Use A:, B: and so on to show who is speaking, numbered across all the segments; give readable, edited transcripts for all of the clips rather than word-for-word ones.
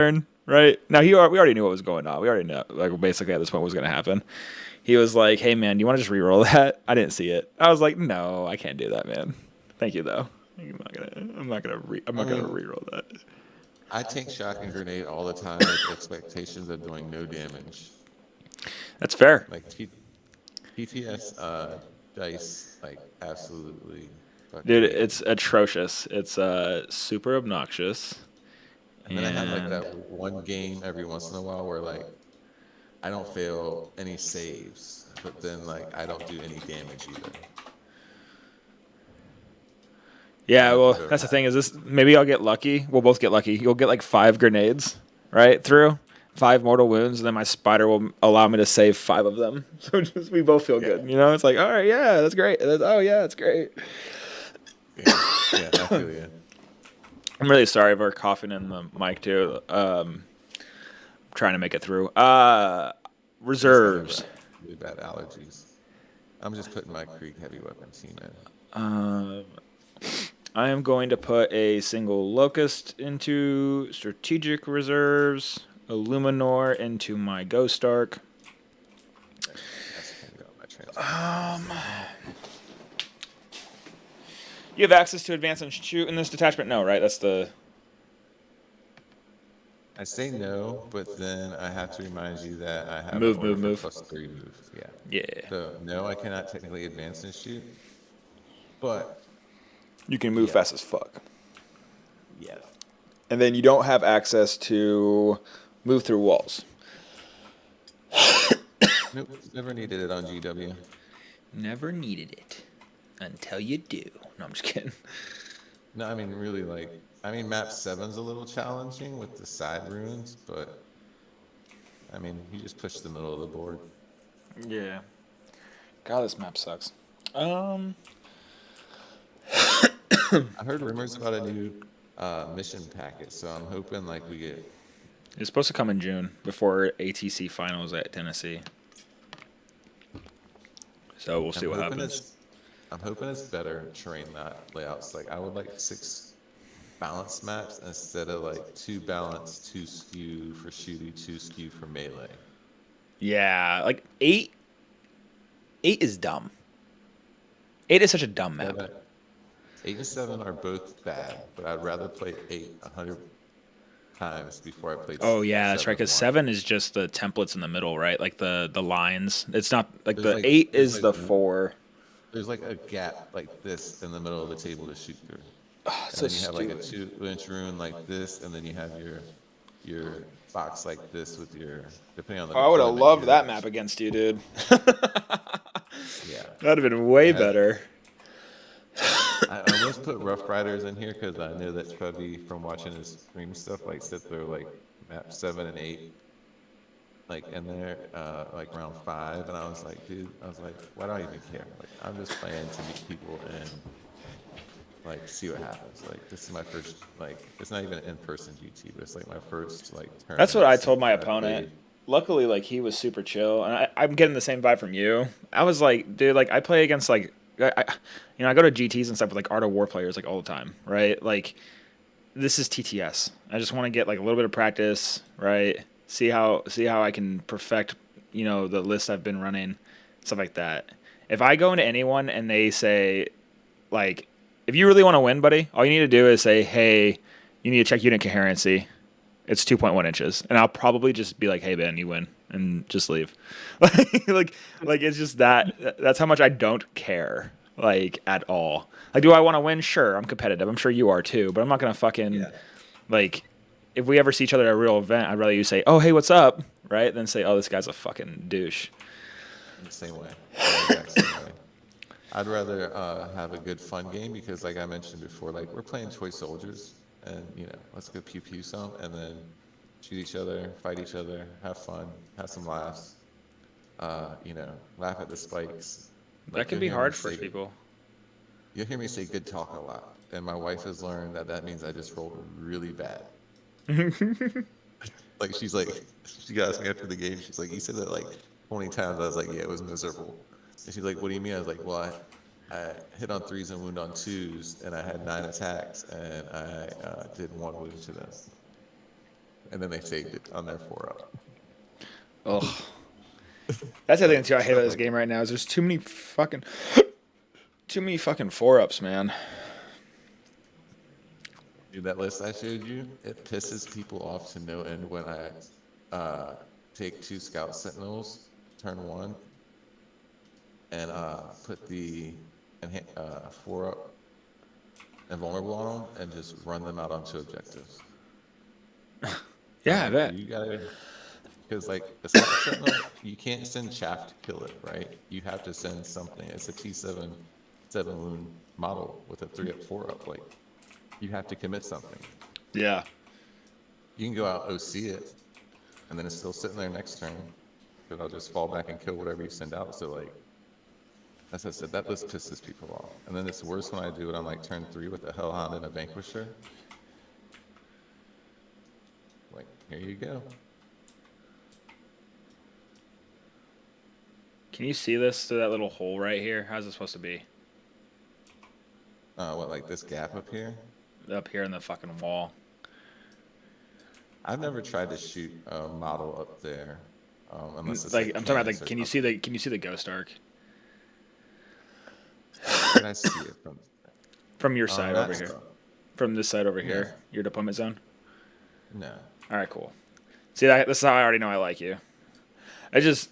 A: turn, right? Now we already knew what was going on. We already know, like, basically at this point what was going to happen. He was like, "Hey man, do you want to just re-roll that?" I didn't see it. I was like, "No, I can't do that, man. Thank you though. I'm
B: I
A: not gonna
B: mean,
A: re-roll that."
B: I take shock and grenade all the time with expectations of doing no damage.
A: That's fair.
B: Like TTS dice, like absolutely fucking
A: Dude,
B: hate them.
A: it's atrocious. It's super obnoxious.
B: And then I have like
A: And
B: that one game every once in a while where like I don't fail any saves, but then like I don't do any damage either. I don't
A: yeah,
B: know if
A: well,
B: you've ever
A: that's the
B: had
A: thing is
B: that.
A: this maybe I'll get lucky. We'll both get lucky. You'll get like 5 grenades right through. 5 mortal wounds, and then my spider will allow me to save 5 of them. So just we both feel
B: Yeah,
A: good. You know, it's like, all right, yeah, that's great. Oh yeah, that's great.
B: yeah, yeah. I feel you.
A: I'm really sorry for coughing in the mic too. Trying to make it through.
B: I guess I never
A: Reserves.
B: had really bad allergies. I'm just putting my Krieg heavy weapon team in.
A: Um, I am going to put a single locust into strategic reserves, a luminor into my ghost arc.
B: Okay, that's gonna go on my transformations.
A: You have access to advance and shoot in this detachment? No, right? That's the.
B: I say no, but then I have to remind you that I have an
A: Move,
B: order
A: move,
B: for
A: move.
B: +3 move. Yeah.
A: Yeah.
B: So no, I cannot technically advance and shoot, but
A: You can move fast as
B: yes,
A: fuck.
B: yes.
A: And then you don't have access to move through walls.
B: Nope, never needed it on GW.
A: Never needed it until you do. No, I'm just kidding.
B: No, I mean really like I mean map seven's a little challenging with the side runes, but I mean you just push the middle of the board.
A: Yeah. God, this map sucks. Um,
B: I heard rumors about a new mission packet, so I'm hoping like we get.
A: it's supposed to come in June before ATC finals at Tennessee. So we'll see
B: I'm
A: what
B: hoping
A: happens.
B: it's. I'm hoping it's better terrain layouts. Like I would like 6 balance maps instead of like 2 balance, 2 skew for shooty, 2 skew for melee.
A: Yeah, like eight. Eight is dumb. Eight is such a dumb map.
B: 7, 8 and 7 are both bad, but I'd rather play 8 100 times before I played
A: Oh yeah, that's right.
B: 7
A: Because
B: once.
A: 7 is just the templates in the middle, right? Like the lines. It's not like
B: There's
A: the
B: like
A: eight
B: there's
A: is
B: like
A: the 4.
B: there's like a gap like this in the middle of the table to shoot through.
A: Oh,
B: And
A: so
B: then you have like a
A: stupid.
B: 2 inch rune like this, and then you have your box like this with your depending on the
A: Oh, I would have
B: deployment.
A: loved
B: Your
A: that map against you, dude.
B: yeah,
A: That'd have been way
B: it has.
A: better.
B: I almost put Rough Riders in here because I know that Chubby from watching his stream stuff like said they're like map 7 and 8 like in there like round 5, and I was like, dude, I was like, why do I even care? Like I'm just playing to meet people and like see what happens. Like this is my first like it's not even an in-person GT, but it's like my first like
A: That's what
B: tournament
A: I told
B: since
A: my
B: I
A: opponent.
B: played.
A: Luckily, like he was super chill, and I'm getting the same vibe from you. I was like, dude, like I play against like, I go to GTS and stuff with like Art of War players like all the time, right? Like this is TTS. I just want to get like a little bit of practice, right? See how I can perfect, the list I've been running, stuff like that. If I go into anyone and they say, like, if you really want to win, buddy, all you need to do is say, hey, you need to check unit coherency. It's 2.1 inches, and I'll probably just be like, "Hey, Ben, you win," and just leave. like it's just that. That's how much I don't care, like at all. Like, do I want to win? Sure, I'm competitive. I'm sure you are too, but I'm not gonna fucking
B: Yeah,
A: like. If we ever see each other at a real event, I'd rather you say, "Oh, hey, what's up?" Right? Than say, "Oh, this guy's a fucking douche."
B: I'm the same way. I'm the exact same way. I'd rather have a good fun game because, like I mentioned before, like we're playing toy soldiers, and let's go pew pew some, and then shoot each other, fight each other, have fun, have some laughs. Laugh at the spikes.
A: That
B: Like
A: can
B: you'll
A: be
B: hear me
A: hard for
B: say,
A: people.
B: you'll hear me say good talk a lot, and my wife has learned that that means I just rolled really bad. Like she's like, she asked me after the game. She's like, you said that like 20 times. I was like, yeah, it was miserable. And she's like, what do you mean? I was like, well, I hit on threes and wound on twos, and I had 9 attacks, and I did 1 wound to them. and then they saved it on their 4-up.
A: Ugh. That's the thing too I hate
B: Stuff
A: about this
B: like
A: game right now is there's too many fucking 4-ups, man.
B: dude, that list I showed you, it pisses people off to no end when I take 2 Scout Sentinels, turn 1, and put the 4-up invulnerable on them and just run them out onto objectives.
A: Yeah, I
B: Like,
A: bet.
B: you gotta, because like the Scout Sentinel, you can't send chaff to kill it, right? You have to send something. It's a T7 7 wound model with a 3-up 4-up. Like, you have to commit something.
A: Yeah.
B: You can go out OC it, and then it's still sitting there next turn, because I'll just fall back and kill whatever you send out. So like, as I said, that list pisses people off. And then it's worse when I do it on like turn 3 with a Hellhound and a Vanquisher. Like, here you go.
A: Can you see this through that little hole right here? How's it supposed to be?
B: What, like this gap up here?
A: Up here in the fucking wall.
B: I've never tried to shoot a model up there, unless it's
A: Like
B: like
A: I'm talking about
B: cannons
A: the
B: or
A: can you see the ghost arc
B: Can I see it
A: from your side over
B: that
A: here?
B: stuff?
A: From this side over
B: Yeah.
A: here, your deployment zone?
B: No.
A: All right, cool. See, this is how I already know I like you. I just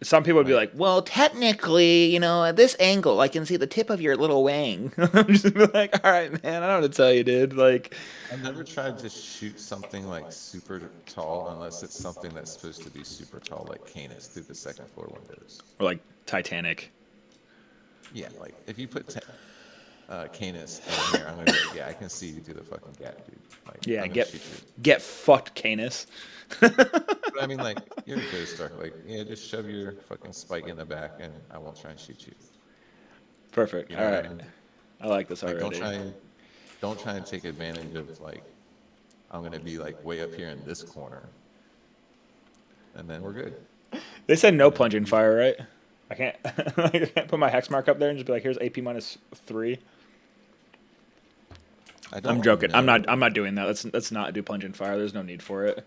A: some people would be like, well, technically, you know, at this angle, I can see the tip of your little wing. I'm just like, all right, man, I don't know what to tell you, dude. Like,
B: I've never tried to shoot something like super tall unless it's something that's supposed to be super tall, like Canis through the second floor windows.
A: or like Titanic.
B: Yeah, like if you put Canis in here, I'm gonna be like, yeah, I can see you through the fucking gap, dude. Like,
A: Yeah,
B: I'm gonna
A: get
B: shoot you.
A: get fucked, Canis.
B: But I mean, like, you're a ghost arc. Like, yeah, just shove your fucking spike in the back, and I won't try and shoot you.
A: Perfect.
B: You know
A: All
B: what
A: right,
B: I mean?
A: I like this
B: Like,
A: already.
B: don't try and take advantage of like, I'm gonna be like way up here in this corner, and then we're good.
A: They said no plunging fire, right? I can't. I can't put my hex mark up there and just be like, "Here's AP -3." I'm joking.
B: know,
A: I'm not doing that. Let's not do plunging fire. There's no need for it.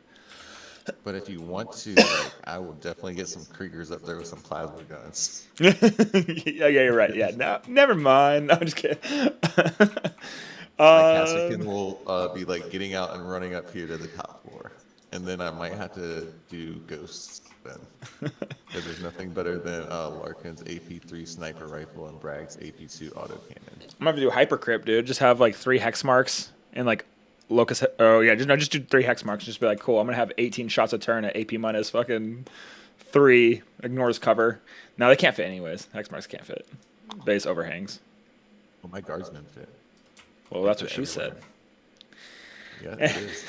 B: But if you want to, like, I will definitely get some Kriegers up there with some plasma guns.
A: Yeah, you're right. Yeah, no, never mind. No, I'm just kidding.
B: My Cassican will be like getting out and running up here to the top floor, and then I might have to do ghosts then, because there's nothing better than Larkin's AP3 sniper rifle and Bragg's AP2 autocannon.
A: I'm gonna have to do hypercrypt, dude. Just have like 3 hex marks and like locus. Oh yeah, just do 3 hex marks. Just be like, cool. I'm gonna have 18 shots a turn at AP -3. Ignores cover. No, they can't fit anyways. Hex marks can't fit. Base overhangs.
B: Well, my guardsmen fit.
A: Well, that's what
B: Fit
A: she said.
B: Yeah, it is.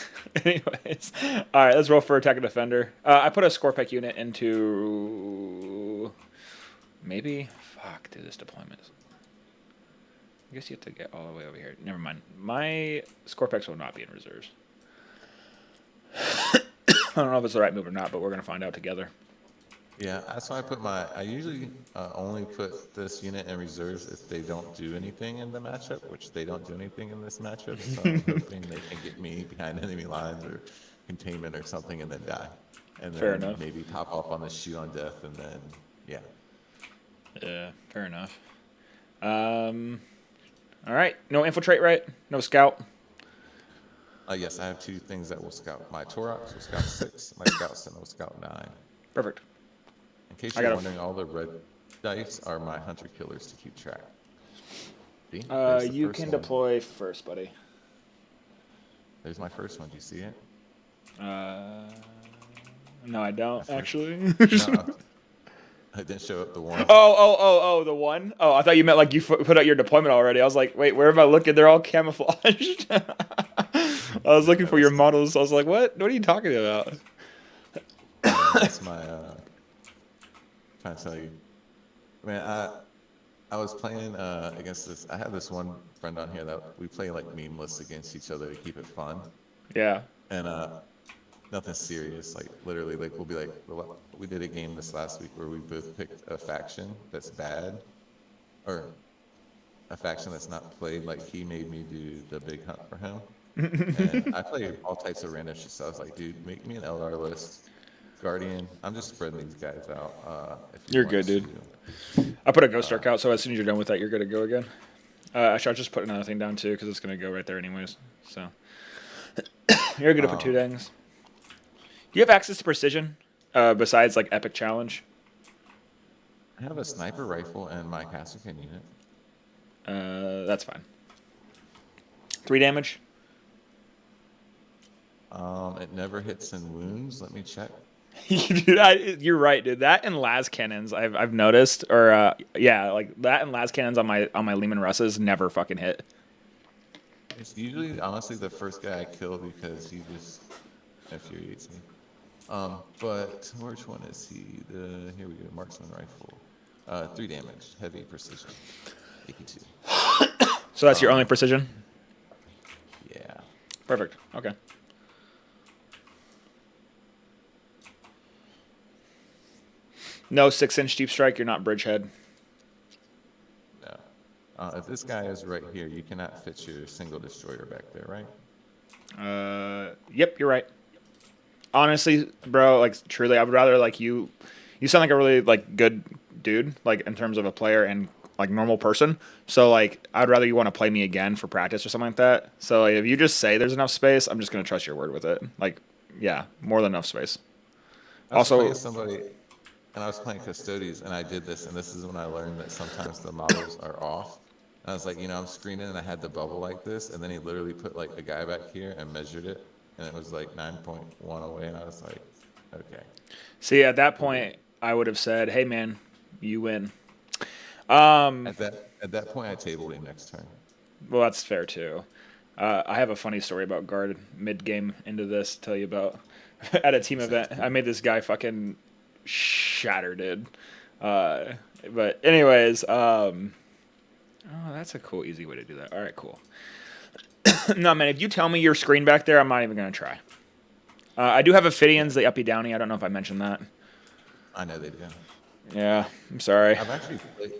A: Anyways, all right, let's roll for attack and defender. I put a Scorpec unit into maybe. Fuck, dude, this deployment. I guess you have to get all the way over here. Never mind. My Scorpex will not be in reserves. I don't know if it's the right move or not, but we're gonna find out together.
B: Yeah, that's why I usually only put this unit in reserves if they don't do anything in the matchup, which they don't do anything in this matchup. So I'm hoping they can get me behind enemy lines or containment or something and then die. And then
A: Fair enough.
B: maybe pop off on the shoot on death and then, yeah.
A: Yeah, fair enough. All right, no infiltrate, right? No scout.
B: Yes, I have 2 things that will scout. My Torox will scout 6, my Scout Sentinel will scout 9.
A: Perfect.
B: In case
A: I
B: you're
A: got
B: wondering, all the red dice are my hunter killers to keep track. See? There's the
A: You
B: first
A: can
B: one.
A: deploy first, buddy.
B: There's my first one. Do you see it?
A: No, I don't actually.
B: No, I didn't show up the one.
A: Oh, the one? Oh, I thought you meant like you put out your deployment already. I was like, wait, where am I looking? They're all camouflaged. I was looking for your models. I was like, what? What are you talking about?
B: That's my trying to tell you, man. I was playing against this. I have this one friend on here that we play like meme lists against each other to keep it fun.
A: Yeah.
B: And nothing serious. Like literally, like we'll be like, we did a game this last week where we both picked a faction that's bad, or a faction that's not played. Like he made me do the big hunt for him, And I play all types of random shit. So I was like, dude, make me an LR list. Guardian. I'm just spreading these guys out. If you
A: You're
B: want
A: good, dude.
B: to.
A: I put a Ghost Arc out, so as soon as you're done with that, you're good to go again. Actually, I'll just put another thing down too, because it's gonna go right there anyways. So you're good for 2
B: Um,
A: things. Do you have access to precision besides like Epic Challenge?
B: I have a sniper rifle and my Cassican unit.
A: That's fine. 3 damage.
B: It never hits in wounds. Let me check.
A: Dude, you're right, dude. That and las cannons, I've noticed, or yeah, like that and las cannons on my Lehman Russes never fucking hit.
B: It's usually, honestly, the first guy I kill because he just infuriates me. But which one is he? Here we go, marksman rifle. 3 damage, heavy precision, AP2.
A: So that's your only precision.
B: Yeah.
A: Perfect. Okay. No 6-inch deep strike. You're not bridgehead.
B: No. If this guy is right here, you cannot fit your single destroyer back there, right?
A: Yep, you're right. Honestly, bro, like truly, I would rather like you. You sound like a really like good dude, like in terms of a player and like normal person. So like, I'd rather you want to play me again for practice or something like that. So like, if you just say there's enough space, I'm just gonna trust your word with it. Like, yeah, more than enough space.
B: I was
A: Also,
B: playing somebody, and I was playing Custodes, and I did this, and this is when I learned that sometimes the models are off. And I was like, I'm screening, and I had the bubble like this, and then he literally put like a guy back here and measured it, and it was like 9.1 away, and I was like, okay.
A: see, at that point, I would have said, "Hey, man, you win."
B: At that point, I tabled him next turn.
A: Well, that's fair too. I have a funny story about guard mid game into this to tell you about. At a team event, I made this guy fucking shatter, dude. But anyways, oh, that's a cool, easy way to do that. All right, cool. No, man, if you tell me your screen back there, I'm not even gonna try. I do have Ophidians, the uppy downy. I don't know if I mentioned that.
B: I know they do.
A: Yeah, I'm sorry.
B: I've actually played,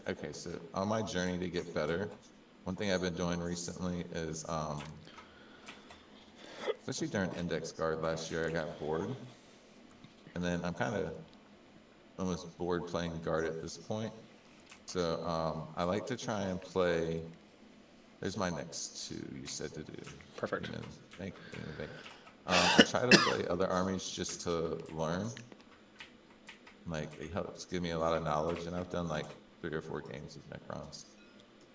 B: okay, so on my journey to get better, one thing I've been doing recently is, especially during index guard last year, I got bored. And then I'm kind of almost bored playing guard at this point. So I like to try and play, there's my next 2 you said to do.
A: Perfect.
B: Thank you. I try to play other armies just to learn. Like, it helps give me a lot of knowledge, and I've done like 3 or 4 games with Necrons.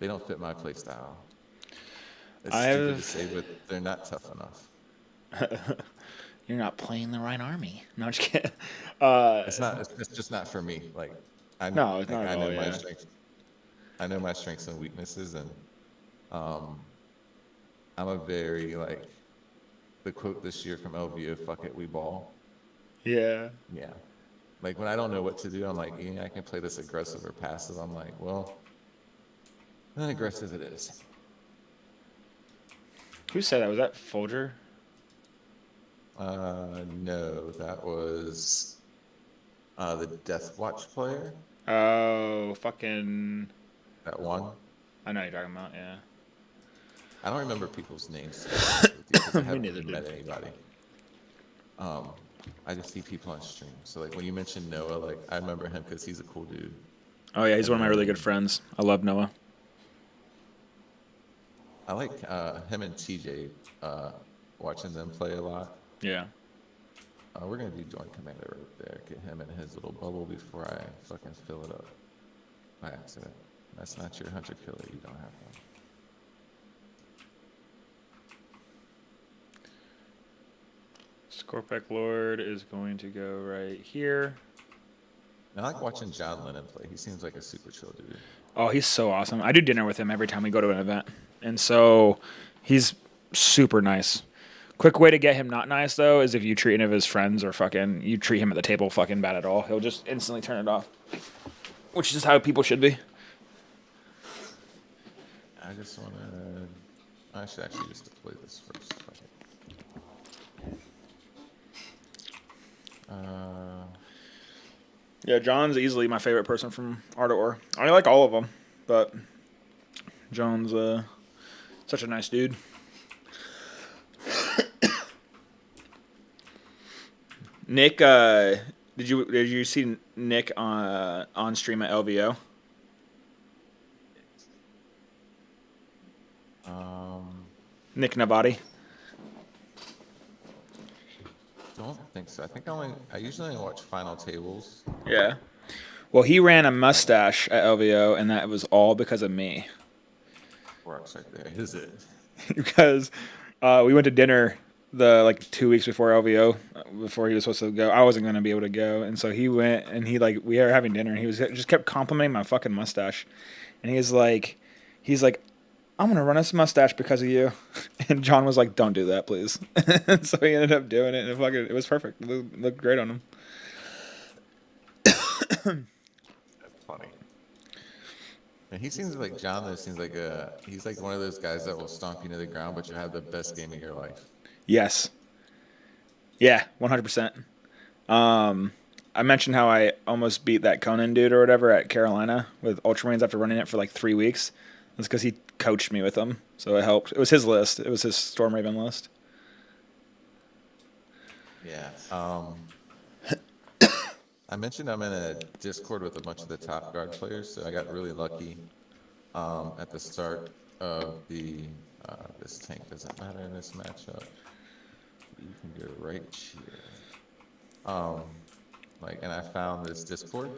B: They don't fit my playstyle. It's stupid to say, but they're not tough enough.
A: You're not playing the right army. No, I'm just kidding.
B: It's not. It's just not for me. Like,
A: No, it's not
B: I
A: at
B: know
A: all,
B: my
A: yeah.
B: strengths. I know my strengths and weaknesses, and I'm a very like the quote this year from LVO, "Fuck it, we ball."
A: Yeah.
B: Yeah. Like when I don't know what to do, I'm like, I can play this aggressive or passive. I'm like, well, then aggressive it is.
A: Who said that? Was that Folger?
B: No, that was the Death Watch player.
A: Oh, fucking.
B: That one.
A: I know what you're talking about, yeah.
B: I don't remember people's names to be honest with you, 'cause I
A: Me
B: haven't
A: neither, dude.
B: met anybody. I just see people on stream. So like when you mentioned Noah, like I remember him because he's a cool dude.
A: Oh, yeah, he's
B: And
A: one of my really
B: then
A: good friends. I love Noah.
B: I like him and TJ, watching them play a lot.
A: Yeah.
B: We're gonna do joint commander right there. Get him in his little bubble before I fucking fill it up by accident. That's not your hunter killer. You don't have one.
A: Scorpec Lord is going to go right here.
B: I like watching John Lennon play. He seems like a super chill dude.
A: Oh, he's so awesome. I do dinner with him every time we go to an event. And so he's super nice. Quick way to get him not nice, though, is if you treat any of his friends or fucking, you treat him at the table fucking bad at all. He'll just instantly turn it off. Which is how people should be.
B: I just want to. I should actually just deploy this first. Fuck it.
A: Yeah, John's easily my favorite person from Art of War. I like all of them, but John's such a nice dude. Nick, did you see Nick on stream at LVO?
B: Um,
A: Nick Nabati.
B: don't think so. I think I usually only watch final tables.
A: Yeah. Well, he ran a
B: Like
A: mustache at LVO, and that was all because of me.
B: works right there. Is it?
A: Because we went to dinner the like 2 weeks before LVO, before he was supposed to go. I wasn't going to be able to go, and so he went, and he like we were having dinner, and he was just kept complimenting my fucking mustache, and he's like, I'm gonna run this mustache because of you, and John was like, don't do that, please. And so he ended up doing it, and it was perfect. It looked great on him.
B: That's funny. And he seems like John. Though seems like he's like one of those guys that will stomp you to the ground, but you have the best game of your life.
A: Yes. Yeah, 100%. I mentioned how I almost beat that Conan dude or whatever at Carolina with Ultramarines after running it for like 3 weeks. That's because he coached me with them, so it helped. It was his list. It was his Storm Raven list.
B: Yeah. I mentioned I'm in a Discord with a bunch of the top guard players, so I got really lucky at the start of the this tank doesn't matter in this matchup. You can go right here. Like, and I found this Discord,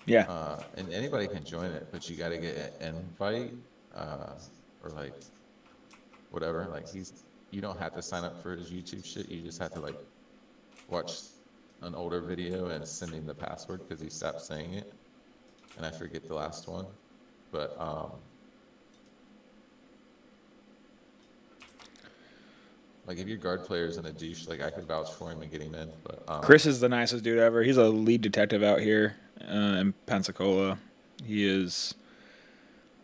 A: Yeah.
B: and anybody can join it, but you got to get an invite or like whatever. Like you don't have to sign up for his YouTube shit. You just have to like watch an older video and send him the password because he stopped saying it, and I forget the last one. But like if your guard player is in a douche, like I could vouch for him and get him in. But
A: Chris is the nicest dude ever. He's a lead detective out here in Pensacola. He is.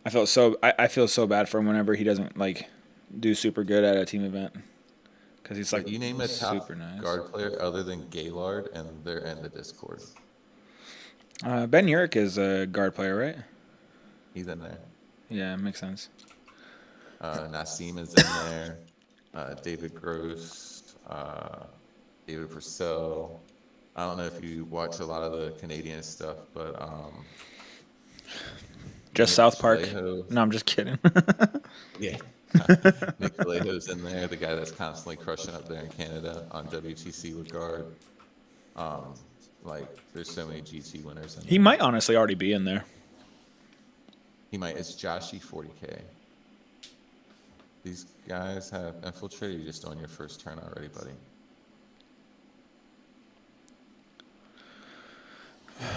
A: I feel so bad for him whenever he doesn't like do super good at a team event because he's like
B: you name a top
A: super nice.
B: guard player other than Gaylord, and they're in the Discord.
A: Ben Urich is a guard player, right?
B: He's in there.
A: Yeah, makes sense.
B: Nassim is in there. David Gross, David Purcell. I don't know if you watch a lot of the Canadian stuff, but
A: Just
B: Nick
A: South Park.
B: Vallejo.
A: No, I'm just kidding.
B: Yeah. Nick Vallejo's in there, the guy that's constantly crushing up there in Canada on WTC with guard. Like there's so many GT winners in there.
A: He might honestly already be in there.
B: He might. It's Joshy 40K. These guys have infiltrated. You just on your first turn already, buddy.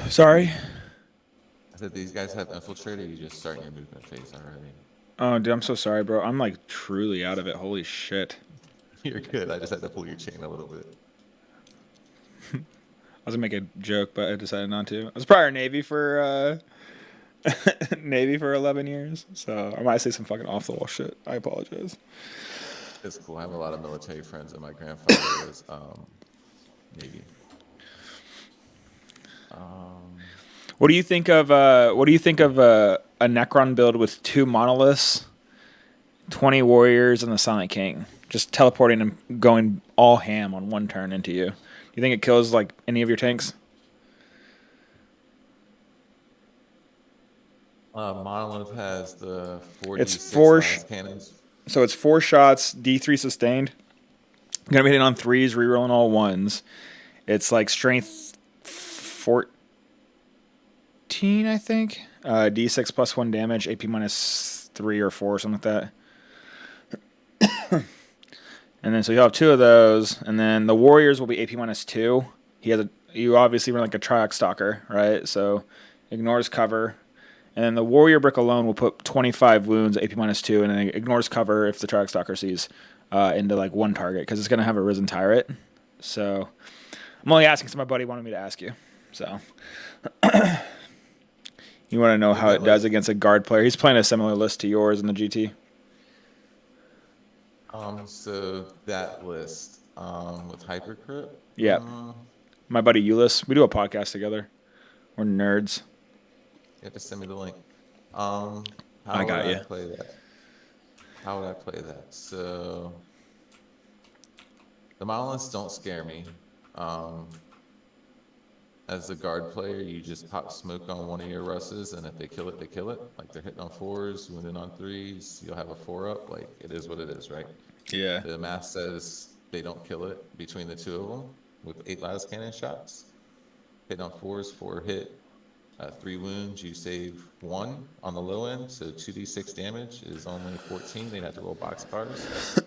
A: Sorry.
B: I said these guys have infiltrated. You just starting your movement phase already.
A: Oh, dude, I'm so sorry, bro. I'm like truly out of it. Holy shit.
B: You're good. I just had to pull your chain a little bit.
A: I was gonna make a joke, but I decided not to. I was prior Navy for Navy for 11 years, so I might say some fucking off the wall shit. I apologize.
B: It's cool. I have a lot of military friends, and my grandfather was Navy.
A: What do you think of a Necron build with 2 monoliths, 20 warriors, and the Silent King, just teleporting and going all ham on one turn into you? Do you think it kills like any of your tanks?
B: Monolith has the 40.
A: It's 4
B: cannons.
A: So it's 4 shots, D3 sustained. Gonna be hitting on 3s, rerolling all 1s. It's like strength 14, I think. D6 plus 1 damage, AP minus 3 or 4, something like that. And then so you'll have 2 of those, and then the warriors will be AP minus 2. You obviously run like a Triax Stalker, right? So ignores cover. And then the warrior brick alone will put 25 wounds, AP minus 2, and then it ignores cover if the Triax Stalker sees into like 1 target, because it's going to have a Risen Tyrant. So I'm only asking because my buddy wanted me to ask you. So you want to know how it does against a guard player. He's playing a similar list to yours in the GT.
B: So that list with Hypercrypt.
A: Yeah. My buddy Euless. We do a podcast together. We're nerds.
B: You have to send me the link. How
A: I got
B: would
A: you.
B: I play that? How would I play that? So the monoliths don't scare me. Um, as a guard player, you just pop smoke on one of your Russes, and if they kill it, they kill it. Like they're hitting on fours, wounded on threes, you'll have a 4-up. Like it is what it is, right?
A: Yeah.
B: The math says they don't kill it between the two of them with 8 lattice cannon shots. Hit on fours, 4 hit, 3 wounds. You save 1 on the low end, so 2d6 damage is only 14. They'd have to roll boxcars.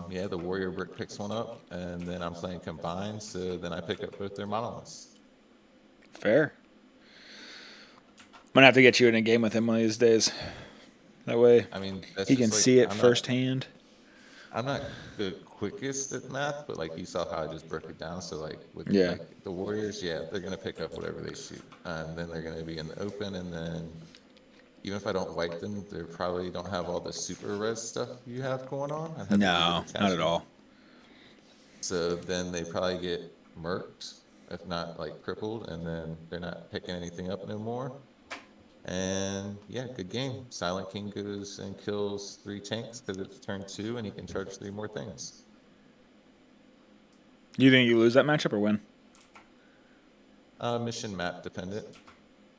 B: Yeah, the warrior brick picks one up, and then I'm playing combined, so then I pick up both their monoliths.
A: Fair. I'm gonna have to get you in a game with him one of these days. That way
B: I mean, that's
A: he can
B: just like
A: see it firsthand.
B: I'm not the quickest at math, but like you saw how I just broke it down. So like with
A: Yeah.
B: like the Warriors, yeah, they're gonna pick up whatever they shoot, and then they're gonna be in the open, and then even if I don't wipe them, they probably don't have all the super res stuff you have going on. I have really
A: No,
B: good
A: not at
B: attachment.
A: all.
B: So then they probably get murked, if not like crippled, and then they're not picking anything up no more. And yeah, good game. Silent King goes and kills 3 tanks because it's turn 2 and he can charge 3 more things.
A: You think you lose that matchup or win?
B: Mission map dependent.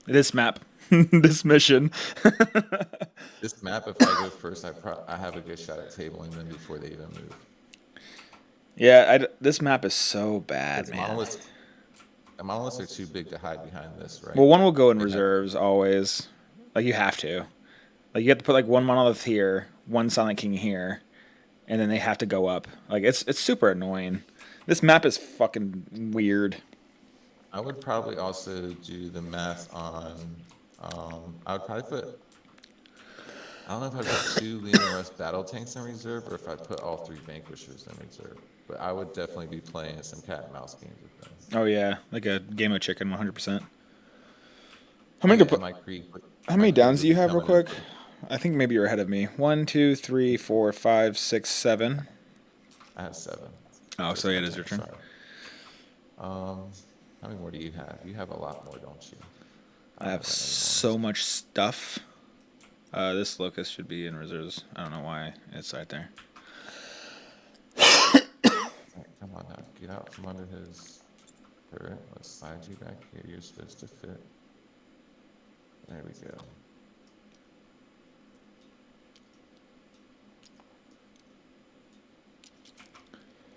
A: This map, this mission.
B: This map, if I go first, I have a good shot at tabling them before they even move.
A: Yeah, this map is so bad,
B: Because
A: man.
B: monoliths are too big to hide behind this, right?
A: Well, one will go in
B: They have-
A: reserves always. Like you have to. Like you have to put like one monolith here, one Silent King here, and then they have to go up. Like it's super annoying. This map is fucking weird.
B: I would probably also do the math on. I would probably put. I don't know if I put 2 Lean and Rust battle tanks in reserve, or if I put all 3 vanquishers in reserve. But I would definitely be playing some cat and mouse games with them.
A: Oh yeah, like a game of chicken, 100%. How
B: Oh,
A: many?
B: yeah, and my creep.
A: How many downs
B: would
A: do you
B: be
A: have, real
B: coming in.
A: quick? I think maybe you're ahead of me. 1, 2, 3, 4, 5, 6, 7.
B: I have 7.
A: Oh, so yeah, it is your turn.
B: Sorry. How many more do you have? You have a lot more, don't you?
A: I have so much stuff. This locust should be in reserves. I don't know why it's right there.
B: Right, come on now, get out from under his turret. Let's slide you back here. You're supposed to fit. There we go.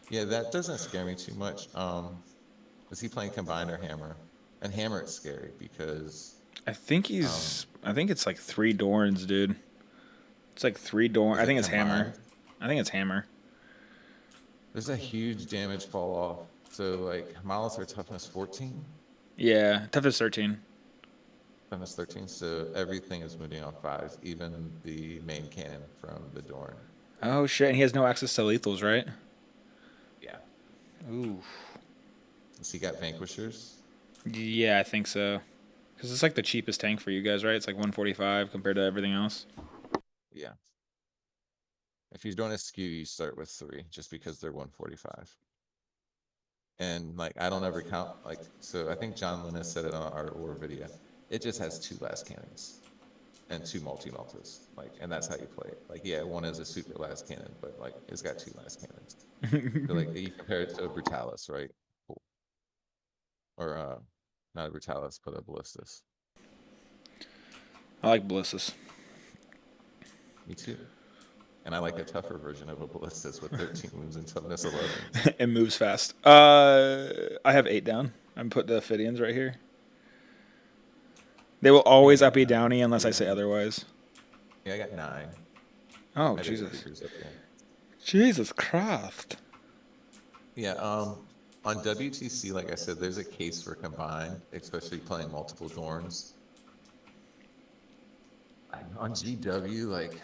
B: Yeah, that doesn't scare me too much. Is he playing combined or hammer? And hammer it's scary because
A: I think he's. I think it's like 3 Dorns, dude. It's like 3 Dorns.
B: is
A: I
B: it
A: think it's hammer.
B: combined?
A: I think it's hammer.
B: There's a huge damage fall off. So like monoliths are toughness 14,
A: Yeah, toughest 13.
B: toughness 13. So everything is moving on 5s, even the main cannon from the Dorn.
A: Oh shit! And he has no access to lethals, right?
B: Yeah.
A: Ooh.
B: Has he got vanquishers?
A: Yeah, I think so. Because it's like the cheapest tank for you guys, right? It's like 145 compared to everything else.
B: Yeah. If you're doing a skew, you start with 3 just because they're 145. And like I don't ever count like so I think John Linus said it on our War video. It just has 2 last cannons and 2 multi-meltas. Like and that's how you play it. Like yeah, one is a super last cannon, but like it's got 2 last cannons. So like you compare it to a Brutalis, right? Cool. Or not a Brutalis, but a Ballistus.
A: I like Ballistus.
B: Me too. And I like a tougher version of a Ballistus with 13 wounds and toughness 11.
A: It moves fast. I have 8 down. I'm put the Ophidians right here. They will always up be downy unless I say otherwise.
B: Yeah, I got 9.
A: Oh,
B: I did
A: Jesus.
B: figures up there.
A: Jesus Christ.
B: Yeah, on WTC, like I said, there's a case for combined, especially playing multiple Dorns. On GW, like,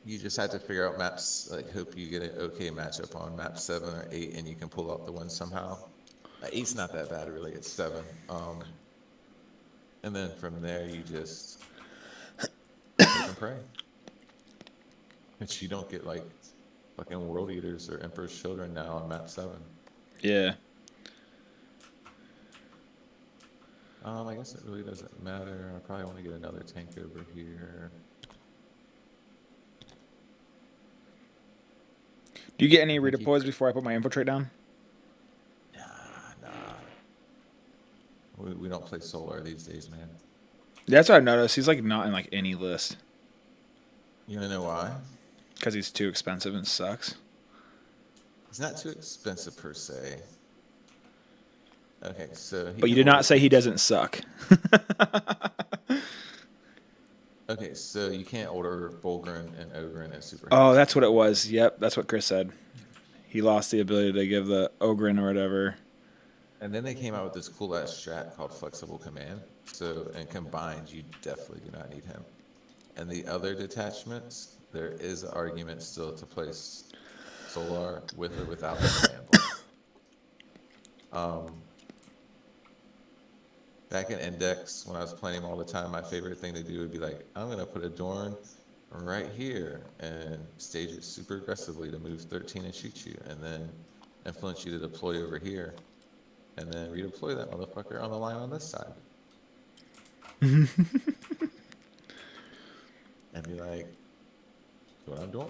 B: you just have to figure out maps, like, hope you get an okay matchup on map 7 or 8, and you can pull out the win somehow. 8's not that bad, really, it's 7. And then from there, you just hope and pray. But you don't get, like, fucking World Eaters or Emperor's Children now on map 7.
A: Yeah.
B: I guess it really doesn't matter. I probably want to get another tank over here.
A: Do you get any redeploys before I put my infiltrate down?
B: We don't play Solar these days, man.
A: That's what I've noticed. He's like not in like any list
B: You wanna know why?
A: because he's too expensive and sucks.
B: It's not too expensive per se. Okay, so he
A: But you
B: can
A: did
B: order
A: not say he
B: things.
A: doesn't suck.
B: Okay, so you can't order Bulgrin and Ogren at super heavy
A: Oh, that's what
B: speed.
A: it was. Yep, that's what Chris said. He lost the ability to give the Ogren or whatever.
B: And then they came out with this cool ass strat called Flexible Command. So, and combined, you definitely do not need him. And the other detachments, there is an argument still to place Solar with or without the command block. Um, Back in Index, when I was playing him all the time, my favorite thing to do would be like, I'm gonna put a Dorn right here and stage it super aggressively to move 13 and shoot you, and then influence you to deploy over here, and then redeploy that motherfucker on the line on this side. And be like, that's what I'm doing.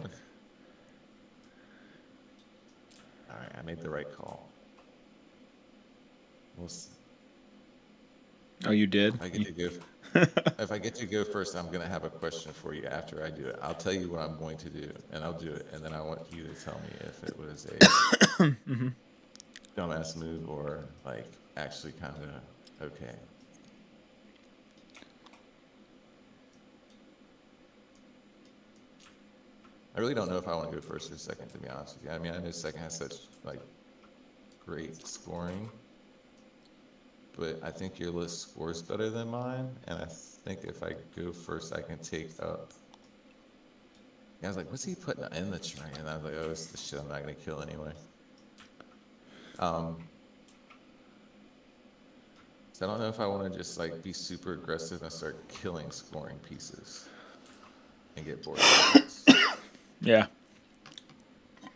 B: All right, I made the right call. We'll see.
A: Oh, you did?
B: I get to go. If I get to go first, I'm gonna have a question for you after I do it. I'll tell you what I'm going to do, and I'll do it, and then I want you to tell me if it was a dumbass move or like actually kind of okay. I really don't know if I want to go first or second, to be honest with you. I mean, I know second has such like great scoring, but I think your list scores better than mine, and I think if I go first, I can take up. I was like, what's he putting in the train? And I was like, oh, it's the shit I'm not gonna kill anyway. So I don't know if I want to just like be super aggressive and start killing scoring pieces and get bored of points.
A: Yeah.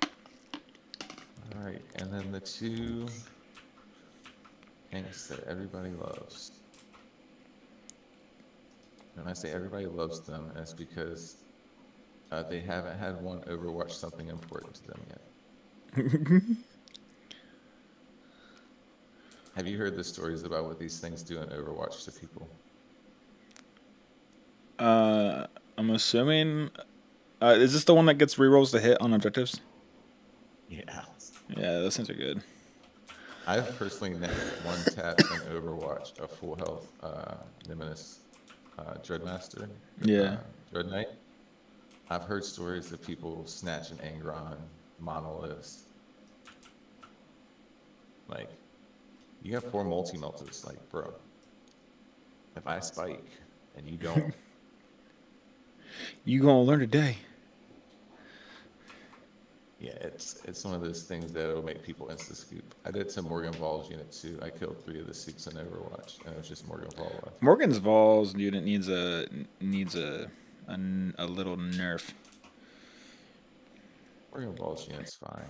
B: All right, and then the two tanks that everybody loves. When I say everybody loves them, it's because they haven't had one Overwatch something important to them yet. Have you heard the stories about what these things do in Overwatch to people?
A: I'm assuming. Is this the one that gets rerolls to hit on objectives?
B: Yeah.
A: Yeah, those things are good.
B: I've personally never one tapped in Overwatch a full health Nemesis Dreadmaster,
A: Yeah.
B: Dread Knight. I've heard stories of people snatching Angron, monoliths. Like, you have 4 multi-meltas, like, bro. If I spike and you don't,
A: You gonna learn today.
B: yeah, it's one of those things that will make people insta scoop. I did some Morgan Vols unit too. I killed 3 of the soups in Overwatch, and it was just Morgan Vol left.
A: Morgan's Vols unit needs a little nerf.
B: Morgan Vols unit's fine.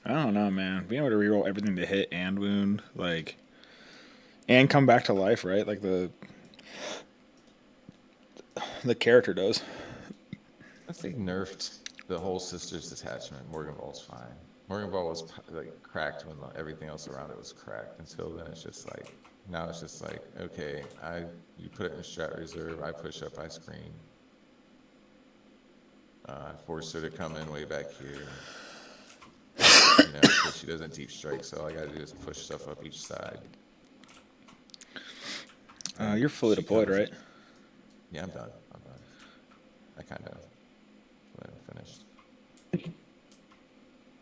A: I don't know, man. Being able to reroll everything to hit and wound, like, and come back to life, right? Like the character does.
B: If they nerfed the whole sisters detachment, Morgan Vol's fine. Morgan Vol was like cracked when everything else around it was cracked. Until then, it's just like now it's just like okay, you put it in strat reserve, I push up, I screen. I force her to come in way back here. You know, because she doesn't deep strike, so all I gotta do is push stuff up each side.
A: You're fully deployed, right?
B: Yeah, I'm done. I kind of finished.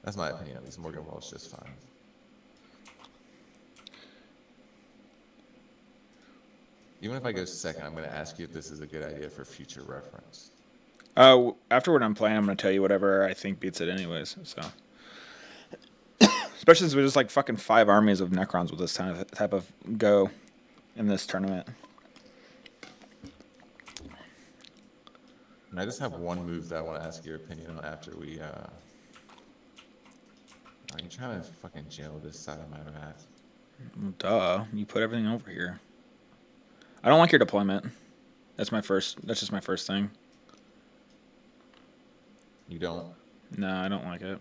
B: That's my opinion. At least Morgan Wall's just fine. Even if I go second, I'm going to ask you if this is a good idea for future reference.
A: Afterward, I'm playing. I'm gonna tell you whatever I think beats it, anyways. So, especially since we're just like fucking 5 armies of Necrons with this type of go in this tournament.
B: And I just have one move that I want to ask your opinion on after we. Are you trying to fucking jail this side of my map?
A: Duh, you put everything over here. I don't like your deployment. That's just my first thing.
B: You don't?
A: No, I don't like it.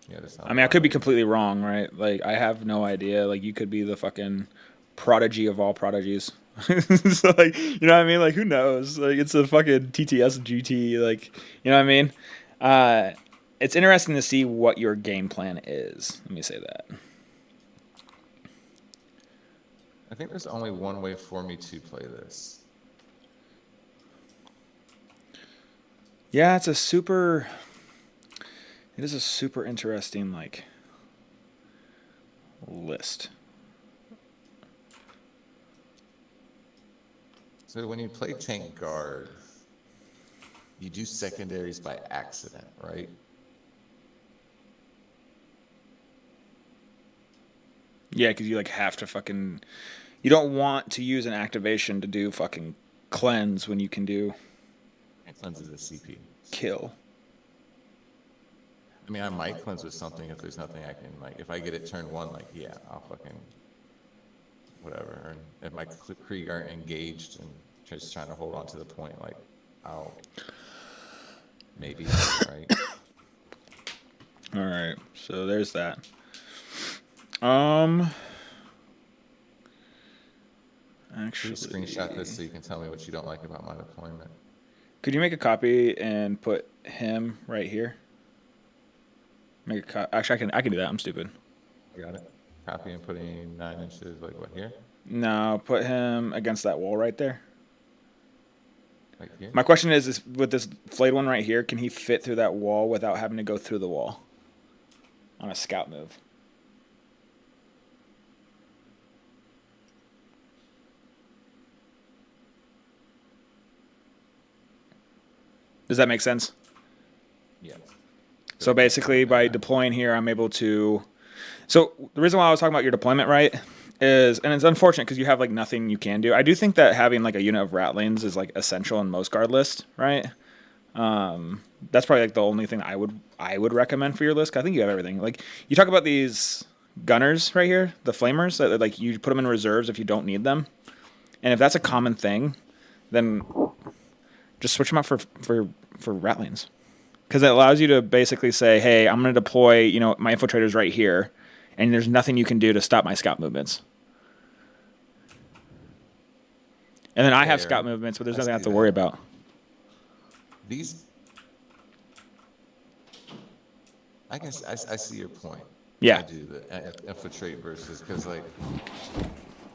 B: Yeah, just
A: I mean, I could be
B: like
A: completely wrong, right? Like, I have no idea. Like, you could be the fucking prodigy of all prodigies. So, like, you know what I mean? Like, who knows? Like, it's a fucking TTS GT. Like, you know what I mean? Uh, it's interesting to see what your game plan is. Let me say that.
B: I think there's only one way for me to play this.
A: Yeah, it's a super. It is a super interesting like list.
B: So when you play tank guard, you do secondaries by accident, right?
A: Yeah, because you like have to fucking. You don't want to use an activation to do fucking cleanse when you can do
B: It cleanses the CP.
A: kill.
B: I mean, I might cleanse with something if there's nothing I can, like, if I get it turn one, like, yeah, I'll fucking, whatever. And if my Krieg aren't engaged and just trying to hold on to the point, like, I'll, maybe, right?
A: All right, so there's that. Um, actually,
B: Please screenshot this so you can tell me what you don't like about my deployment.
A: could you make a copy and put him right here? Actually, I can do that. I'm stupid.
B: I got it. Copy and putting 9 inches, like what, here?
A: No, put him against that wall right there.
B: Like here?
A: My question is with this flayed one right here, can he fit through that wall without having to go through the wall on a scout move? Does that make sense?
B: Yes.
A: So basically, by deploying here, I'm able to. So the reason why I was talking about your deployment, right, is, and it's unfortunate because you have like nothing you can do. I do think that having like a unit of ratlings is like essential in most guard lists, right? That's probably like the only thing I would recommend for your list. 'Cause I think you have everything. Like you talk about these gunners right here, the flamers, that like you put them in reserves if you don't need them, and if that's a common thing, then just switch them out for ratlings. Because it allows you to basically say, hey, I'm going to deploy, you know, my infiltrators right here, and there's nothing you can do to stop my scout movements. And then I have scout movements, but there's nothing I have to worry about.
B: These, I guess I see your point.
A: Yeah.
B: I do the infiltrate versus, because like.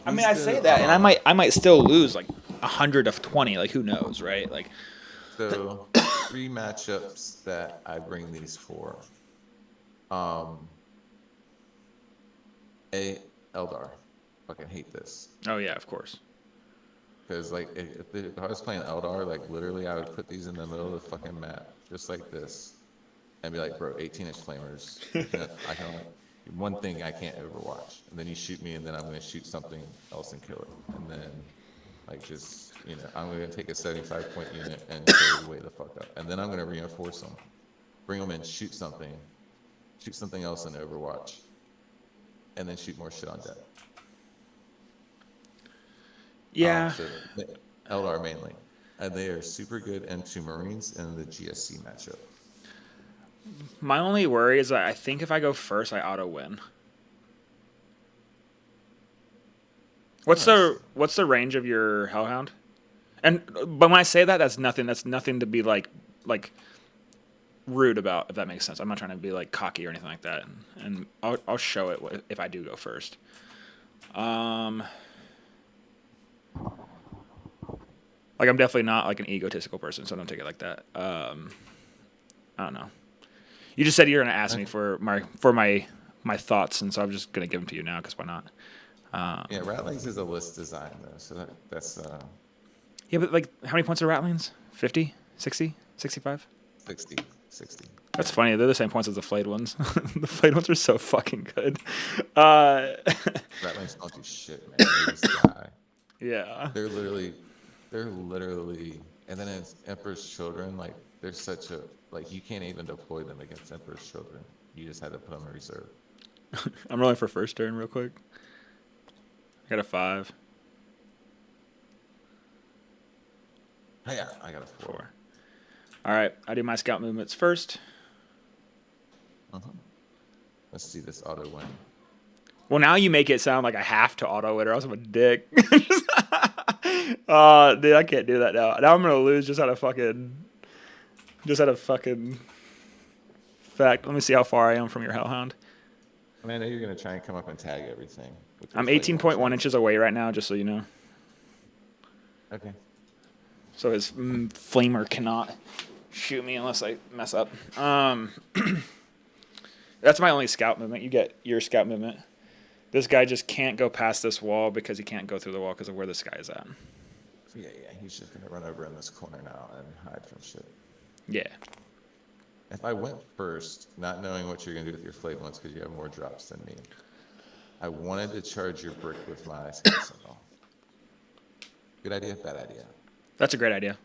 A: I mean, I say that, and I might still lose like 100 of 20. Like, who knows, right? Like.
B: So 3 matchups that I bring these for. Eldar. Fucking hate this.
A: Oh yeah, of course.
B: Because like if I was playing Eldar, like literally I would put these in the middle of the fucking map, just like this, and be like, bro, 18-inch flamers. I can only one thing I can't overwatch, and then you shoot me, and then I'm gonna shoot something else and kill it, and then like just I'm gonna take a 75-point unit and kill way the fuck up, and then I'm gonna reinforce them, bring them in, shoot something else in Overwatch, and then shoot more shit on deck.
A: Yeah.
B: So Eldar mainly. They are super good into Marines in the GSC matchup.
A: My only worry is that I think if I go first, I auto win. What's the range of your Hellhound? But when I say that, that's nothing to be like rude about, if that makes sense. I'm not trying to be like cocky or anything like that. And I'll show it if I do go first. Like I'm definitely not like an egotistical person, so don't take it like that. I don't know. You just said you're gonna ask me for my thoughts, and so I'm just gonna give them to you now because why not?
B: Yeah, Ratlings is a list design though, so that's
A: Yeah, but like how many points are Ratlings? 50, 60, 65?
B: 60.
A: That's funny. They're the same points as the flayed ones. The flayed ones are so fucking good.
B: Ratlings don't do shit, man. They just die.
A: Yeah.
B: They're literally, and then it's Emperor's Children, like they're such a, like you can't even deploy them against Emperor's Children. You just had to put them in reserve.
A: I'm rolling for first turn real quick. I got a 5.
B: Yeah, I got a 4.
A: All right, I do my scout movements first.
B: Let's see this auto win.
A: Well, now you make it sound like I have to auto it or else I'm a dick. Dude, I can't do that now. Now I'm gonna lose just out of fucking fact. Let me see how far I am from your hellhound.
B: I mean, I know you're gonna try and come up and tag everything. With your
A: I'm
B: flight
A: 18.1
B: launcher.
A: inches away right now, just so you know.
B: Okay.
A: So his flamer cannot shoot me unless I mess up. That's my only scout movement. You get your scout movement. This guy just can't go past this wall because he can't go through the wall because of where this guy is at.
B: Yeah, he's just gonna run over in this corner now and hide from shit.
A: Yeah.
B: If I went first, not knowing what you're gonna do with your flight ones because you have more drops than me, I wanted to charge your brick with my scout signal. Good idea, bad idea.
A: That's a great idea.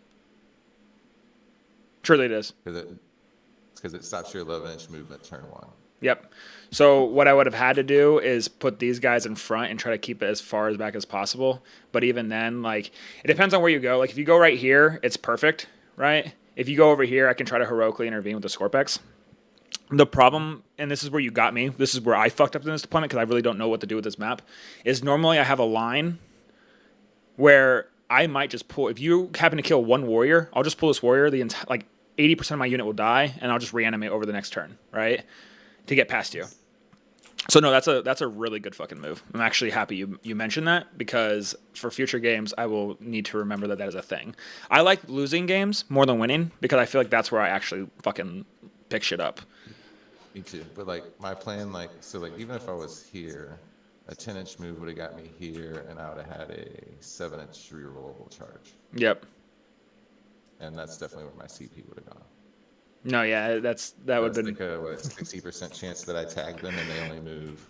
A: Truly it is.
B: Because it stops your 11-inch movement turn 1.
A: Yep. So what I would have had to do is put these guys in front and try to keep it as far as back as possible. But even then, like, it depends on where you go. Like, if you go right here, it's perfect, right? If you go over here, I can try to heroically intervene with the Scorpex. The problem, and this is where you got me, this is where I fucked up in this deployment because I really don't know what to do with this map, is normally I have a line where I might just pull, if you happen to kill one warrior, I'll just pull this warrior, like 80% of my unit will die, and I'll just reanimate over the next turn, right? To get past you. So no, that's a really good fucking move. I'm actually happy you mentioned that because for future games, I will need to remember that is a thing. I like losing games more than winning because I feel like that's where I actually fucking pick shit up.
B: Me too. But like my plan, like so, like even if I was here, a 10-inch move would have got me here, and I would have had a 7-inch rerollable charge.
A: Yep.
B: And that's definitely where my CP would have gone.
A: No, yeah, that would have been
B: like a 60% chance that I tag them and they only move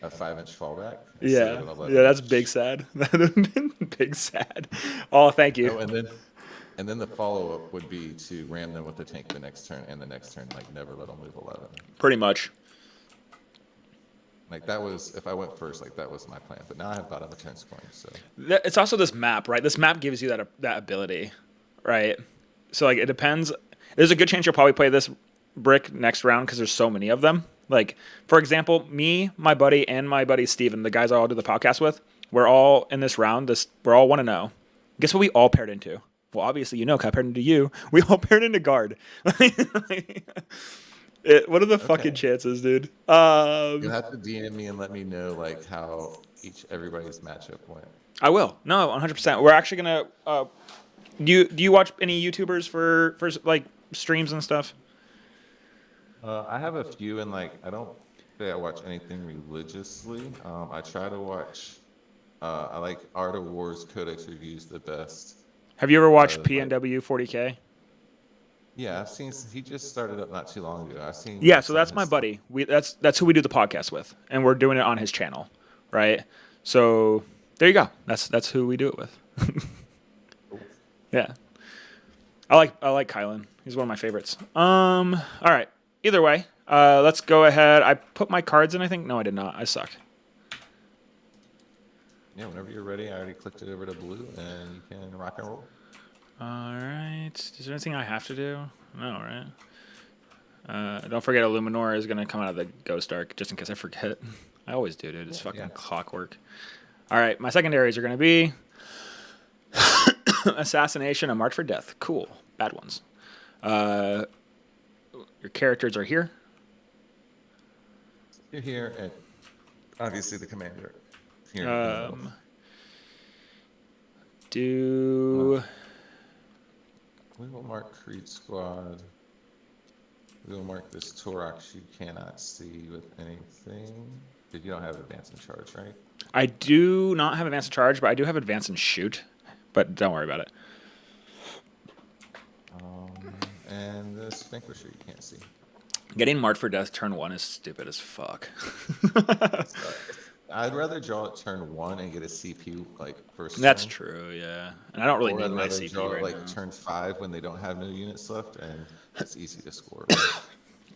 B: a 5-inch fallback.
A: Yeah, that's big sad. That would have been big sad. Oh, thank you.
B: Oh, and then the follow-up would be to ram them with the tank the next turn and the next turn, like never let them move 11.
A: Pretty much.
B: Like that was, if I went first, like that was my plan. But now I have bottom of turn scoring, so.
A: It's also this map, right? This map gives you that ability, right? So like it depends. There's a good chance you'll probably play this brick next round because there's so many of them. Like, for example, me, my buddy, and my buddy Steven, the guys I all do the podcast with, we're all in this round. We're all 1-0. Guess what we all paired into? Well, obviously, you know, 'cause I paired into you. We all paired into guard. What are the fucking chances, dude?
B: You'll have to DM me and let me know like how everybody's matchup went.
A: I will. No, 100%. We're actually gonna. Do you watch any YouTubers for like streams and stuff?
B: I have a few, and like I don't say I watch anything religiously. I try to watch. I like Art of War's Codex reviews the best.
A: Have you ever watched PNW 40K?
B: Yeah, I've seen. He just started up not too long ago. I've seen.
A: Yeah, so that's my buddy. That's who we do the podcast with, and we're doing it on his channel, right? So there you go. That's who we do it with. Yeah, I like Kylan. He's one of my favorites. All right. Either way, let's go ahead. I put my cards in. I think no, I did not. I suck.
B: Yeah, whenever you're ready, I already clicked it over to blue, and you can rock and roll.
A: All right. Is there anything I have to do? No, right? Don't forget, Illuminor is gonna come out of the Ghost Arc, just in case I forget. I always do, dude. It's fucking clockwork. All right, my secondaries are gonna be Assassination and March for Death. Cool. Bad ones. Your characters are here.
B: You're here, and obviously the commander. Here we will mark Creed Squad. We will mark this Torax you cannot see with anything. Because you don't have advance and charge, right?
A: I do not have advance and charge, but I do have advance and shoot. But don't worry about it.
B: And this Vanquisher you can't see.
A: Getting marked for death turn 1 is stupid as fuck.
B: I'd rather draw it turn 1 and get a CP like first.
A: That's true, yeah. And I don't really need my
B: I'd
A: CP
B: draw
A: right
B: like
A: now.
B: turn 5 when they don't have no units left, and it's easy to score.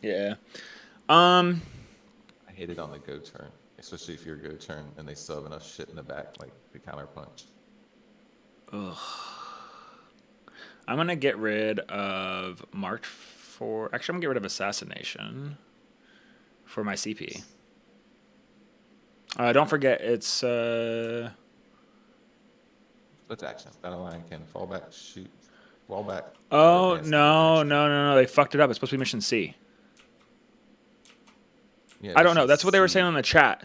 A: Yeah.
B: I hate it on the go turn, especially if you're go turn and they still have enough shit in the back, like the counter punch.
A: Ugh. I'm gonna get rid of March for. Actually, I'm gonna get rid of Assassination for my CP. Don't forget, it's
B: Split action. Battle line can fall back, shoot, fall back, or
A: oh
B: advance into
A: no,
B: action.
A: no, no, no! They fucked it up. It's supposed to be mission C.
B: Yeah,
A: I don't know.
B: mission
A: That's what they were saying
B: C.
A: on the chat.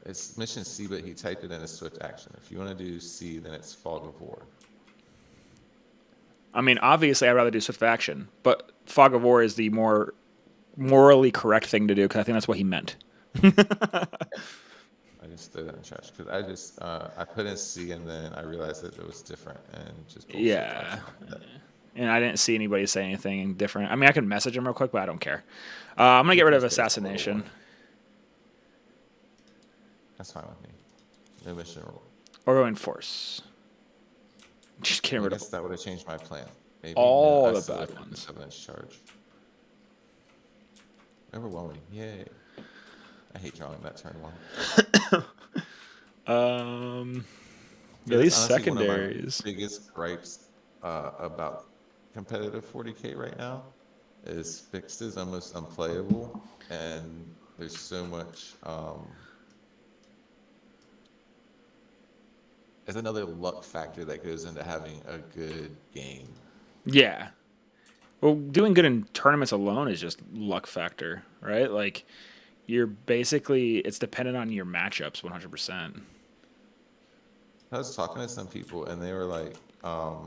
B: It's mission C, but he typed it in as swift action. If you want to do C, then it's fog of war.
A: I mean, obviously, I'd rather do swift action, but fog of war is the more morally correct thing to do because I think that's what he meant.
B: I just threw that in trash because I just I put in C and then I realized that it was different and just bullshit.
A: Yeah. And I didn't see anybody say anything different. I mean, I can message him real quick, but I don't care. I'm going to get rid of assassination.
B: That's fine with me. No mission rule.
A: Or go in force. Just getting
B: I
A: rid
B: guess
A: of
B: that would have changed my plan. Maybe
A: all
B: I
A: the
B: selected
A: bad ones.
B: The 7-inch charge. Overwhelming. Yay. I hate drawing that turn one.
A: Yeah, these
B: honestly one of my
A: secondaries.
B: biggest gripes about competitive 40K right now is fixed is almost unplayable, and there's so much. There's another luck factor that goes into having a good game.
A: Yeah. Well, doing good in tournaments alone is just luck factor, right? Like, you're basically, it's dependent on your matchups 100%.
B: I was talking to some people and they were like, I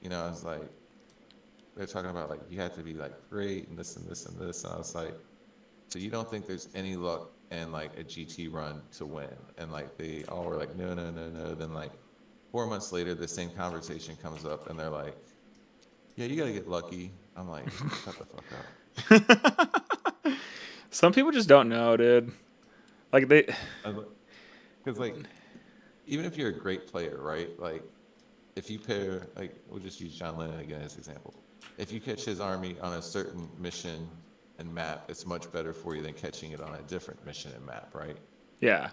B: was like, they're talking about like, you have to be like great and this and this and this. And I was like, so you don't think there's any luck in like a GT run to win? And like, they all were like, no, no, no, no. Then like 4 months later, the same conversation comes up and they're like, yeah, you got to get lucky. I'm like, shut the fuck up.
A: Some people just don't know, dude. Like,
B: Because like, even if you're a great player, right? Like, if you pair, like, we'll just use John Lennon again as example. If you catch his army on a certain mission and map, it's much better for you than catching it on a different mission and map, right?
A: yeah.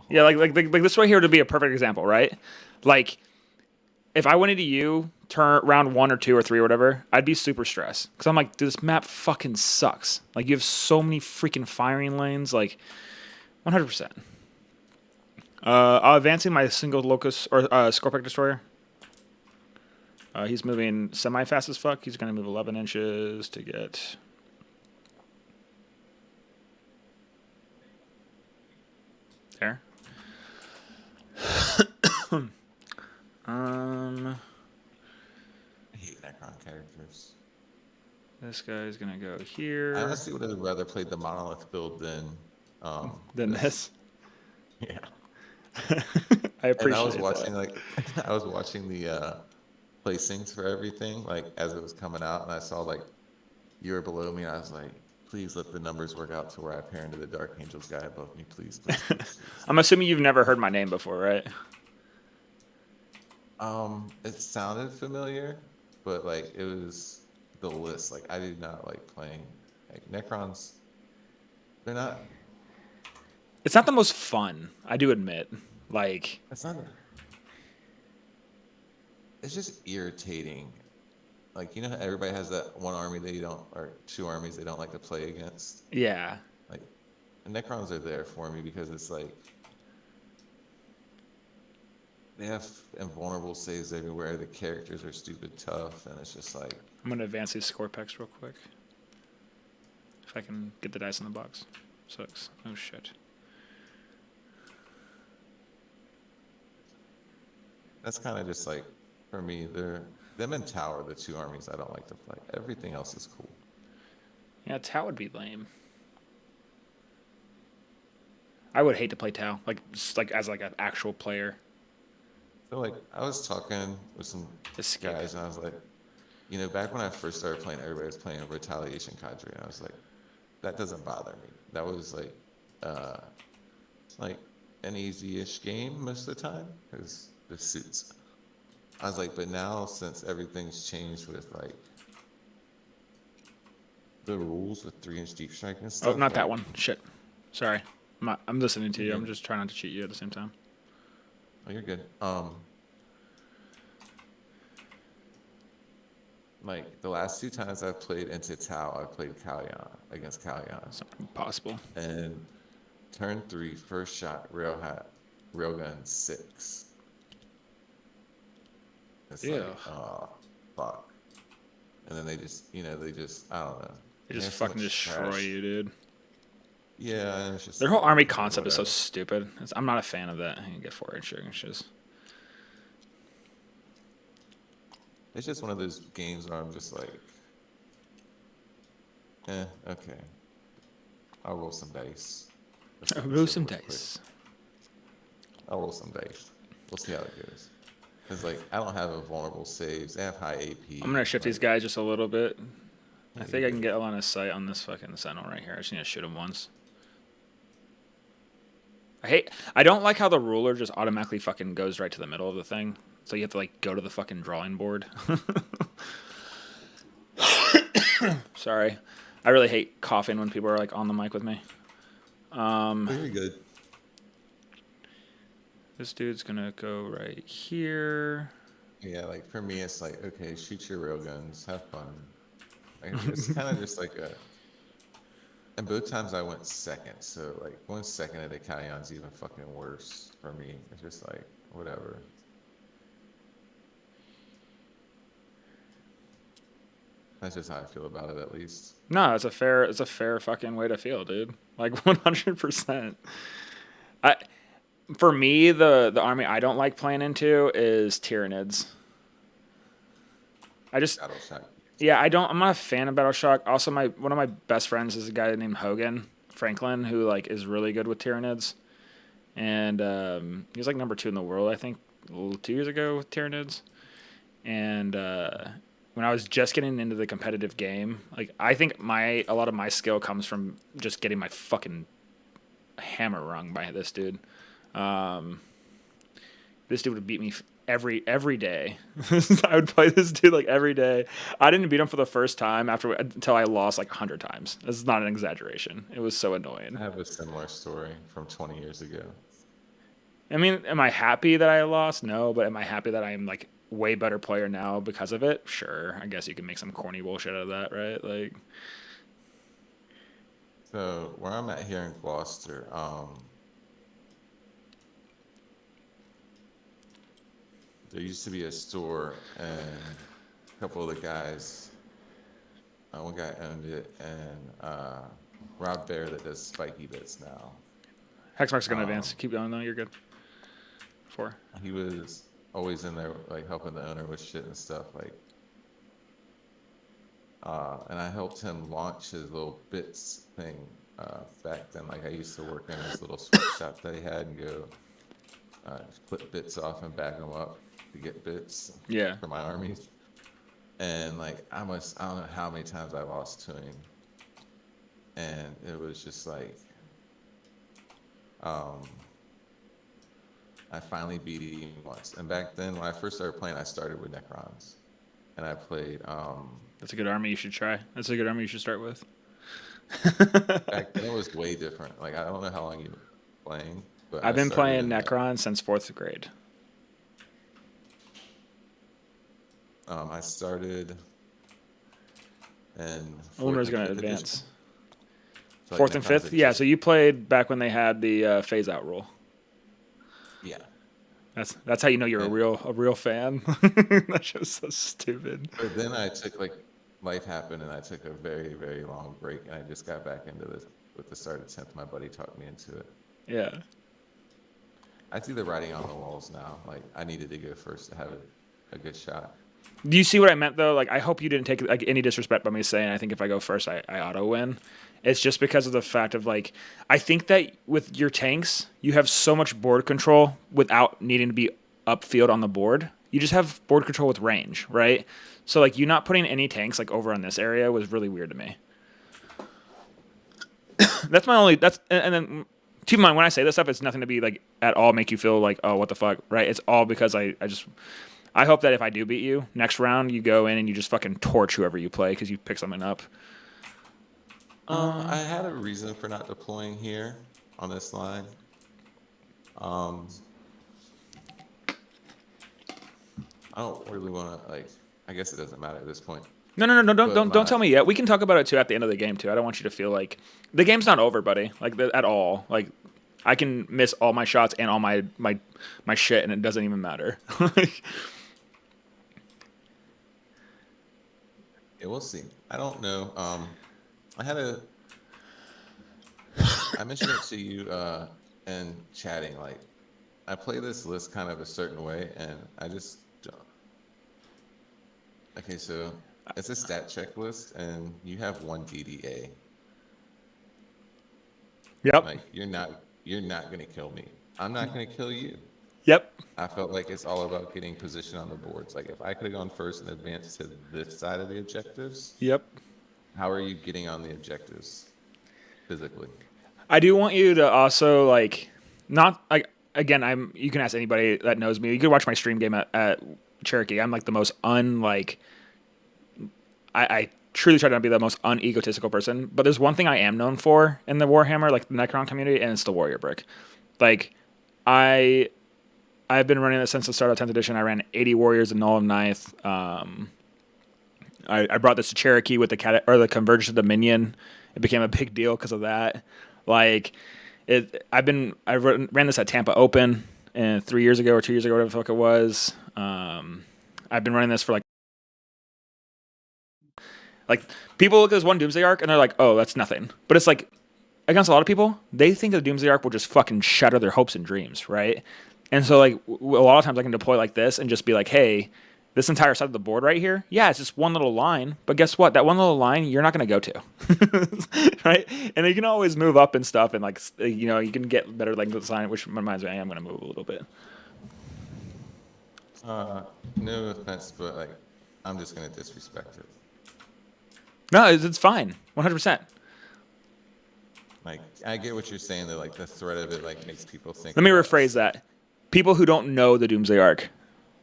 A: Yeah, like this right here to be a perfect example, right? Like, if I went into you round 1 or 2 or 3 or whatever, I'd be super stressed because I'm like, dude, this map fucking sucks. Like, you have so many freaking firing lanes, like 100%. I'm advancing my single locus or Scorpic destroyer. He's moving semi-fast as fuck. He's going to move 11 inches to get... There.
B: I hate Necron characters.
A: This guy's going to go here.
B: I honestly would have rather played the Monolith build than
A: this.
B: Yeah.
A: I appreciate
B: and I was watching
A: that.
B: like I was watching the placings for everything like as it was coming out, and I saw like you were below me, and I was like, please let the numbers work out to where I pair into the Dark Angels guy above me, please, please, please, please.
A: I'm assuming you've never heard my name before, right?
B: It sounded familiar, but like it was the list. Like I did not like playing like Necrons. They're not.
A: It's not the most fun, I do admit. Like,
B: It's not. It's just irritating. Like, you know how everybody has that one army they don't, or 2 armies they don't like to play against?
A: yeah.
B: Like, the Necrons are there for me because it's like, they have invulnerable saves everywhere, the characters are stupid tough, and it's just like...
A: I'm going to advance these Scorpex real quick. If I can get the dice in the box. Sucks. Oh, shit.
B: That's kind of just like, for me, them and Tau are the 2 armies I don't like to play. Everything else is cool.
A: Yeah, Tau would be lame. I would hate to play Tau, like as like an actual player.
B: So like, I was talking with some guys, and I was like, back when I first started playing, everybody was playing Retaliation Cadre, and I was like, that doesn't bother me. That was like an easy-ish game most of the time, because the suits. I was like, but now since everything's changed with like the rules with 3-inch deep strike and stuff.
A: Oh, not that one. Shit. Sorry. I'm listening to you.
B: Yeah.
A: I'm just trying not to cheat you at the same time.
B: like the last two times I've played into Tau, I played Kalyan against Kalyan.
A: It's not impossible.
B: And turn 3, first shot, railgun 6. It's like,
A: Yeah.
B: oh, fuck. And then they just, I don't know.
A: They just
B: There's so
A: fucking
B: much
A: destroy
B: trash.
A: you, dude.
B: Yeah, and it's just
A: Their whole
B: like,
A: army concept is so
B: whatever.
A: stupid. I'm not a fan of that. You can get 4 inches.
B: It's just one of those games where I'm just like, okay. I'll roll some dice. Let's get
A: Roll
B: chill
A: some
B: real quick.
A: dice.
B: I'll roll some dice. We'll see how it goes. Because, like, I don't have a vulnerable saves. They have high AP.
A: I'm gonna shift these
B: Like,
A: guys just a little bit. I
B: yeah,
A: think
B: you're
A: I can
B: good.
A: get a line of sight on this fucking sentinel right here. I just need to shoot him once. I don't like how the ruler just automatically fucking goes right to the middle of the thing. So you have to like go to the fucking drawing board. Sorry. I really hate coughing when people are like on the mic with me.
B: Very good.
A: This dude's gonna go right here.
B: Yeah, like, for me, it's like, okay, shoot your railguns. Have fun. Like, it's kind of just like a... And both times I went second, so, like, going second at a Callion's even fucking worse for me. It's just like, whatever. That's just how I feel about it, at least.
A: No, it's a fair fucking way to feel, dude. Like 100%. I For me, the army I don't like playing into is Tyranids. I just
B: Battle Shock.
A: Yeah, I'm not a fan of Battleshock. Also, one of my best friends is a guy named Hogan Franklin who like is really good with Tyranids, and he was like number 2 in the world I think 2 years ago with Tyranids. And when I was just getting into the competitive game, like I think a lot of my skill comes from just getting my fucking hammer rung by this dude. This dude would beat me every day. I would play this dude like every day. I didn't beat him for the first time until I lost like 100 times. This is not an exaggeration. It was so annoying.
B: I have a similar story from 20 years ago.
A: I mean, am I happy that I lost? No, but am I happy that I am like way better player now because of it? Sure. I guess you can make some corny bullshit out of that, right? Like,
B: So, where I'm at here in Gloucester, there used to be a store, and a couple of the guys, one guy owned it, and Rob Bear that does spiky bits now.
A: Hexmark's gonna
B: Um,
A: advance. Keep going though. You're good. 4.
B: he was always in there, like helping the owner with shit and stuff, like. And I helped him launch his little bits thing back then. Like I used to work in his little sweatshop that he had and go clip bits off and bag them up to get bits
A: Yeah.
B: for my armies. And like I don't know how many times I lost to him. And it was just like, I finally beat him once. And back then, when I first started playing, I started with Necrons, and I played.
A: That's a good army you should try. That's a good army you should start with.
B: Back then, it was way different. Like I don't know how long you've been playing, but
A: I've
B: I
A: been
B: started
A: playing
B: in
A: Necron since 4th grade.
B: I started in
A: Luminar's
B: 4th and
A: gonna
B: 5th edition.
A: advance.
B: So, like,
A: 4th and
B: Necrons
A: 5th.
B: had
A: Yeah.
B: just-
A: So you played back when they had the phase out rule.
B: yeah.
A: That's how you know you're
B: Yeah.
A: a real fan. That's just so stupid.
B: But then I took like life happened, and I took a very very long break, and I just got back into this with the start of 10th. My buddy talked me into it.
A: Yeah.
B: I see the writing on the walls now. Like I needed to go first to have a good shot.
A: Do you see what I meant though? Like I hope you didn't take like any disrespect by me saying I think if I go first I auto win. It's just because of the fact of like I think that with your tanks you have so much board control without needing to be upfield on the board. You just have board control with range, right? So like you not putting any tanks like over on this area was really weird to me. That's my only. And then keep in mind when I say this stuff, it's nothing to be like at all make you feel like oh what the fuck, right? It's all because I hope that if I do beat you next round, you go in and you just fucking torch whoever you play because you pick something up.
B: I had a reason for not deploying here on this line. I don't really want to like I guess it doesn't matter at this point.
A: No, don't
B: But
A: don't
B: my
A: tell me yet. We can talk about it too at the end of the game too. I don't want you to feel like the game's not over, buddy. Like at all. Like I can miss all my shots and all my shit, and it doesn't even matter. Like,
B: Yeah, we'll see. I don't know. I had a. I mentioned it to you in chatting. Like, I play this list kind of a certain way, and I just don't. Okay, so it's a stat checklist, and you have one DDA.
A: yep,
B: Like, you're not gonna kill me. I'm not gonna kill you.
A: yep,
B: I felt like it's all about getting position on the boards. Like, if I could have gone first and advanced to this side of the objectives,
A: yep.
B: how are you getting on the objectives physically?
A: I do want you to also like not like again. You can ask anybody that knows me. You could watch my stream game at Cherokee. I'm like the most I truly try to be the most unegotistical person. But there's one thing I am known for in the Warhammer, like the Necron community, and it's the Warrior Brick. Like I've been running this since the start of 10th edition. I ran 80 Warriors in Null of Ninth. I brought this to Cherokee with the Convergence of Dominion. It became a big deal because of that. Like ran this at Tampa Open and 3 years ago or 2 years ago, whatever the fuck it was. I've been running this for like people look at this one Doomsday Arc and they're like, oh, that's nothing. But it's like against a lot of people, they think the Doomsday Arc will just fucking shatter their hopes and dreams, right? And so like a lot of times I can deploy like this and just be like, hey, this entire side of the board right here, yeah, it's just one little line. But guess what? That one little line, you're not going to go to, right? And you can always move up and stuff, and like you can get better length of the line, which reminds me, I am going to move a little bit.
B: No offense, but like, I'm just gonna disrespect it.
A: No, it's fine, 100%.
B: Like, I get what you're saying, that like the threat of it like makes people think.
A: Let me rephrase that. People who don't know the Doomsday Arc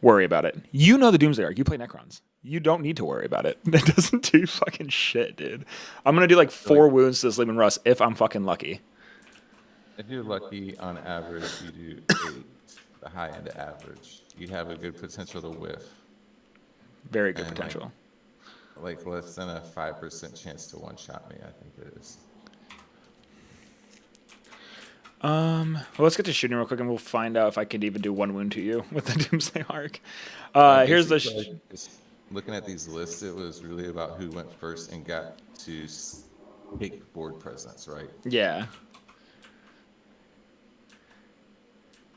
A: worry about it. You know the Doomsday Arc. You play Necrons. You don't need to worry about it. It doesn't do fucking shit, dude. I'm going to do like 4 wounds to this Sleeping Rust if I'm fucking lucky.
B: If you're lucky, on average, you do 8, the high end of average. You have a good potential to whiff.
A: Very good
B: And,
A: potential.
B: Like less than a 5% chance to one-shot me, I think it is.
A: Well, let's get to shooting real quick, and we'll find out if I could even do 1 wound to you with the Doomsday Arc. Here's the.
B: Just looking at these lists, it was really about who went first and got to take board presence, right?
A: Yeah.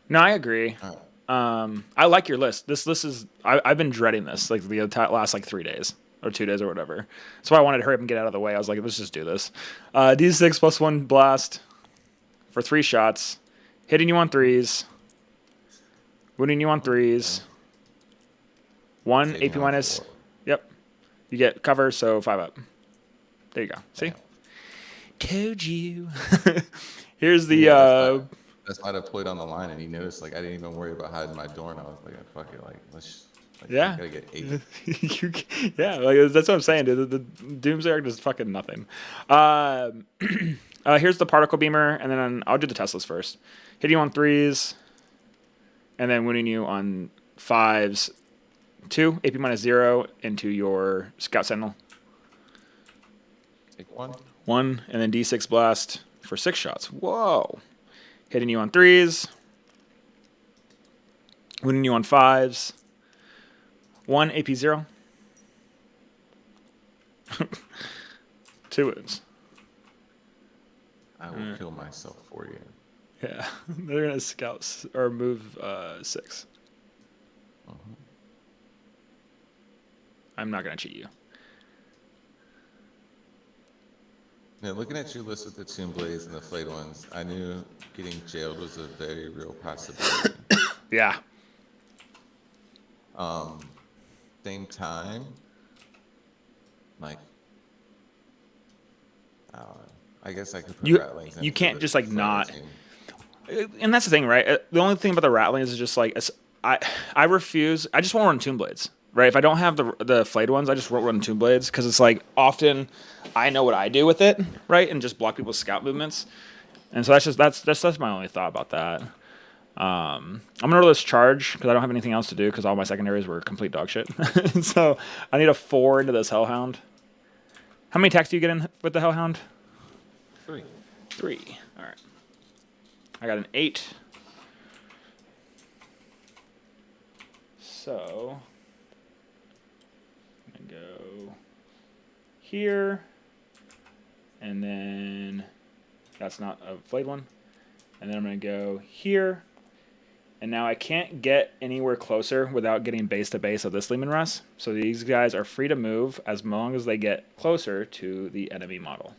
A: No, I agree.
B: All right.
A: I like your list. This list is. I've been dreading this like the last like 3 days or 2 days or whatever. That's why I wanted to hurry up and get out of the way. I was like, let's just do this. D6 plus 1 blast for 3 shots, hitting you on 3s, wounding you on 3s. 1 AP minus. Yep. You get cover, so 5 up. There you go. See? Told you. Here's the.
B: That's why I deployed on the line, and he noticed like I didn't even worry about hiding my door, and I was like, fuck it, like let's. Like,
A: Yeah.
B: Gotta get 8.
A: Yeah, like, that's what I'm saying, dude. The Doomsday Arc is fucking nothing. Here's the particle beamer, and then I'll do the Teslas first. Hitting you on 3s, and then wounding you on 5s. 2 AP minus 0 into your Scout Sentinel.
B: Take 1.
A: 1, and then D6 blast for 6 shots. Whoa! Hitting you on 3s, wounding you on 5s. 1 AP 0. 2 wounds.
B: I will kill myself for you.
A: Yeah, they're gonna scout or move 6. I'm not gonna cheat you.
B: Now, looking at your list with the Tomb Blades and the Flayed Ones, I knew getting jailed was a very real possibility.
A: Yeah.
B: Same time, like, I don't know. I guess I could put Ratlings in.
A: You can't just like not.
B: Team.
A: And that's the thing, right? The only thing about the Ratlings is just like I refuse. I just won't run Tomb Blades, right? If I don't have the flayed ones, I just won't run Tomb Blades because it's like often I know what I do with it, right, and just block people's scout movements. And so that's my only thought about that. I'm gonna roll this charge because I don't have anything else to do because all my secondaries were complete dog shit. So I need a 4 into this Hellhound. How many attacks do you get in with the Hellhound?
B: 3.
A: 3. All right. I got an 8. So I'm gonna go here, and then that's not a flayed one. And then I'm gonna go here. And now I can't get anywhere closer without getting base to base of this Leman Russ. So these guys are free to move as long as they get closer to the enemy model.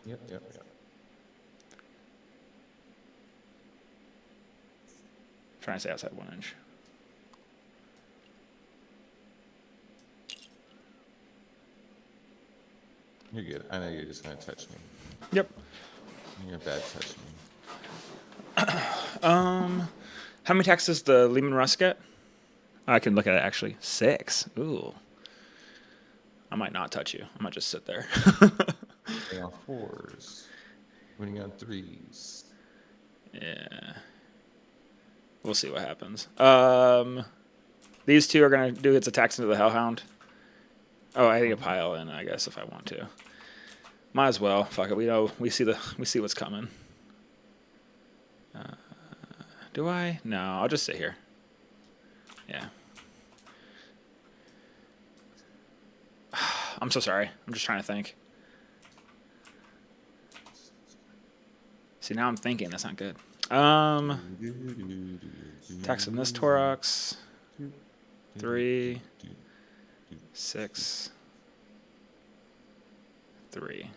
B: Yep.
A: Trying to stay outside 1 inch.
B: You're good. I know you're just gonna touch me.
A: Yep.
B: You're a bad touch me.
A: How many attacks does the Leman Russ get? I can look at it actually. 6. Ooh. I might not touch you. I might just sit there.
B: Winning on 4s. Winning on 3s.
A: Yeah. We'll see what happens. These two are gonna do its attacks into the Hellhound. Oh, I need a pile in, I guess, if I want to. Might as well. Fuck it. We see what's coming. Do I? No, I'll just sit here. Yeah. I'm so sorry. I'm just trying to think. See, now I'm thinking. That's not good. Attacks in this Torox. 3. 6. 3.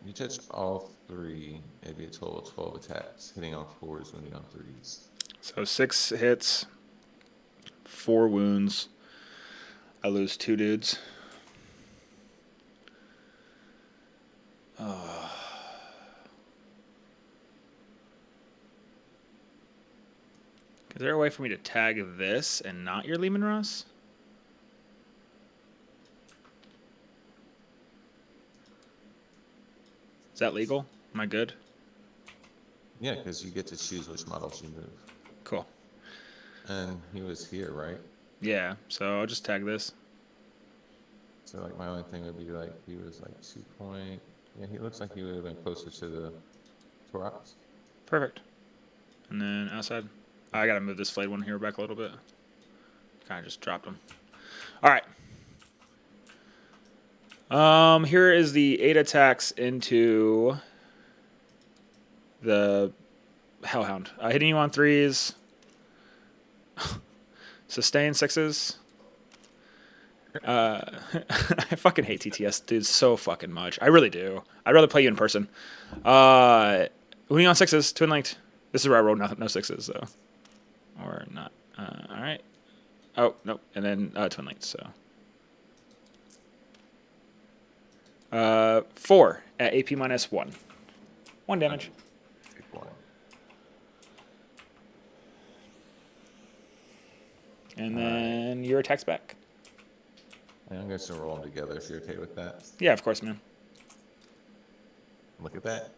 B: You touch all 3, it'd be a total of 12 attacks. Hitting on 4s, winning on 3s.
A: So 6 hits, 4 wounds. I lose 2 dudes. Is there a way for me to tag this and not your Leman Russ? Is that legal? Am I good?
B: Yeah, because you get to choose which models you move.
A: Cool.
B: And he was here, right?
A: Yeah, so I'll just tag this.
B: So like my only thing would be like he was like 2 point. Yeah, he looks like he would have been closer to the Torox.
A: Perfect. And then outside. I gotta move this flayed one here back a little bit. Kind of just dropped him. All right. Here is the 8 attacks into the Hellhound. Hitting you on 3s. Sustain 6s. I fucking hate TTS, dude, so fucking much. I really do. I'd rather play you in person. Winning on 6s, twin linked. This is where I rolled no 6s though, or not. All right. Oh nope, and then twin linked. So 4 at AP minus 1. 1 damage.
B: Take 1.
A: And then your attack's back.
B: And I'm just gonna roll them together if you're okay with that.
A: Yeah, of course, man.
B: Look at that.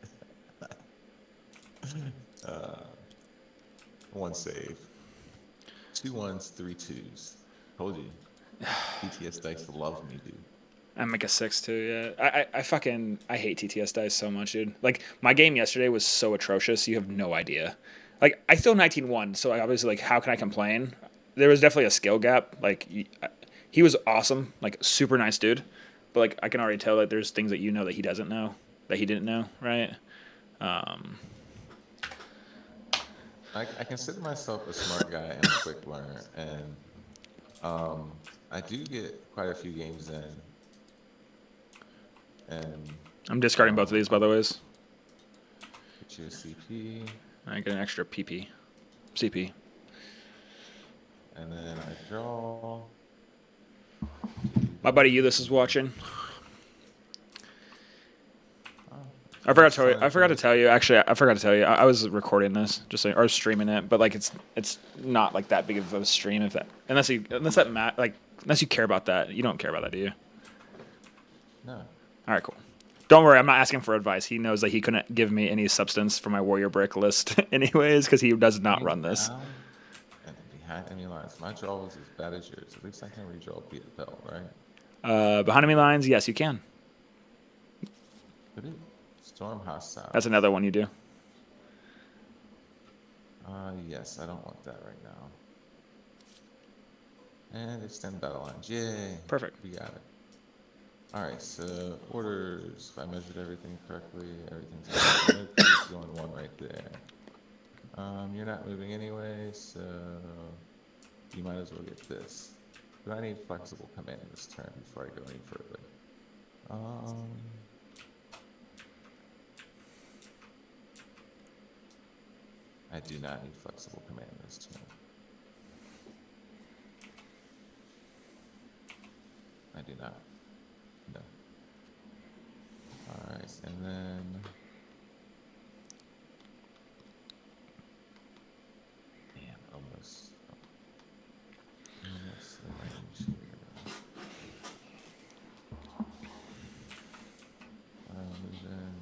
B: 1 save. 2 1s, 3 2s. Told you. TTS dice love me, dude.
A: I make a 6 too. Yeah, I hate TTS dice so much, dude. Like my game yesterday was so atrocious. You have no idea. Like I still 19-1, so I obviously like how can I complain? There was definitely a skill gap. Like he was awesome, like super nice dude. But like I can already tell that there's things that you know that he doesn't know, that he didn't know, right?
B: I consider myself a smart guy and a quick learner, and I do get quite a few games in. And
A: I'm discarding both of these, by the ways.
B: get you a CP,
A: I get an extra PP, CP.
B: and then I draw.
A: My buddy Ulyss is watching. I forgot to tell you. Actually, I forgot to tell you. I was recording this, just so, or streaming it, but like it's not like that big of a stream if that unless you care about that. You don't care about that, do you?
B: No.
A: All right, cool. Don't worry, I'm not asking for advice. He knows that he couldn't give me any substance for my warrior brick list anyways, because he does not run this.
B: Down and behind enemy lines. My draw was as bad as yours. At least I can redraw BFL, right?
A: Behind enemy lines, yes, you can.
B: Could it? Storm hostile.
A: That's another one you do.
B: Yes, I don't want that right now. And extend battle lines. Yay.
A: Perfect.
B: We got it. Alright, so orders. If I measured everything correctly, everything's going one right there. You're not moving anyway, so you might as well get this. Do I need flexible command this turn before I go any further? I do not need flexible command this turn. I do not. No. Alright, and then almost the range here. Then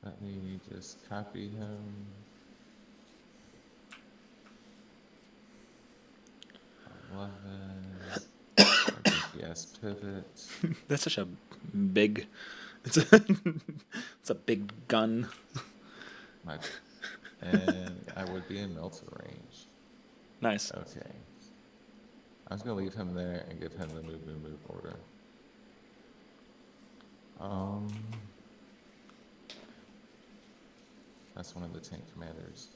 B: let me just copy him. Yes, pivot.
A: That's such a big. It's a big gun.
B: And I would be in melter range.
A: Nice.
B: Okay. I was gonna leave him there and give him the move order. That's one of the tank commanders.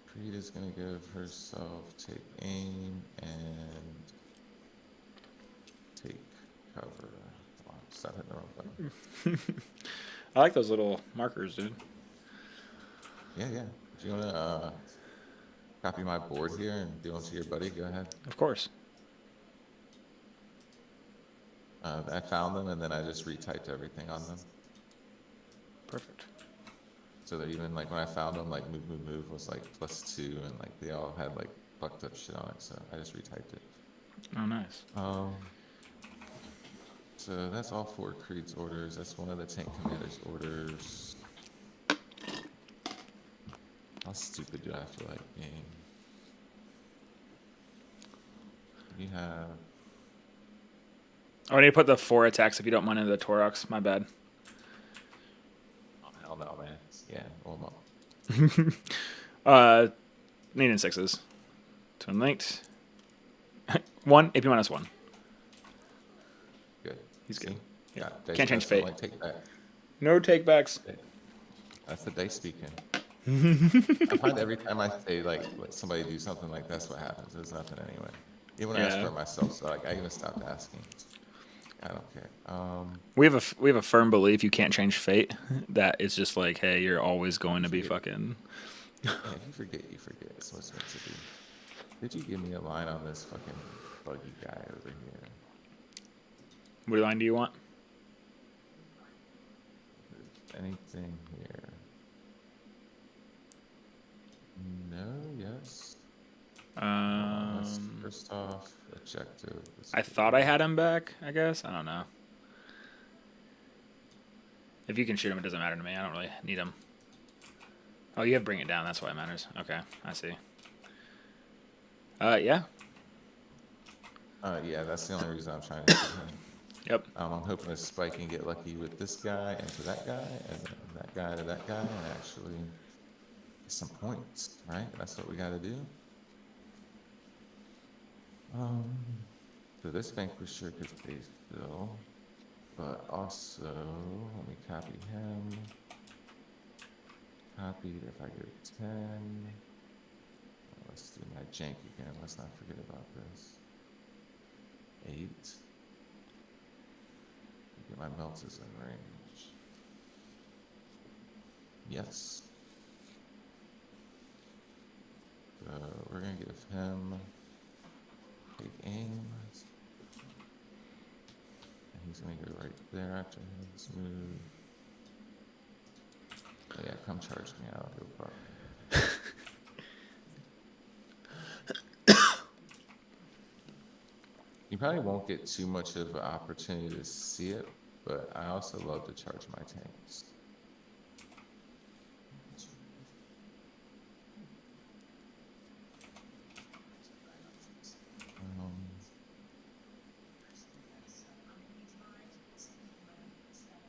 B: Creed is gonna give herself take aim and take cover. Oh, stop hitting the wrong button.
A: I like those little markers, dude.
B: Yeah. If you wanna copy my board here and give them to your buddy, go ahead.
A: Of course.
B: I found them and then I just retyped everything on them.
A: Perfect.
B: So that even like when I found them, like move was like +2 and like they all had like fucked up shit on it. So I just retyped it.
A: Oh, nice.
B: So that's all 4 Creed's orders. That's one of the tank commander's orders. How stupid do I feel like being? You have.
A: Oh, I need to put the 4 attacks if you don't mind into the Torox. My bad.
B: Oh, hell no, man. Yeah, well, no.
A: Needing 6s. Twin linked. 1, AP -1.
B: Good.
A: He's good.
B: See?
A: Yeah.
B: Dice
A: Can't change
B: don't,
A: fate.
B: like, take back.
A: No takebacks.
B: That's the dice speaking. I find every time I say like let somebody do something like that's what happens. There's nothing anyway. Even when I ask for it myself, so like I even stopped asking. I don't care.
A: We have a firm belief you can't change fate. That it's just like, hey, you're always going to be fucking.
B: Yeah, if you forget, you forget. It's what's meant to be. Did you give me a line on this fucking buggy guy over here?
A: What line do you want?
B: Anything here? No. Yes. First off, objective.
A: I thought I had him back. I guess I don't know. If you can shoot him, it doesn't matter to me. I don't really need him. Oh, you have bring it down. That's why it matters. Okay, I see. Yeah.
B: Yeah, that's the only reason I'm trying to shoot him.
A: Yep.
B: I'm hoping to spike and get lucky with this guy and to that guy, and then that guy to that guy, and actually get some points, right? That's what we got to do. So this vanquisher could stay still, but also let me copy him. Copied. If I go 10, let's do my jank again. Let's not forget about this. 8. Get my melters in range. Yes. So we're gonna give him take aim. And he's gonna go right there after his move. Oh yeah, come charge me out, go fuck. You You probably won't get too much of an opportunity to see it, but I also love to charge my tanks. Um,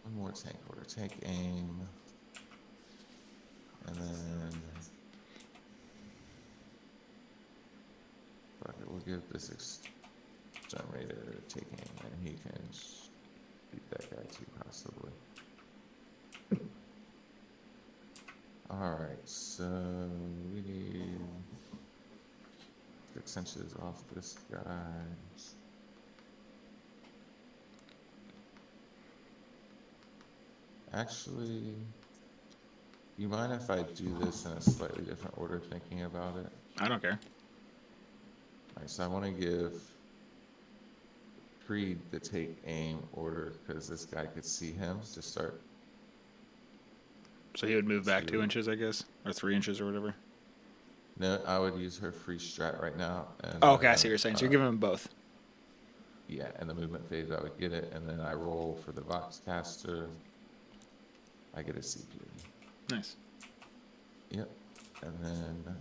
B: one more tank order, tank aim, and then fuck it, we'll give this generator take aim, and he can beat that guy too, possibly. Alright, so we need 6 inches off this guy. Actually, you mind if I do this in a slightly different order, thinking about it?
A: I don't care.
B: Alright, so I want to give Creed the take aim order because this guy could see him to start.
A: So he would move back 2 inches, I guess, or 3 inches or whatever.
B: No, I would use her free strat right now. And,
A: Oh, okay, I see what you're saying. So you're giving them both.
B: Yeah, and the movement phase, I would get it, and then I roll for the Vox caster. I get a CP.
A: Nice.
B: Yep, and then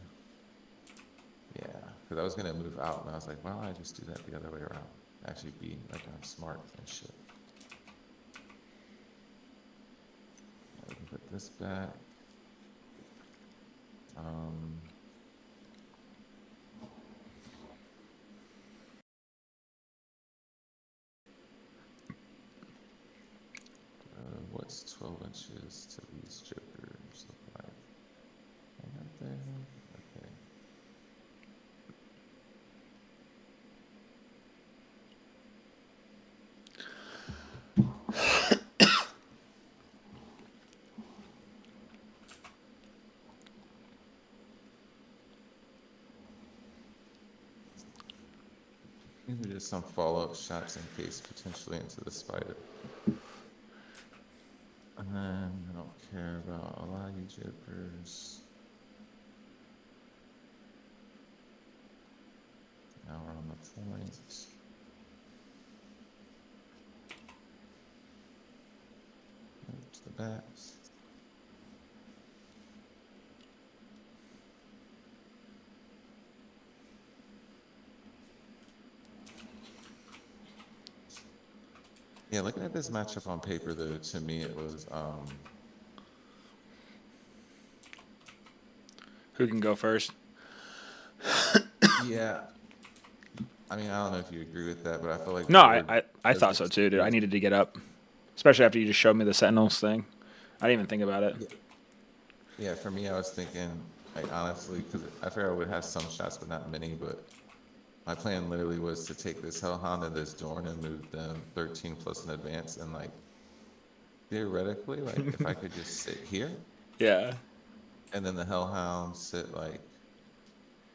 B: yeah, because I was gonna move out, and I was like, why don't I just do that the other way around? Actually, be like I'm smart and shit. I can put this back. What's 12 inches to these jokers look like? I got there. Okay. These are just some follow-up shots in case potentially into the spider. And then I don't care about a lot of you jokers. Now we're on the points. To the backs. Yeah, looking at this matchup on paper, though, to me it was
A: Who can go first?
B: yeah. I mean, I don't know if you agree with that, but I feel like
A: No, I thought so too, dude. I needed to get up, especially after you just showed me the Sentinels thing. I didn't even think about it.
B: Yeah, for me, I was thinking, like, honestly, because I figured I would have some shots, but not many, but my plan literally was to take this Hellhound and this Dorn and move them 13 plus in advance, and, like, theoretically, like, if I could just sit here.
A: Yeah.
B: And then the Hellhound sit, like,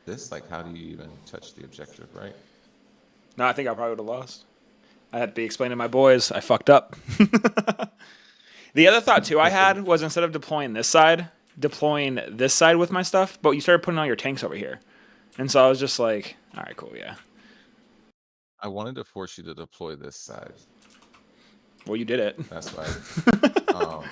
B: this, like, how do you even touch the objective, right?
A: No, I think I probably would have lost. I had to be explaining to my boys. I fucked up. The other thought, too, I had was instead of deploying this side with my stuff, but you started putting all your tanks over here. And so I was just like, all right, cool, yeah.
B: I wanted to force you to deploy this side.
A: Well, you did it.
B: That's why. Well,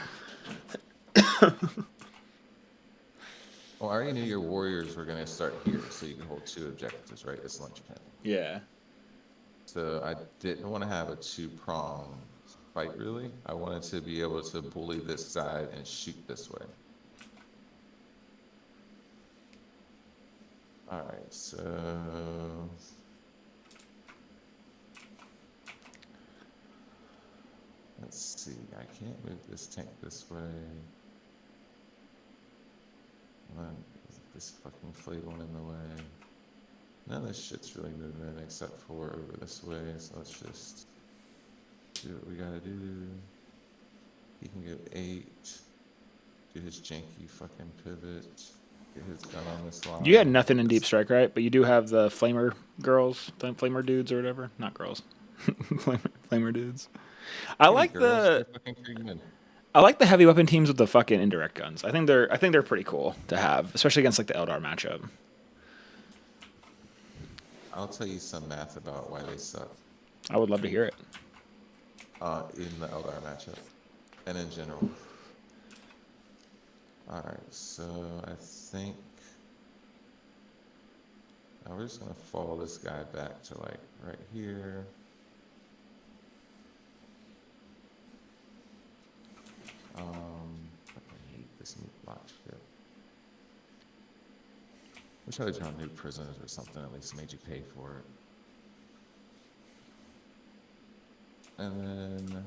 B: I already knew your warriors were going to start here, so you can hold 2 objectives, right? It's linchpin.
A: Yeah.
B: So I didn't want to have a 2-prong fight, really. I wanted to be able to bully this side and shoot this way. All right, so let's see. I can't move this tank this way. This fucking flayed-one in the way. None of this shit's really moving except for over this way, so let's just do what we gotta do. He can go 8. Do his janky fucking pivot. Get his gun on this line.
A: You had nothing in Deep Strike, right? But you do have the Flamer girls, Flamer dudes or whatever. Not girls. Flamer dudes. I like the heavy weapon teams with the fucking indirect guns. I think they're pretty cool to have, especially against like the Eldar matchup.
B: I'll tell you some math about why they suck.
A: I would love to hear it.
B: In the Eldar matchup and in general. All right, so I think now we're just gonna follow this guy back to like right here. I hate this new block shit. Wish I had drawn new prisoners or something, at least made you pay for it. And then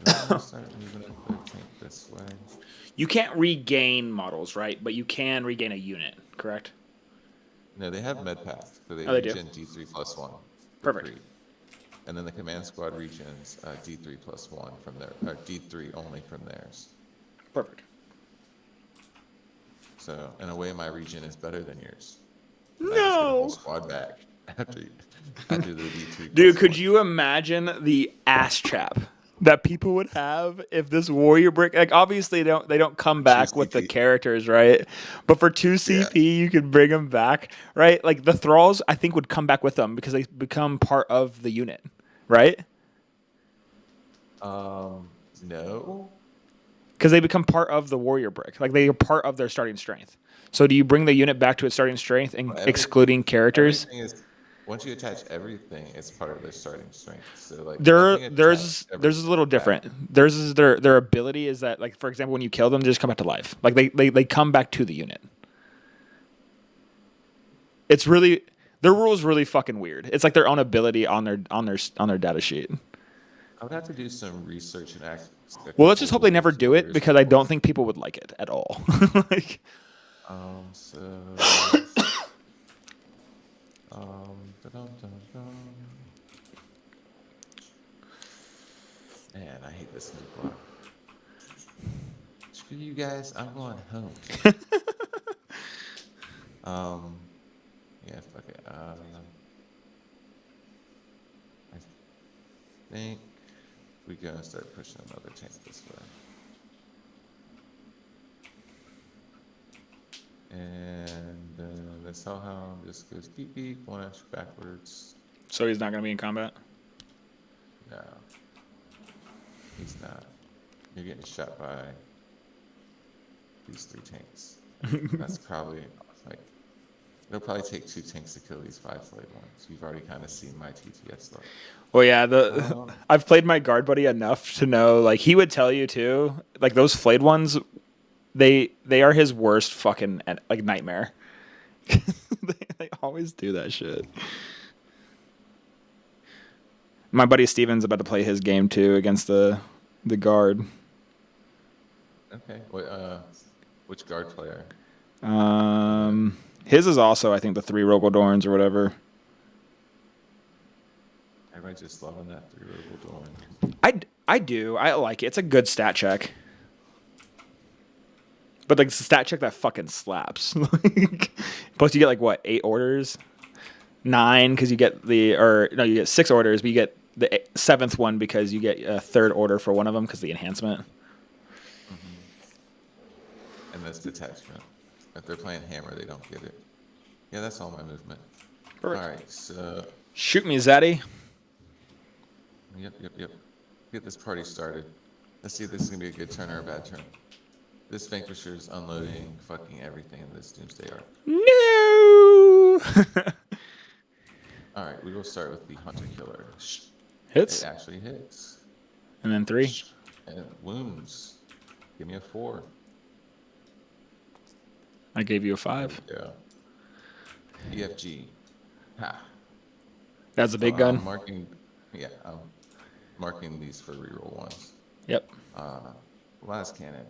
B: we're gonna start moving up the tank this way.
A: You can't regain models, right? But you can regain a unit, correct?
B: No, they have med path, so they
A: Oh, they do?
B: regen D3 plus 1.
A: Perfect.
B: Free. And then the command squad regens D3 plus 1 from their, or D3 only from theirs.
A: Perfect.
B: So in a way, my regen is better than yours. I just get a whole squad back after the D3.
A: Dude,
B: plus
A: could
B: 1.
A: you imagine the ass chap that people would have if this warrior brick, like obviously they don't come back with the
B: 2 CP.
A: characters, right? But for 2 CP, you could bring them back, right? Like the thralls, I think would come back with them because they become part of the unit, right?
B: No.
A: Because they become part of the warrior brick, like they are part of their starting strength. So do you bring the unit back to its starting strength and excluding characters?
B: Everything is, once you attach everything, it's part of their starting strength. So like
A: There's a little different. Theirs is their ability is that, like, for example, when you kill them, they just come back to life. Like they come back to the unit. It's really, their rule is really fucking weird. It's like their own ability on their data sheet.
B: I would have to do some research and act.
A: Well, let's just hope they never do it because I don't think people would like it at all. Like,
B: so da-dum-dum-dum. Man, I hate this new block. Screw you guys, I'm going home. Yeah, fuck it. I think we're gonna start pushing another tank this way. And this hellhound just goes beep beep, 1 inch backwards.
A: so he's not gonna be in combat.
B: No, he's not. You're getting shot by these 3 tanks. That's probably like, it'll probably take 2 tanks to kill these 5 flayed ones. You've already kind of seen my TTS stuff.
A: Well, yeah, I've played my guard buddy enough to know, like, he would tell you too, like those flayed ones, they are his worst fucking like nightmare. they always do that shit. My buddy Steven's about to play his game too against the guard.
B: Okay, which guard player?
A: His is also, I think, the 3 Rogaldorns or whatever.
B: Everybody just loving that 3 Rogaldorn.
A: I do. I like it. It's a good stat check. But like it's a stat check that fucking slaps. Plus you get like what, 8 orders? 9 because you get you get 6 orders, but you get the 7th one because you get a 3rd order for one of them because the enhancement.
B: Mm-hmm. And that's detachment. If they're playing hammer, they don't get it. Yeah, that's all my movement.
A: Perfect.
B: All right, so
A: Shoot me, Zaddy.
B: yep. Get this party started. Let's see if this is gonna be a good turn or a bad turn. This Vanquisher's unloading fucking everything in this Doomsday Arc.
A: No.
B: All right, we will start with the Hunter Killer.
A: Hits.
B: It actually hits.
A: And then 3.
B: And wounds. Give me a 4.
A: I gave you a 5.
B: Yeah. EFG. Ha.
A: That's a big
B: I'm
A: gun.
B: I'm marking these for reroll ones.
A: Yep.
B: Last cannon.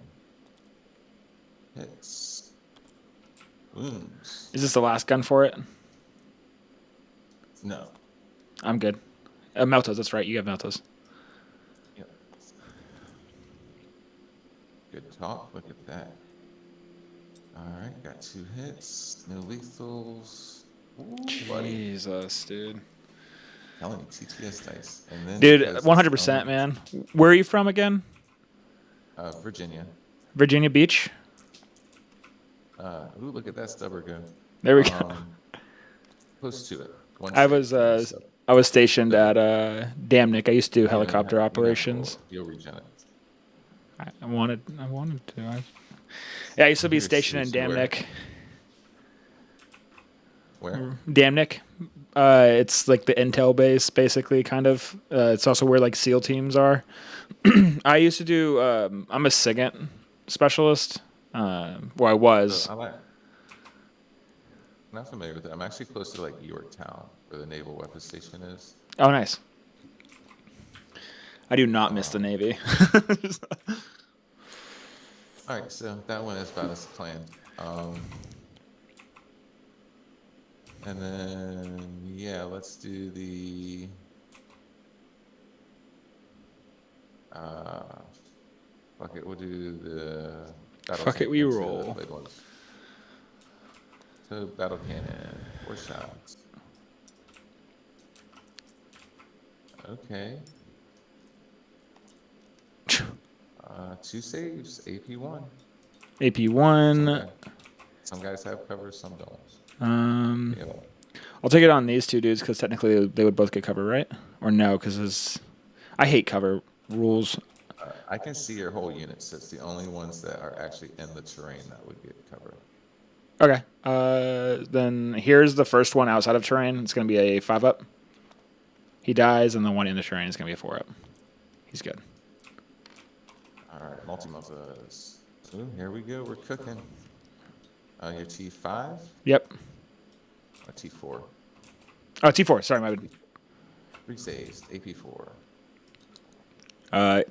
B: Hits. Wounds.
A: Is this the last gun for it?
B: No.
A: I'm good. Meltos, that's right. You have Meltos.
B: Yep. Good talk. Look at that. All right, got 2 hits. No lethals. Ooh, buddy.
A: Jesus, dude.
B: Telling you, TTS dice. And then
A: Dude, 100%, man. Where are you from again?
B: Virginia.
A: Virginia Beach?
B: Ooh, look at that stubber gun.
A: There we go.
B: Close to it. one
A: I
B: save
A: was
B: for
A: uh,
B: yourself.
A: I was stationed
B: So
A: at Damnick. I used to do
B: you don't
A: helicopter
B: have, you don't
A: operations.
B: you'll regen it.
A: I wanted to. Yeah, I used to be
B: You're
A: stationed in
B: stationed where?
A: Damnick.
B: Where?
A: Damnick. It's like the intel base, basically, kind of. It's also where like SEAL teams are. I used to do. I'm a SIGINT specialist. Well, I
B: So
A: was.
B: I'm not familiar with it. I'm actually close to like Yorktown, where the naval weapons station is.
A: Oh, nice. I do not miss the
B: Um,
A: Navy.
B: all right, so that one is about as planned. And then yeah, let's do the uh, fuck it. We'll do the battle
A: Fuck it,
B: tank
A: we
B: into the
A: roll.
B: blade ones. So battle cannon, 4 shots. Okay. 2 saves, AP1. Some
A: AP1.
B: guy, some guys have cover, some don't.
A: Um,
B: Yeah.
A: I'll take it on these two dudes because technically they would both get cover, right? Or no? Because I hate cover rules.
B: I can see your whole unit, so it's the only ones that are actually in the terrain that would get cover.
A: Okay. Then here's the first one outside of terrain. It's gonna be a 5-up. He dies, and the one in the terrain is gonna be a 4-up. He's good.
B: All right, multi-multis. Ooh, here we go. We're cooking. Your T5
A: Yep.
B: or T4?
A: Oh, T4. Sorry, my bad.
B: 3 saves, AP4.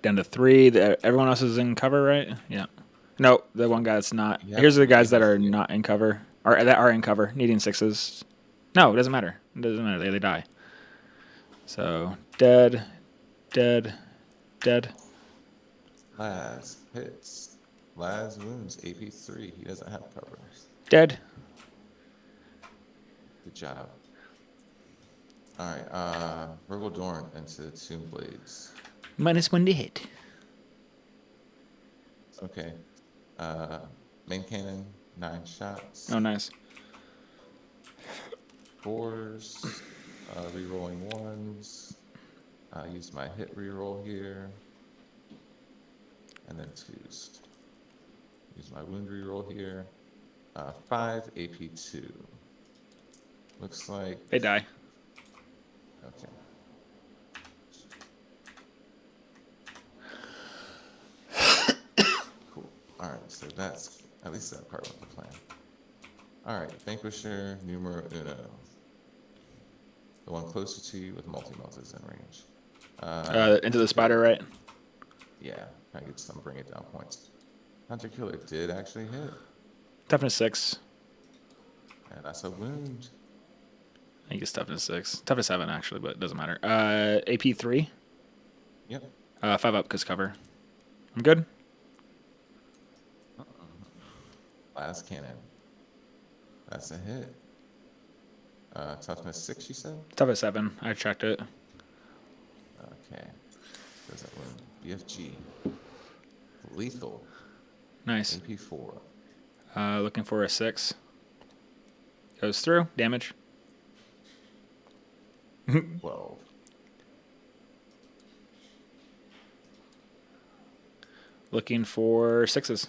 A: Down to 3. Everyone else is in cover, right? Yeah. No, the one guy that's not.
B: Yep,
A: Here's the guys that are
B: AP3.
A: not in cover, or that are in cover, needing 6s. No, it doesn't matter. It doesn't matter. They die. So dead, dead, dead.
B: Laz hits. Laz wounds, AP3. He doesn't have cover.
A: Dead.
B: Good job. All right, Virgil Dorn into Tomb Blades.
A: -1 to hit.
B: Okay. Main cannon, 9 shots.
A: Oh, nice.
B: 4s, rerolling 1s. Use my hit reroll here. And then 2s. Use my wound reroll here. 5 AP2. Looks like.
A: They die.
B: Okay. Cool. All right, so that's at least that part of the plan. All right, Vanquisher numero uno. The one closer to you with multi-melt is in range.
A: Into the spider, right?
B: Yeah, I get some bring it down points. Hunter Killer did actually hit.
A: Toughness 6.
B: And that's a wound.
A: I think it's toughness 6. Toughness 7, actually, but it doesn't matter. AP 3.
B: Yep.
A: 5-up because cover. I'm good.
B: Last cannon. That's a hit. Toughness 6, you said?
A: Toughness 7. I checked it.
B: Okay. Does that wound? BFG. Lethal.
A: Nice.
B: AP4.
A: Looking for a 6. Goes through. Damage.
B: 12.
A: Looking for 6s.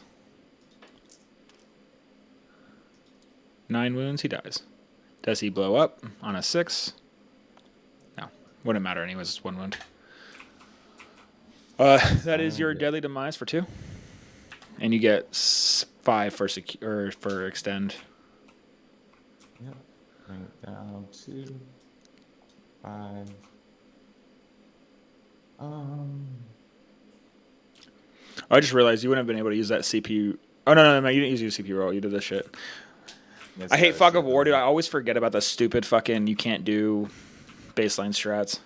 A: 9 wounds. He dies. Does he blow up on a 6? No. Wouldn't matter anyways. It's 1 wound. That is your deadly demise for 2. And you get 5 for secure or for extend.
B: Yep. Bring it down to 5.
A: I just realized you wouldn't have been able to use that CPU. Oh, no, you didn't use your CPU roll. You did this shit.
B: Yes,
A: I hate
B: that
A: Fog
B: is
A: of War,
B: something.
A: dude. I always forget about the stupid fucking you can't do baseline strats.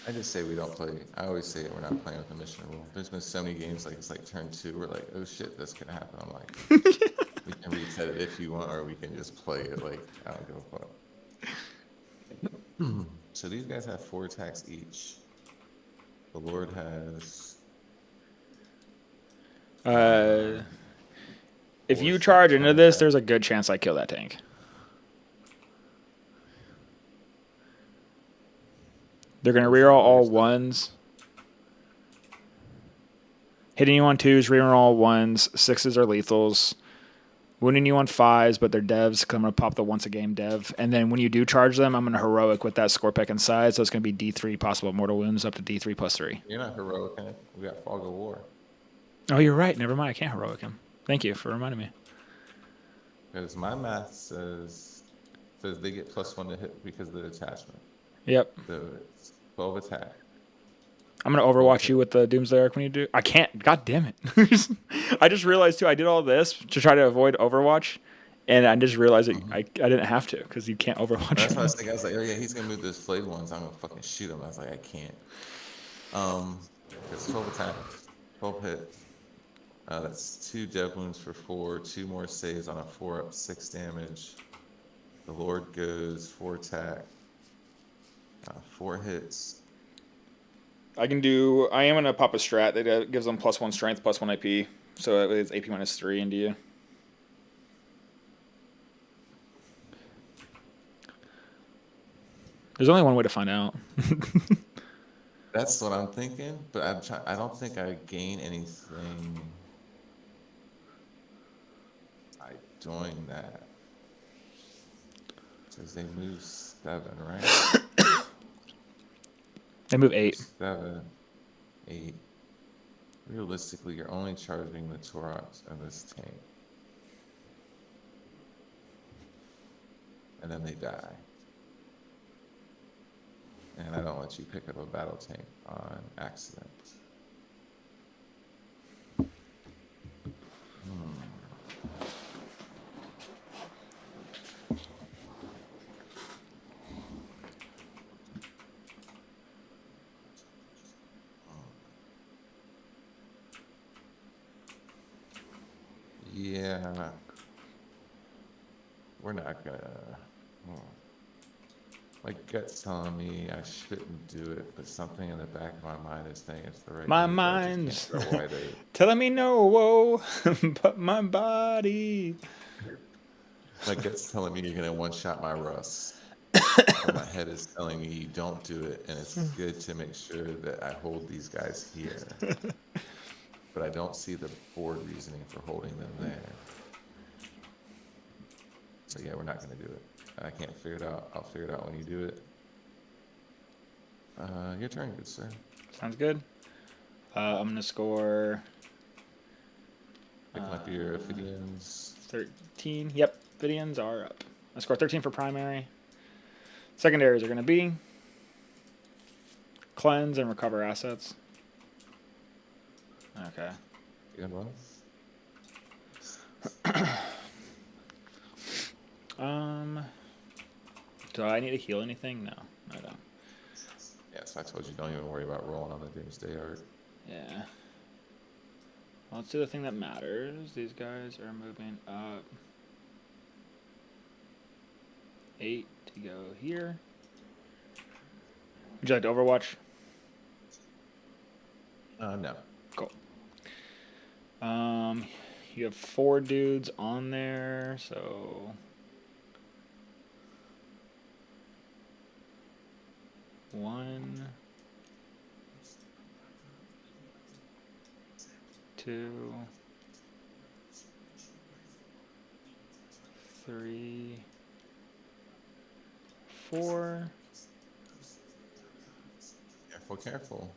B: I just say we don't play. I always say we're not playing with the mission rule. There's been so many games like it's like turn 2. We're like, oh shit, this can happen. I'm like, we can reset it if you want, or we can just play it. Like I don't give a fuck. So these guys have 4 attacks each. The Lord has.
A: If
B: 4
A: you
B: strength,
A: charge into
B: 1
A: this,
B: attack.
A: there's a good chance I kill that tank. They're going to reroll all ones. Hitting you on 2s, reroll all 1s. 6s are lethals. Wounding you on 5s, but they're devs. Cause I'm going to pop the once a game dev. And then when you do charge them, I'm going to heroic with that score pick inside. So it's going to be D3 possible mortal wounds up to D3 plus 3.
B: You're not heroic, huh? We got Fog of War.
A: Oh, you're right. Never mind. I can't heroic him. Thank you for reminding me.
B: Because my math says they get +1 to hit because of the attachment.
A: Yep.
B: So it's 12 attack.
A: I'm going to overwatch you with the Doomsday Arc when you do. I can't. God damn it. I just realized, too, I did all this to try to avoid Overwatch. And I just realized that I didn't have to because you can't Overwatch.
B: That's why I was thinking. I was like, oh, yeah, he's going to move those flayed ones. I'm going to fucking shoot him. I was like, I can't. It's 12 attack, 12 hit. That's 2 dev wounds for 4, 2 more saves on a 4-up, 6 damage. The Lord goes 4 attack, 4 hits.
A: I am going to pop a strat that gives them +1 strength, +1 AP. So it's AP -3 into you. There's only one way to find out.
B: That's what I'm thinking, but I don't think I gain anything by doing that. Because they move 7, right?
A: They move 8.
B: 7, 8. Realistically, you're only charging the Torox and this tank. And then they die. And I don't let you pick up a battle tank on accident. Yeah. We're not gonna... My gut's telling me I shouldn't do it, but something in the back of my mind is saying it's the right
A: My
B: move, but I just
A: mind's
B: can't throw wide eight.
A: telling me no, whoa, but my body.
B: My gut's telling me you're gonna one-shot my Russ. But my head is telling me you don't do it, and it's good to make sure that I hold these guys here. But I don't see the board reasoning for holding them there. So yeah, we're not gonna do it. I can't figure it out. I'll figure it out when you do it. Your turn, good sir.
A: Sounds good. I'm gonna score
B: Picking up your Ophidians.
A: 13. Yep, Ophidians are up. I score 13 for primary. Secondaries are gonna be cleanse and recover assets. Okay.
B: Good one.
A: Do I need to heal anything? No, I don't.
B: Yeah, so I told you don't even worry about rolling on the Doomsday Arc.
A: Yeah. Well, let's do the thing that matters. These guys are moving up. 8 to go here. Would you like to Overwatch?
B: No.
A: Cool. You have 4 dudes on there, so 1, 2, 3, 4.
B: Careful, careful.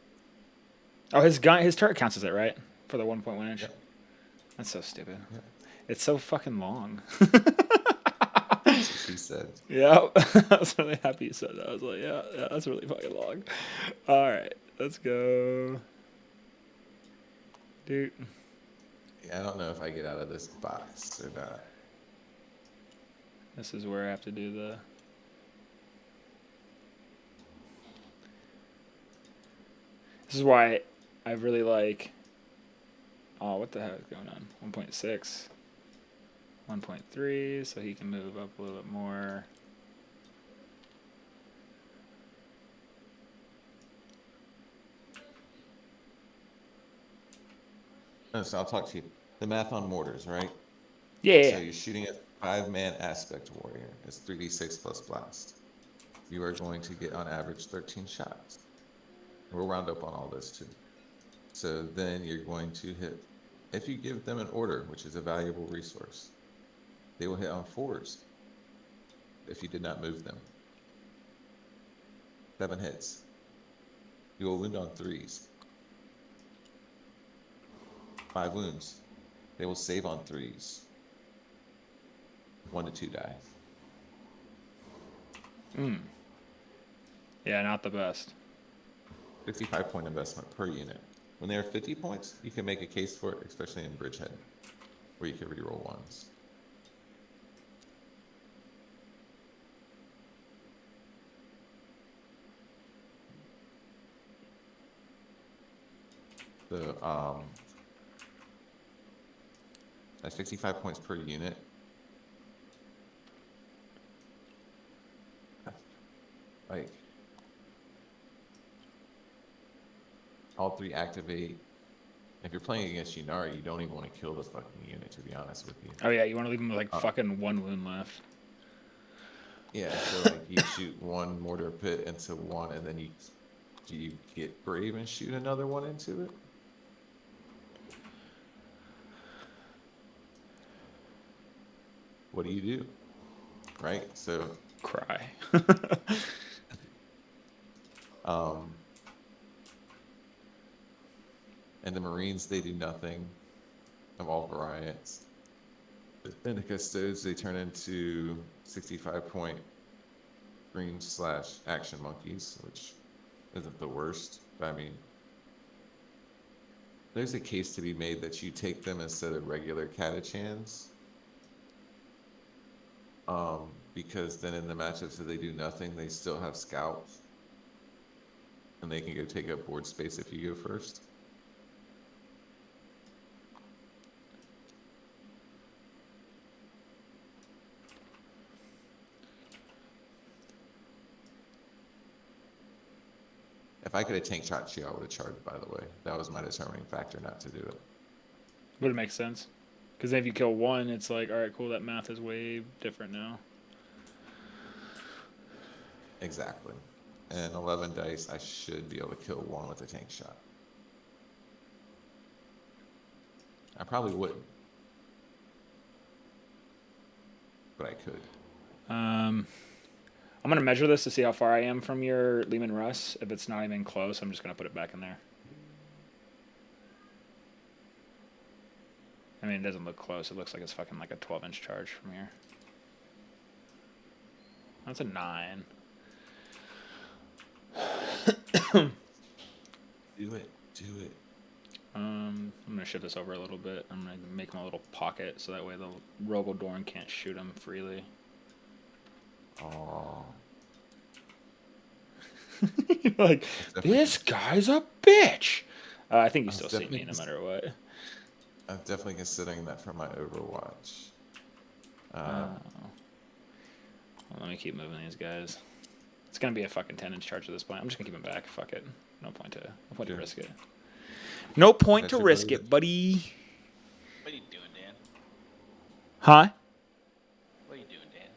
A: Oh, his turret counts as it, right? For the 1.1 inch.
B: Yep.
A: That's so stupid.
B: Yep.
A: It's so fucking long.
B: That's what she said.
A: Yeah, I was really happy you said that. I was like, yeah, that's really fucking long. All right, let's go. Dude.
B: Yeah, I don't know if I get out of this box or not.
A: This is where I have to do the... This is why I really like... Oh, what the heck is going on? 1.6. 1.3, so he can move up a little bit more.
B: So I'll talk to you. The math on mortars, right?
A: Yeah.
B: So you're shooting a 5-man aspect warrior. It's 3d6 plus blast. you are going to get on average 13 shots. We'll round up on all this too. So then you're going to hit, if you give them an order, which is a valuable resource, they will hit on 4s if you did not move them. 7 hits. You will wound on 3s. 5 wounds. They will save on 3s. 1 to 2 die.
A: Yeah, not the best.
B: 65-point investment per unit. When they're 50 points, you can make a case for it, especially in Bridgehead, where you can reroll 1s. So, that's 65 points per unit. Like, all 3 activate. If you're playing against Yunari, you don't even want to kill this fucking unit, to be honest with you.
A: Oh yeah, you want to leave him with like fucking 1 wound left.
B: Yeah, so like you shoot 1 mortar pit into 1, and then you get brave and shoot another 1 into it. What do you do? Right? So
A: Cry.
B: And the Marines, they do nothing of all varieties. Then the Custodes, they turn into 65-point green/action monkeys, which isn't the worst. But I mean, there's a case to be made that you take them instead of regular Catachans. Because then in the matchups, if they do nothing, they still have scouts. And they can go take up board space if you go first. If I could have tank shot you, I would have charged, by the way. That was my determining factor not to do it.
A: Would it make sense? Because if you kill 1, it's like, all right, cool, that math is way different now.
B: Exactly. And 11 dice, I should be able to kill 1 with a tank shot. I probably wouldn't. But I could.
A: I'm going to measure this to see how far I am from your Lehman Russ. If it's not even close, I'm just going to put it back in there. I mean, it doesn't look close. It looks like it's fucking like a 12-inch charge from here. That's a 9.
B: Do it. Do it.
A: I'm going to shift this over a little bit. I'm going to make him a little pocket so that way the Rogodorn can't shoot him freely.
B: Oh.
A: Like, this guy's a bitch. I think you still see me no matter what.
B: I'm definitely considering that for my Overwatch.
A: Well, let me keep moving these guys. It's going to be a fucking 10-inch charge at this point. I'm just going to keep him back. Fuck it. No point to risk it. No point to risk it, buddy.
C: What are you doing, Dan?
A: Huh?
C: What are you doing, Dan?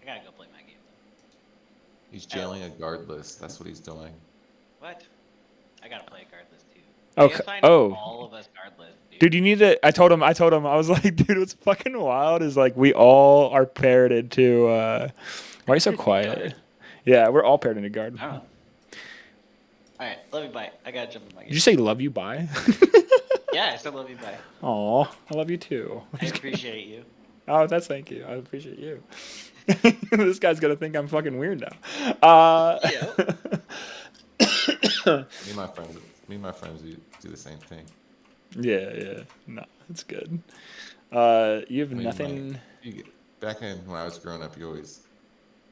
C: I gotta go play my game.
B: He's jailing a guard list. That's what he's doing.
C: What? I gotta play a card list too.
A: Okay. Oh.
C: All of us card lists, dude.
A: Dude, you need to. I told him. I was like, dude, what's fucking wild is like we all are paired into. Why are you so quiet? Yeah, we're all paired into guard.
C: I don't know. All right, love you, bye. I gotta jump in my game.
A: Did you say love you, bye?
C: Yeah, I said love you, bye.
A: Aw, I love you too.
C: I appreciate you.
A: Oh, thank you. I appreciate you. This guy's gonna think I'm fucking weird now.
C: Yeah.
B: Me and my friends do the same thing.
A: Yeah. No, it's good. You have nothing.
B: Back in when I was growing up, you always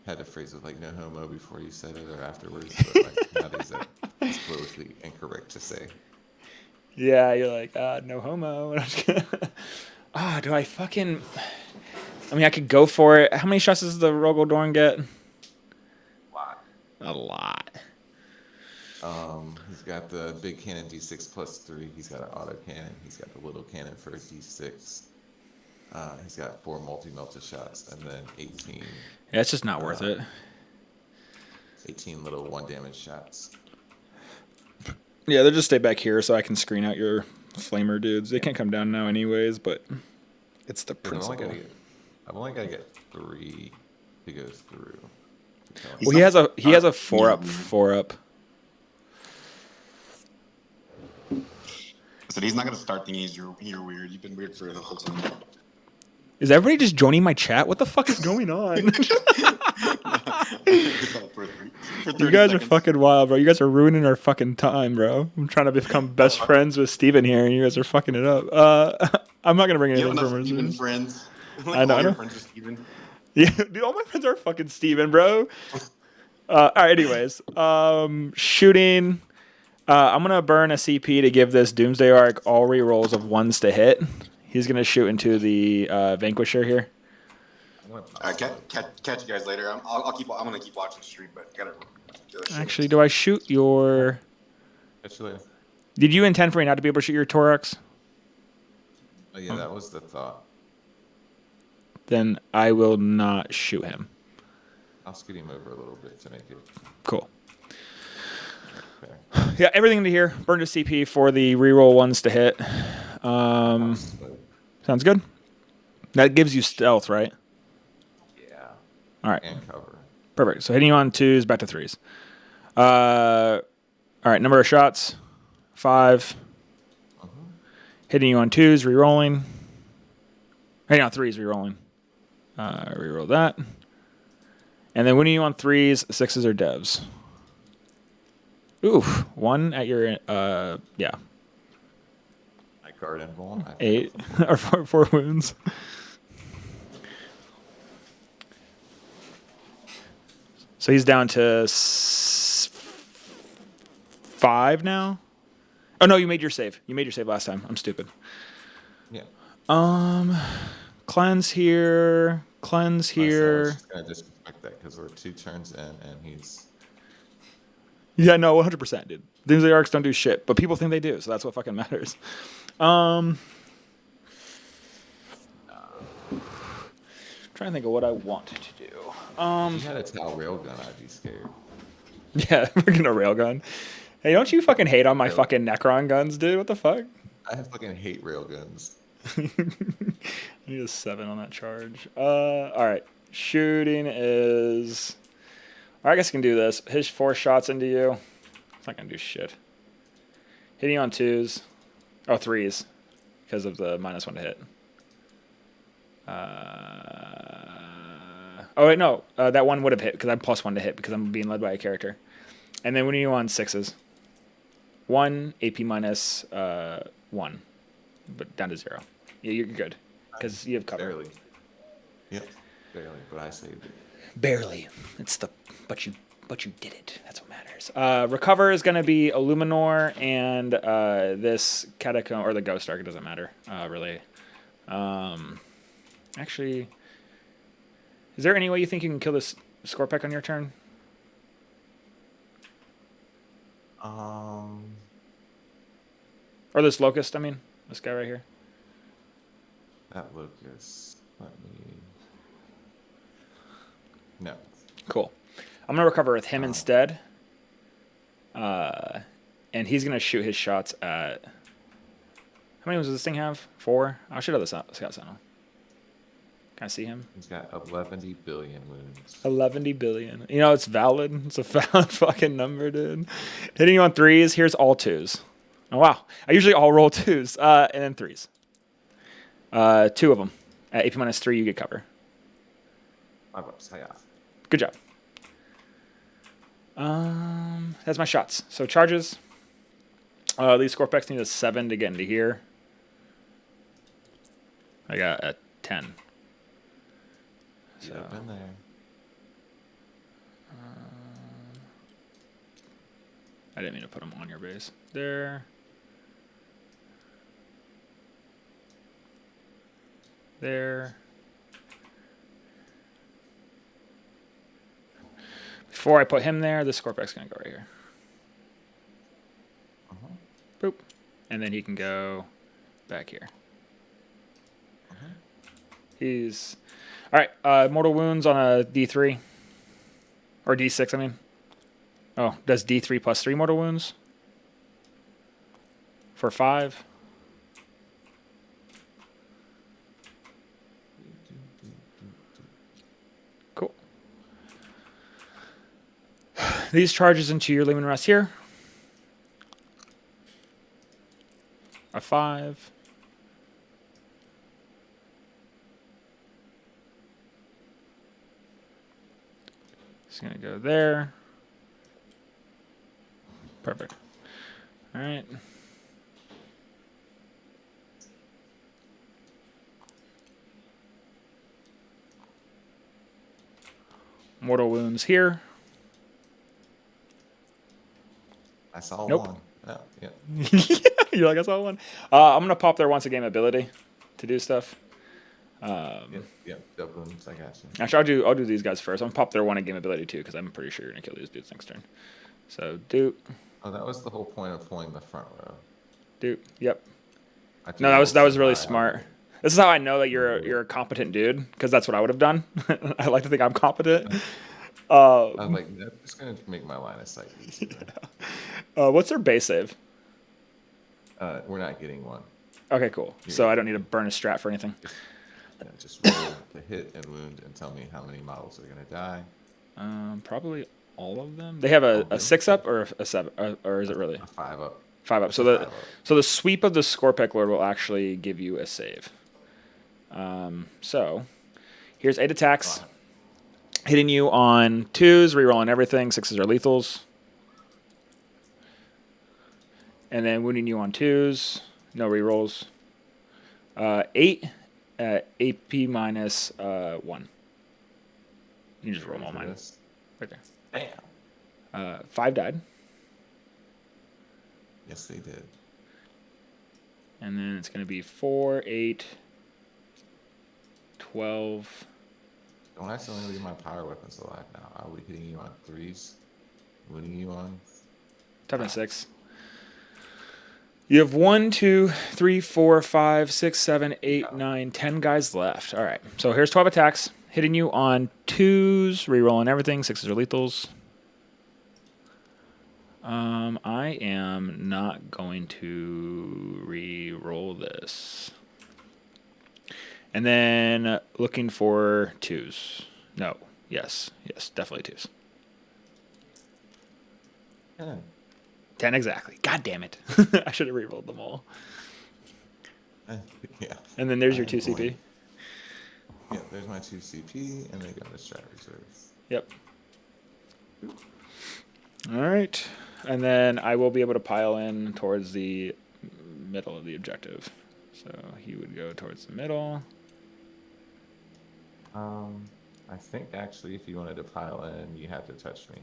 B: had a phrase of like "no homo" before you said it or afterwards. But like nowadays, that's politically incorrect to say.
A: Yeah, you're like, no homo. Do I fucking? I mean, I could go for it. How many shots does the Rogodorn get? A lot.
B: He's got the big cannon D6 +3. He's got an auto cannon. He's got the little cannon for a D6. He's got 4 multi-melted shots and then 18,
A: Yeah, it's just not worth it.
B: 18 little 1 damage shots.
A: Yeah, they'll just stay back here so I can screen out your flamer dudes. They can't come down now anyways, but it's the principle.
B: I've only got to get 3 to go through.
A: Well, he has a 4-up.
D: So he's not gonna start thingies. You're weird. You've been weird for the whole time.
A: Is everybody just joining my chat? What the fuck is going on? You guys are fucking wild, bro. You guys are ruining our fucking time, bro. I'm trying to become best friends with Steven here, and you guys are fucking it up. I'm not gonna bring anything from her.
D: Steven friends. Like
A: I know.
D: All your friends are Steven.
A: Yeah, dude, all my friends are fucking Steven, bro. All right, anyways. Shooting. I'm going to burn a CP to give this Doomsday Arc all rerolls of 1s to hit. He's going to shoot into the Vanquisher here.
D: Catch you guys later. I'm gonna keep watching the stream, but gotta do this shit.
A: Actually, do I shoot your...
B: Catch you later.
A: Did you intend for me not to be able to shoot your Torx?
B: Oh yeah, that was the thought.
A: Then I will not shoot him.
B: I'll scoot him over a little bit to make it
A: Cool.
B: fair.
A: Yeah, everything to here. Burned a CP for the reroll 1s to hit. Sounds good. That gives you stealth, right?
B: Yeah.
A: All right.
B: And cover.
A: Perfect. So hitting you on 2s, back to 3s. All right, number of shots, 5. Hitting you on 2s, rerolling. Hitting on 3s, rerolling. Reroll that. And then winning you on 3s, 6s, or devs. Oof. 1 at your, yeah.
B: My guard and bone.
A: 8 or 4 wounds. So he's down to 5 now. Oh no, you made your save. You made your save last time. I'm stupid.
B: Yeah.
A: Cleanse here. Cleanse
B: I was
A: here.
B: just gonna disrespect that because we're 2 turns in and he's.
A: Yeah, no, 100%, dude. Doomsday Arcs don't do shit, but people think they do, so that's what fucking matters. Trying to think of what I want to do.
B: If you had a Tal railgun, I'd be scared.
A: Yeah, we're gonna railgun. Hey, don't you fucking hate on my fucking Necron guns, dude? What the fuck?
B: I fucking hate railguns.
A: I need a 7 on that charge. All right. Shooting is... All right, I guess I can do this. Hit 4 shots into you. It's not going to do shit. Hitting on 2s. Oh, 3s. Because of the -1 to hit. Oh, wait, no. That one would have hit because I'm +1 to hit because I'm being led by a character. And then when you on 6s. 1, AP minus 1. But down to 0. Yeah, you're good. Because you have cover.
B: Barely. Yep. Barely, but I saved it.
A: Barely. It's the but you did it. That's what matters. Recover is gonna be Illuminor and this Catacomb or the Ghost Arc. It doesn't matter, really. Actually, is there any way you think you can kill this Scorpec on your turn? Or this Locust, I mean. This guy right here.
B: That Lucas. Let me. No.
A: Cool. I'm gonna recover with him instead. And he's gonna shoot his shots at. How many wounds does this thing have? 4. I should have the Scout Sentinel. Can I see him?
B: He's got 11 billion wounds.
A: 11 billion. You know, it's valid. It's a valid fucking number, dude. Hitting you on 3s. Here's all 2s. Oh, wow. I usually all roll 2s. And then 3s. 2 of them. At AP minus 3, you get cover. Good job. That's my shots. So charges. These Scorpecs need a 7 to get into here. I got a 10. So,
B: Yep, in there.
A: I didn't mean to put them on your base. There. There. Before I put him there, the Scorpec's going to go right here. Boop. And then he can go back here. He's all right. Mortal wounds on a D3 or D6. I mean, oh, does D3 plus 3 mortal wounds for 5? Cool. These charges into your Lehman Rest here. A 5. It's going to go there. Perfect. All right. Mortal wounds here.
B: I saw
A: Nope.
B: one. Oh, yeah.
A: You're like, I saw one. I'm going to pop their once a game ability to do stuff.
B: Yeah, Dublin's, I got you.
A: Actually, I'll do these guys first. I'm gonna pop their one a game ability too, because I'm pretty sure you're gonna kill these dudes next turn. So Duke,
B: Oh, that was the whole point of pulling the front row.
A: Duke. Yep.
B: I took
A: No, that was
B: also
A: really
B: my-
A: smart. This is how I know that you're a competent dude, because that's what I would have done. I like to think I'm competent.
B: I was like, that's gonna make my line of sight easier.
A: What's their base save?
B: We're not getting one.
A: Okay, cool. So I don't need to burn a strat for anything.
B: Just roll the hit and wound and tell me how many models are gonna die.
A: Probably all of them. They have a 6-up or a 7, or is it really
B: A 5-up.
A: 5-up? So the sweep of the Scorpic Lord will actually give you a save. So here's 8 attacks, hitting you on 2s, rerolling everything. 6s are lethals, and then wounding you on 2s, no rerolls. 8 AP minus 1. You can just roll them all
B: For
A: mine
B: this.
A: right there.
B: Bam.
A: 5 died,
B: Yes, they did.
A: and then it's going to be 4, 8, 12.
B: Don't accidentally leave my power weapons alive now. I'll be hitting you on 3s, wounding you on.
A: Toughness 6. You have 1, 2, 3, 4, 5, 6, 7, 8, 9, 10 guys left. All right. So here's 12 attacks, hitting you on 2s, rerolling everything. 6s are lethals. I am not going to re-roll this. And then looking for 2s. No. Yes, definitely 2s.
B: 10.
A: 10 exactly. God damn it. I should have re-rolled them all.
B: Yeah.
A: And then there's your
B: I
A: 2
B: am
A: CP.
B: going- Yeah, there's my 2 CP, and they got the strat reserve.
A: Yep. All right. And then I will be able to pile in towards the middle of the objective. So he would go towards the middle.
B: I think actually, if you wanted to pile in, you have to touch me.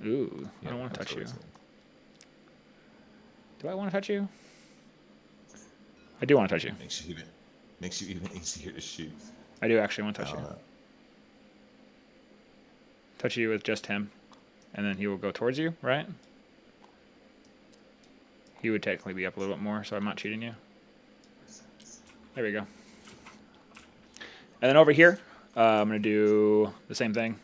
A: Ooh, I
B: Yeah,
A: don't want to
B: come
A: touch you.
B: towards me.
A: Do I want to touch you? I do want to touch you.
B: Makes you even easier to shoot.
A: I do actually want to touch you.
B: Uh,
A: Touch you with just him. And then he will go towards you, right? He would technically be up a little bit more, so I'm not cheating you. There we go. And then over here, I'm going to do the same thing.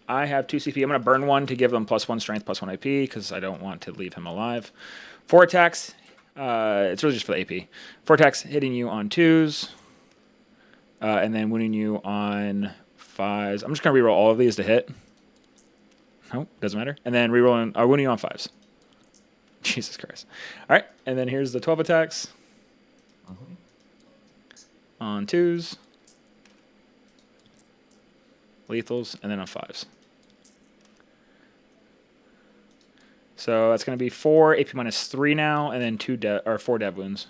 A: I have 2 CP. I'm going to burn 1 to give them +1 strength, +1 AP, because I don't want to leave him alive. 4 attacks. It's really just for the AP. 4 attacks hitting you on 2s. And then wounding you on 5s. I'm just going to reroll all of these to hit. Nope, doesn't matter. And then rerolling, wounding you on 5s. Jesus Christ. All right, and then here's the 12 attacks. On 2s. Lethals, and then on 5s. So that's going to be 4 AP minus 3 now, and then 4 dev wounds.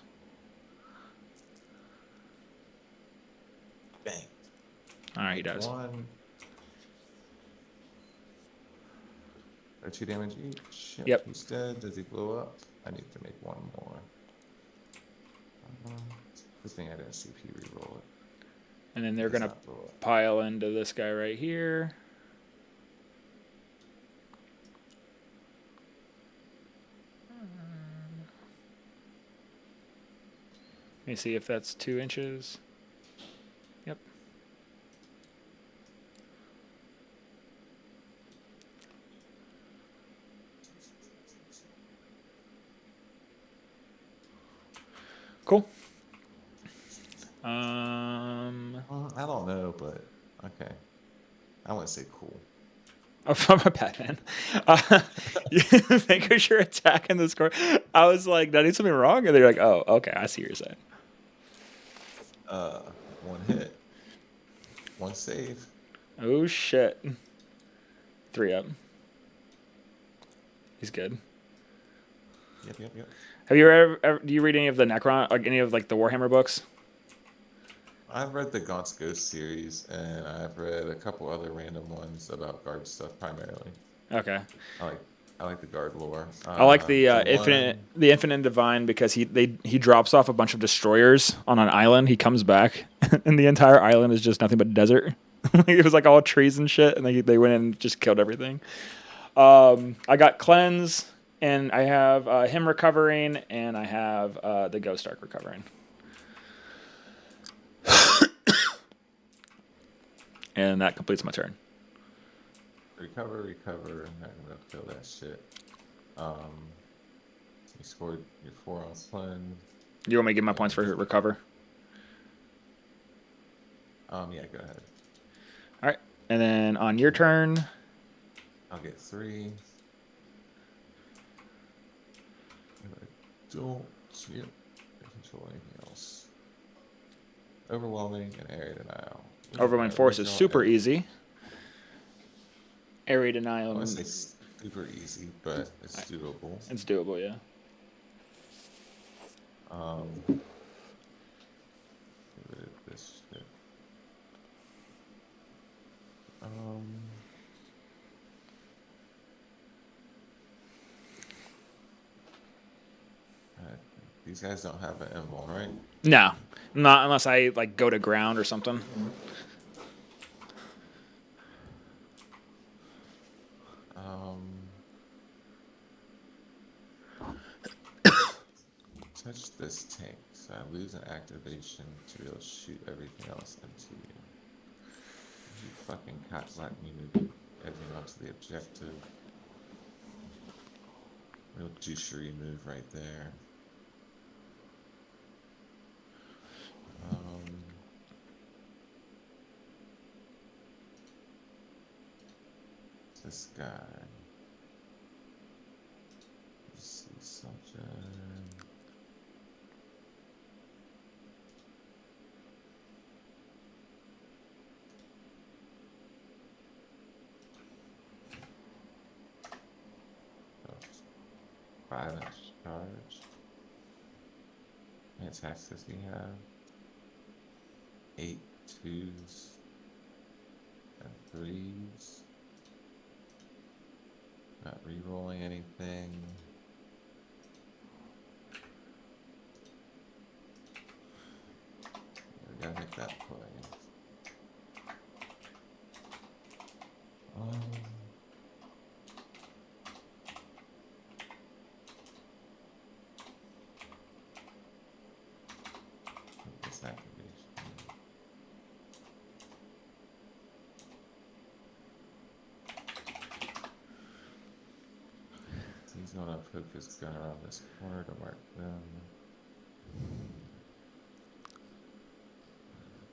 B: Bang.
A: All right, he does.
B: 1. Or 2 damage each.
A: Yep.
B: He's dead. Does he blow up? I need to make 1 more. Good thing I didn't CP reroll it.
A: And then they're
B: Does
A: going to
B: not blow up.
A: pile into this guy right here. me see if that's 2 inches. Yep. Cool.
B: I don't know, but okay. I wouldn't say cool.
A: Oh, I'm a bad man. You think you're attacking the score? I was like, did I do something wrong? And they're like, oh, okay, I see what you're saying.
B: 1 hit. 1 save.
A: Oh, shit. 3 up. He's good.
B: Yep.
A: Have you ever do you read any of the Necron, like any of like the Warhammer books?
B: I've read the Gaunt's Ghost series, and I've read a couple other random ones about guard stuff primarily.
A: Okay.
B: I like the guard lore.
A: I like the
B: one-
A: infinite divine because he drops off a bunch of destroyers on an island. He comes back, and the entire island is just nothing but desert. It was like all trees and shit, and they went in and just killed everything. I got cleanse, and I have him recovering, and I have the Ghost Ark recovering. And that completes my turn.
B: Recover. I'm not gonna kill that shit. So you scored your 4 on Cleanse.
A: You want me to give my points for recover?
B: Yeah, go ahead.
A: All right. And then on your turn,
B: I'll get 3. And I don't control anything else. Overwhelming and area denial.
A: Overwhelming Force is
B: Original
A: super
B: and-
A: easy. Area
B: I
A: denial.
B: want to say super easy, but it's doable.
A: It's doable, yeah.
B: Get rid of this shit. Alright, these guys don't have an emblem, right?
A: No, not unless I like go to ground or something.
B: Touch this tank, so I lose an activation to be able to shoot everything else into you. You fucking cockblock me moving everything onto the objective. Real douchery move right there. This guy. Let's see something. Oh, 5-inch charge. How many attacks does he have? 8 2s and 3s. Not re-rolling anything. We gotta make that play. This activation. He's gonna poke his gun around this corner to mark them.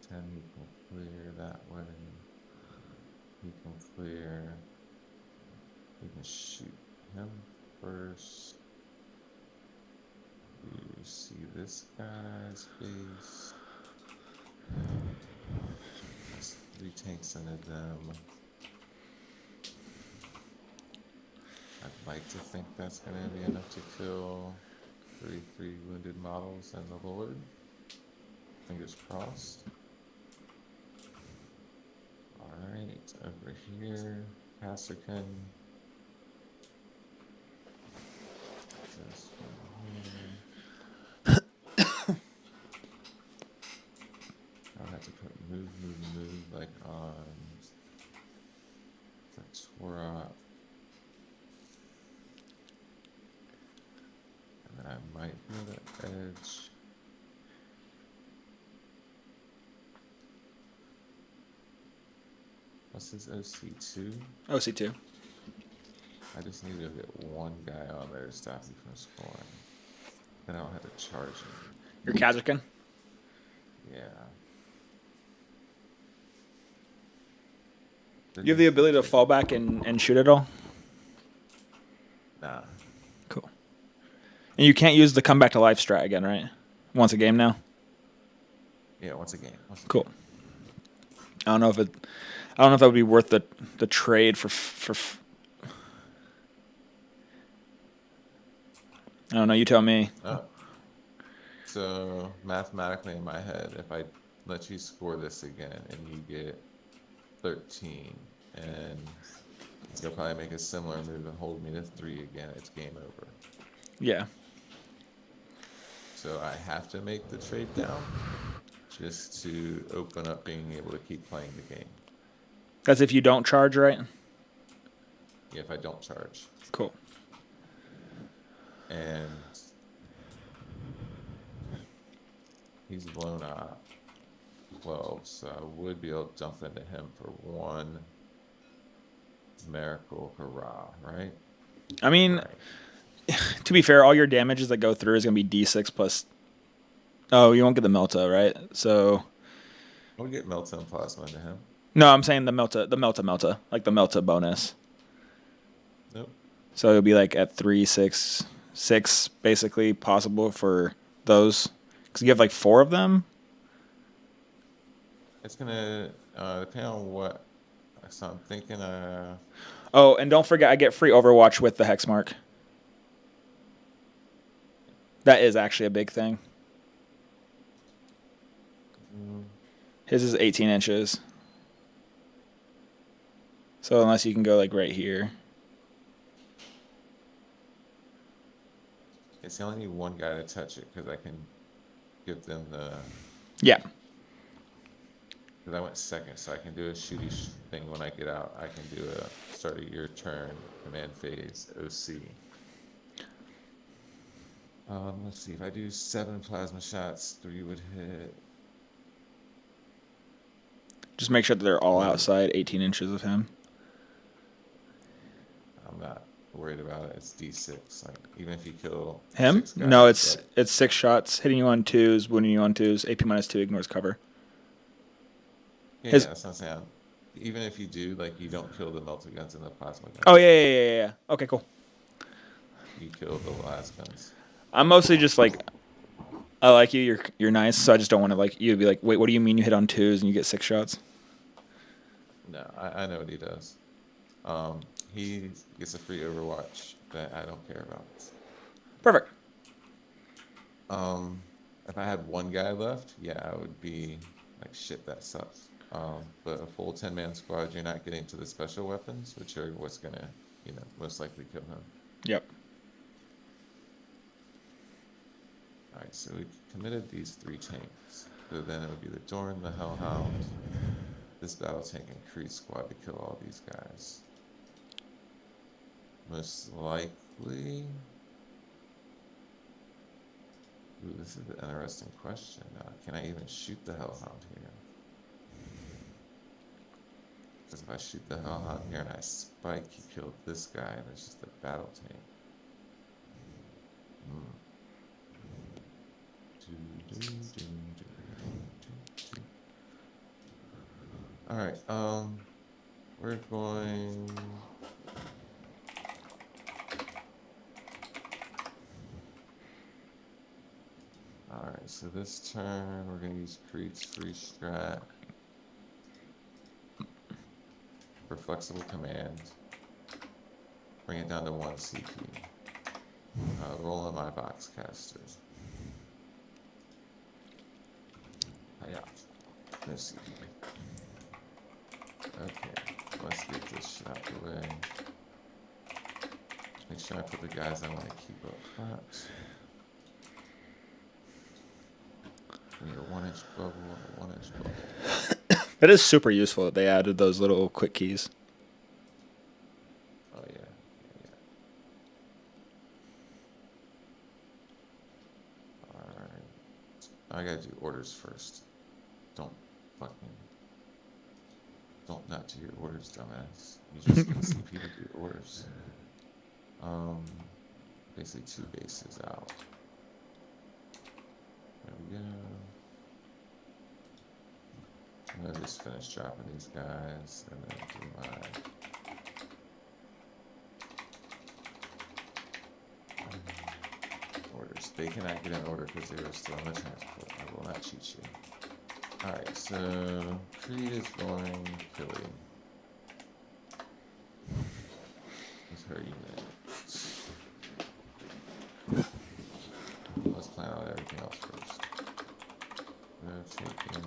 B: 10, he can clear that way. He can clear. We can shoot him first. You see this guy's face. There's 3 tanks into them. I'd like to think that's going to be enough to kill 33 wounded models and the Lord. Fingers crossed. Alright, over here, Passerkin. This one here. I'll have to put move like on the Torah. And then I might be able to edge What's his OC2?
A: OC2.
B: I just need to get one guy on there to stop me from scoring. Then I don't have to charge him.
A: You're Kazakhstan?
B: Yeah.
A: You have the ability to fall back and shoot it all?
B: Nah.
A: Cool. And you can't use the come back to life strat again, right? Once a game now?
B: Yeah, once a game.
A: Cool. I don't know if that would be worth the trade for I don't know, you tell me.
B: Oh. So mathematically in my head, if I let you score this again and you get 13 and you'll probably make a similar move and hold me to 3 again, it's game over.
A: Yeah.
B: So I have to make the trade down just to open up being able to keep playing the game.
A: That's if you don't charge, right?
B: Yeah, if I don't charge.
A: Cool.
B: And he's blown up 12, so I would be able to dump into him for 1 miracle hurrah, right?
A: I mean,
B: Right.
A: to be fair, all your damages that go through is going to be D6 plus... Oh, you won't get the Melta, right? So...
B: We'll get Melta and Plasma into him.
A: No, I'm saying the Melta. Like the Melta bonus.
B: Nope.
A: So it'll be like at 3, 6, 6 basically possible for those. Because you have like 4 of them.
B: It's gonna depend on what. So I'm thinking.
A: Oh, and don't forget, I get free Overwatch with the hex mark. That is actually a big thing. His is 18 inches. So unless you can go like right here.
B: It's only need one guy to touch it because I can give them the.
A: Yeah.
B: Because I went second, so I can do a shooty thing when I get out. I can do a start of your turn, command phase, OC. Let's see, if I do 7 plasma shots, 3 would hit.
A: Just make sure that they're all outside 18 inches of him.
B: I'm not worried about it. It's D6. Like, even if you kill
A: Him?
B: 6 guys,
A: No,
B: like,
A: it's 6 shots, hitting you on 2s, wounding you on 2s, AP -2, ignores cover.
B: yeah,
A: his-
B: that's what I'm saying. Even if you do, like, you don't kill the melted guns and the plasma guns.
A: Oh, yeah. Okay, cool.
B: You kill the last guns.
A: I'm mostly just like, I like you, you're nice, so I just don't want to like, you to be like, wait, what do you mean you hit on 2s and you get 6 shots?
B: No, I know what he does. He gets a free Overwatch that I don't care about.
A: Perfect.
B: If I had one guy left, yeah, I would be like, shit, that sucks. But a full 10-man squad, you're not getting to the special weapons, which are what's gonna, most likely kill him.
A: Yep.
B: Alright, so we committed these 3 tanks. So then it would be the Dorn, the Hellhound, this battle tank, and Creed squad to kill all these guys. Most likely... Ooh, this is an interesting question. Can I even shoot the Hellhound here? Because if I shoot the Hellhound here and I spike, he killed this guy, and it's just a battle tank. Alright, we're going... Alright, so this turn we're going to use Creed's free strat for flexible command. Bring it down to 1 CP. Roll on my box caster. Yeah, no CP. Okay, let's get this shit out the way. Make sure I put the guys I want to keep up front. We need a 1-inch bubble and a 1-inch bubble.
A: It is super useful that they added those little quick keys.
B: Oh yeah. Alright. I gotta do orders first. Don't fucking Don't not do your orders, dumbass. You just get CP to do your orders. Basically 2 bases out. There we go. I'm gonna just finish dropping these guys and then do my orders. They cannot get an order because they are still in the transport. I will not cheat you. Alright, so Creed is going Philly. With her unit. Let's plan out everything else first. We're taking from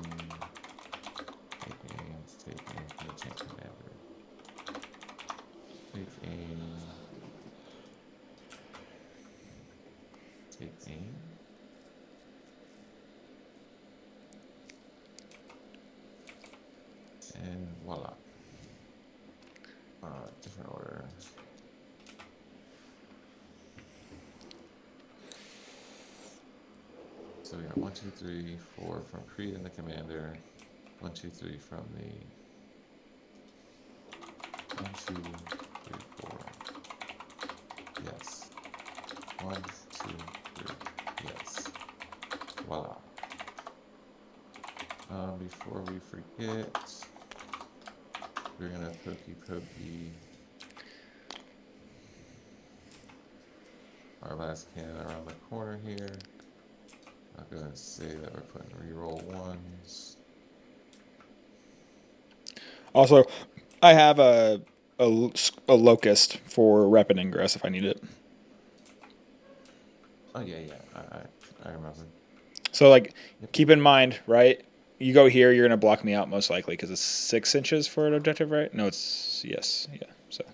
B: the tank commander. Take aim. And voila. Different order. So we got 1, 2, 3, 4 from Creed and the commander. 1, 2, 3 from the 1, 2, 3, 4. Yes. 1, 2, 3. Yes. Voila. Before we forget, we're gonna pokey our last cannon around the corner here. I'm gonna say that we're putting reroll 1s.
A: Also, I have a locust for rapid ingress if I need it.
B: Oh yeah, I remember.
A: So like, keep in mind, right? You go here, you're gonna block me out most likely because it's 6 inches for an objective, right? No, it's yes, yeah. So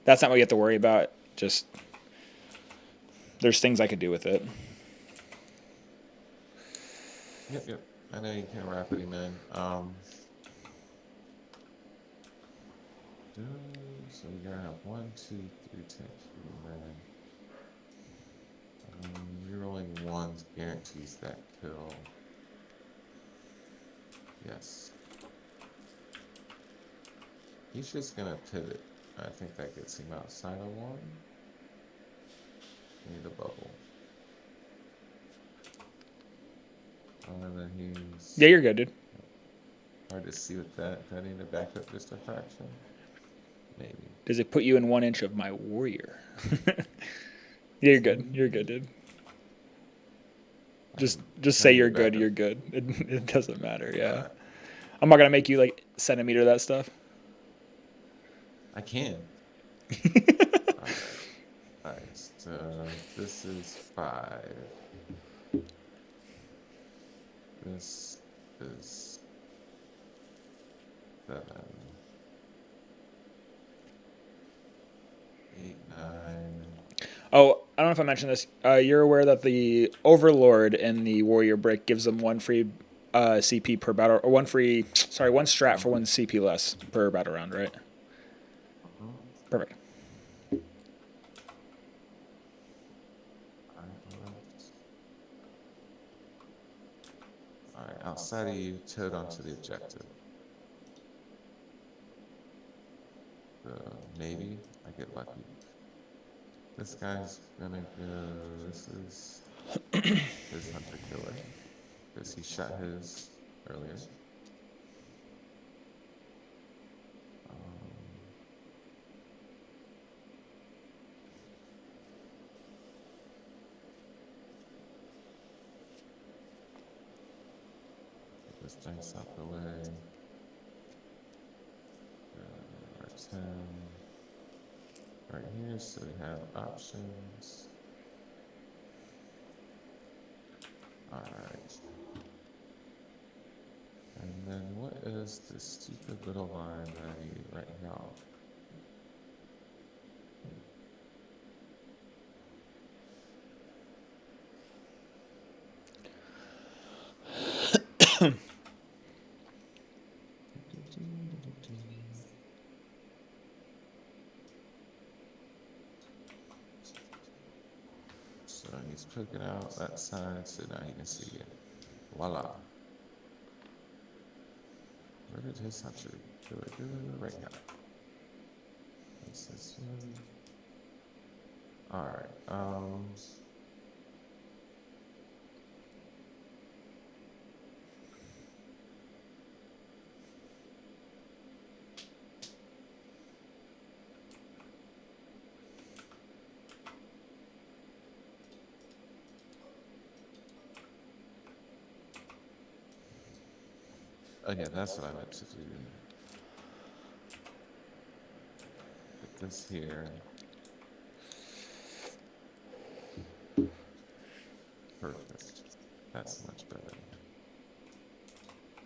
A: that's not what you have to worry about. Just there's things I could do with it.
B: Yep. I know you can rapid him in. So you're gonna have 1, 2, 3 tanks. You're rolling 1s guarantees that kill. Yes. He's just gonna pivot. I think that gets him outside of 1. Need a bubble. And then he's...
A: Yeah, you're good, dude.
B: Hard to see with that. Do I need to back up just a fraction? Maybe.
A: Does it put you in 1 inch of my warrior? Yeah, you're good. You're good, dude. Just say you're good. You're good. It doesn't matter. Yeah. I'm not gonna make you like centimeter that stuff.
B: I can. Alright, so this is 5. This is 7. 8, 9.
A: Oh, I don't know if I mentioned this. You're aware that the Overlord in the Warrior Brick gives them 1 free CP per battle, or 1 strat for 1 CP less per battle round, right? Perfect.
B: Alright, outside of you, towed onto the objective. So maybe I get lucky. This guy's gonna go. This is his hunter killer because he shot his earlier. Get this dice out the way. Our 10. Right here, so we have options. Alright. And then what is this stupid little line that I need right now? So he's poking out that side, so now you can see it. Voila. Where did his hunter do it right now? This one. All right. Oh yeah, that's what I meant to do. Put this here. Perfect. That's much better.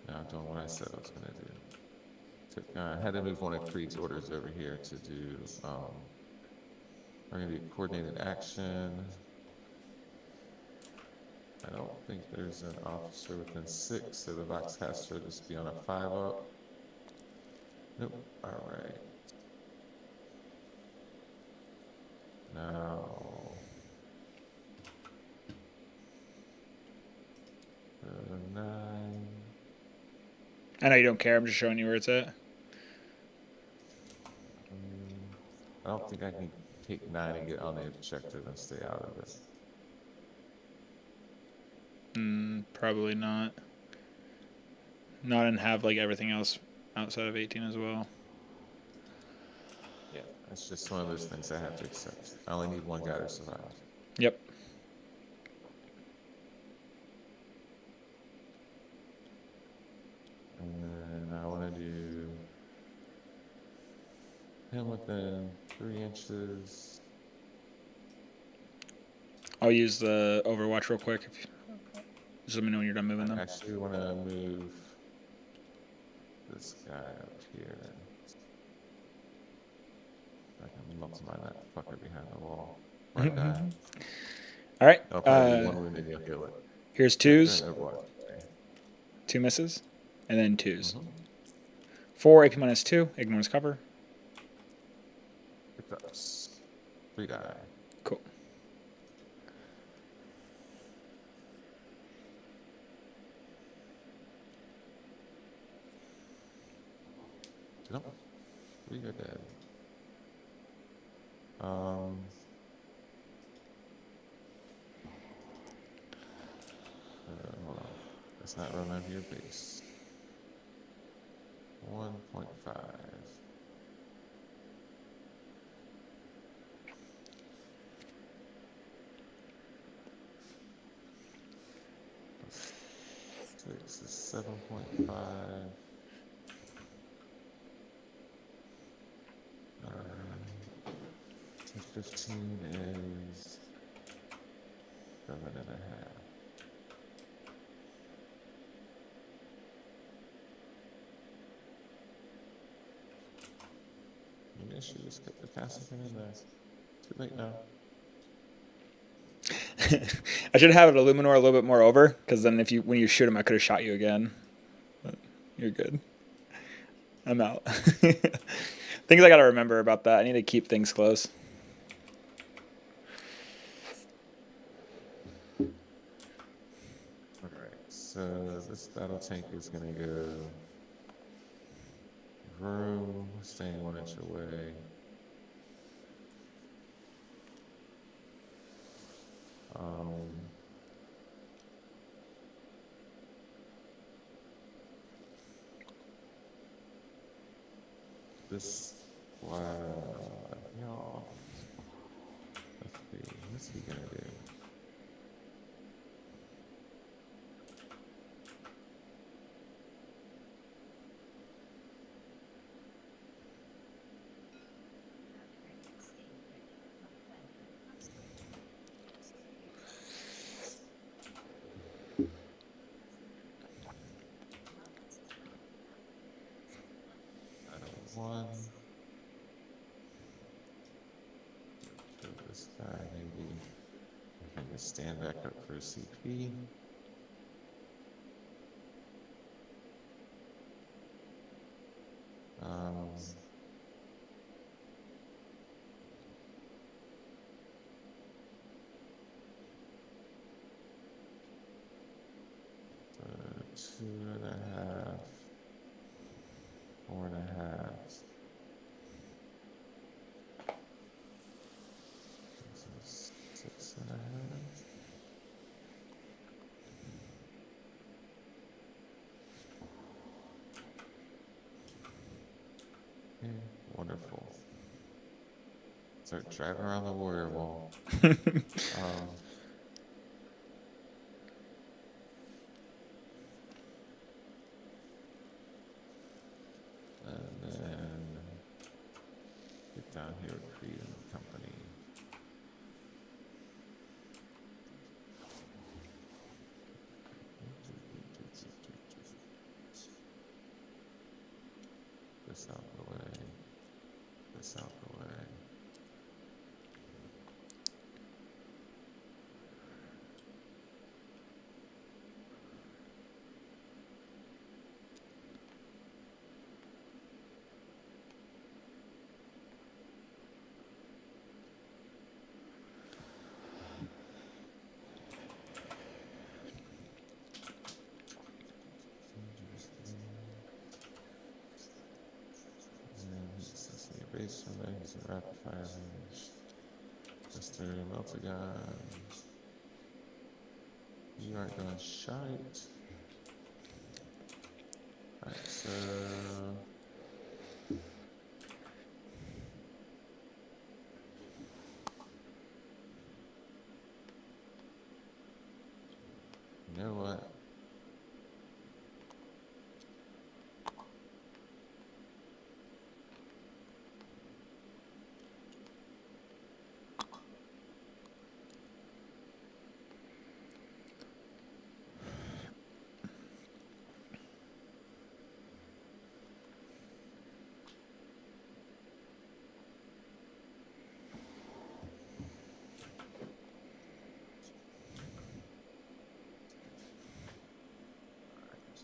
B: Now I'm doing what I said I was gonna do. I had to move one of Creed's orders over here to do, we're gonna do coordinated action. I don't think there's an officer within 6, so the Voxcaster will just be on a 5-up. Nope, alright. Now... 9...
A: I know you don't care. I'm just showing you where it's at.
B: I don't think I can take 9 and get on the objective and stay out of it.
A: Probably not. Not and have like everything else outside of 18 as well.
B: Yeah, it's just one of those things I have to accept. I only need one guy to survive.
A: Yep.
B: And then I want to do him within 3 inches.
A: I'll use the Overwatch real quick. Just let me know when you're done moving them.
B: I actually want to move this guy up here. I can multiply that fucker behind the wall. Right guy.
A: All right.
B: I'll probably do one wound and you'll heal it.
A: Here's 2s.
B: Overwatch.
A: 2 misses. And then 2s. 4 AP minus 2. Ignores cover.
B: Pickups. 3 die.
A: Cool.
B: Nope. We are dead. Hold on. Let's not run out of your base. 1.5. Six is 7.5. 15 is 7.5. Maybe I should just get the Cassian in there. Too late now.
A: I should have it Illuminor a little bit more over, because then when you shoot him, I could have shot you again. But you're good. I'm out. Things I gotta remember about that. I need to keep things close.
B: Alright, so this battle tank is gonna go room, staying 1 inch away. This, wow, y'all. Let's see, what's he gonna do? One. Kill this guy, maybe. I can just stand back up for a CP. So 2.5. Wonderful. Start driving around the warrior wall. And then get down here with creating company. This out the way. This out the way. Base from there, he's a rapid fire range. Mr. Meltagon. You aren't gonna shite. Alright, so you know what?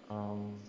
B: Um,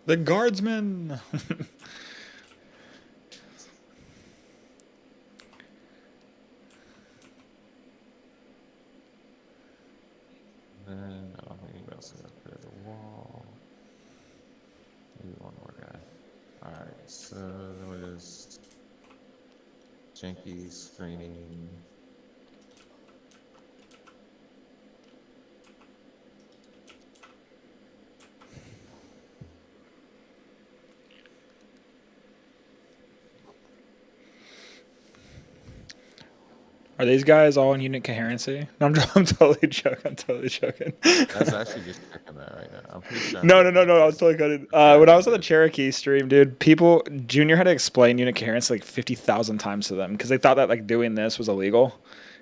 A: The guardsmen.
B: then I don't think anybody else is gonna clear the wall. Maybe one more guy. Alright, so then we just janky screening.
A: Are these guys all in unit coherency? No, I'm totally joking. I'm totally joking.
B: I was actually just checking that right now. I'm pretty sure.
A: No. I was totally cutting. When I was on the Cherokee stream, dude, people, Junior had to explain unit coherency like 50,000 times to them because they thought that like doing this was illegal.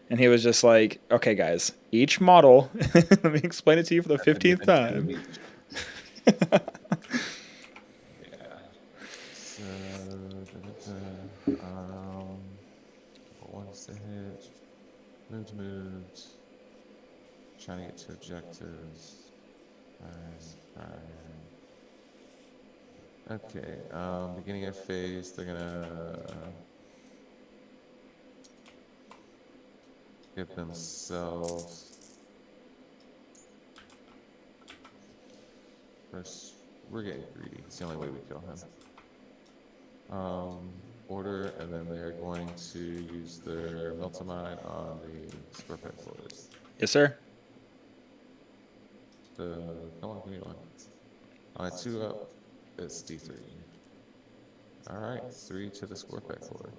A: And he was just like, okay, guys, each model, let me explain it to you for the 15th time.
B: Yeah. So, what's the hit? Moves. Trying to get to objectives. Alright. Okay, beginning of phase, they're gonna give themselves. First, we're getting greedy. It's the only way we kill him. Order, and then they're going to use their Meltamine on the Scorpion floors.
A: Yes, sir.
B: Come on, give me one. On a 2 up, it's D3. Alright, 3 to the Scorpion floor.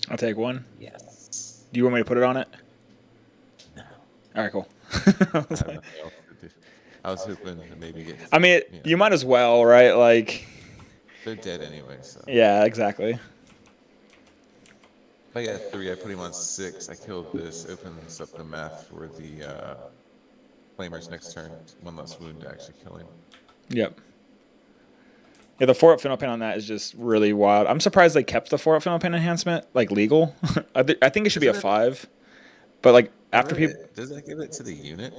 A: I'll take one.
B: Yes.
A: Do you want me to put it on it?
B: No.
A: All right, cool.
B: I have nothing else to do. I was hoping to maybe get.
A: I mean,
B: you know,
A: you might as well, right? Like,
B: they're dead anyway, so.
A: yeah, exactly.
B: If I got 3, I put him on 6. I killed this, opens up the math for the Flamers next turn. One less wound to actually kill him.
A: Yep. Yeah, the 4-up Fennel Pin on that is just really wild. I'm surprised they kept the 4-up Fennel Pin enhancement like legal. I think it should be a
B: Isn't it
A: 5, but like after
B: Right.
A: people.
B: Does that give it to the unit?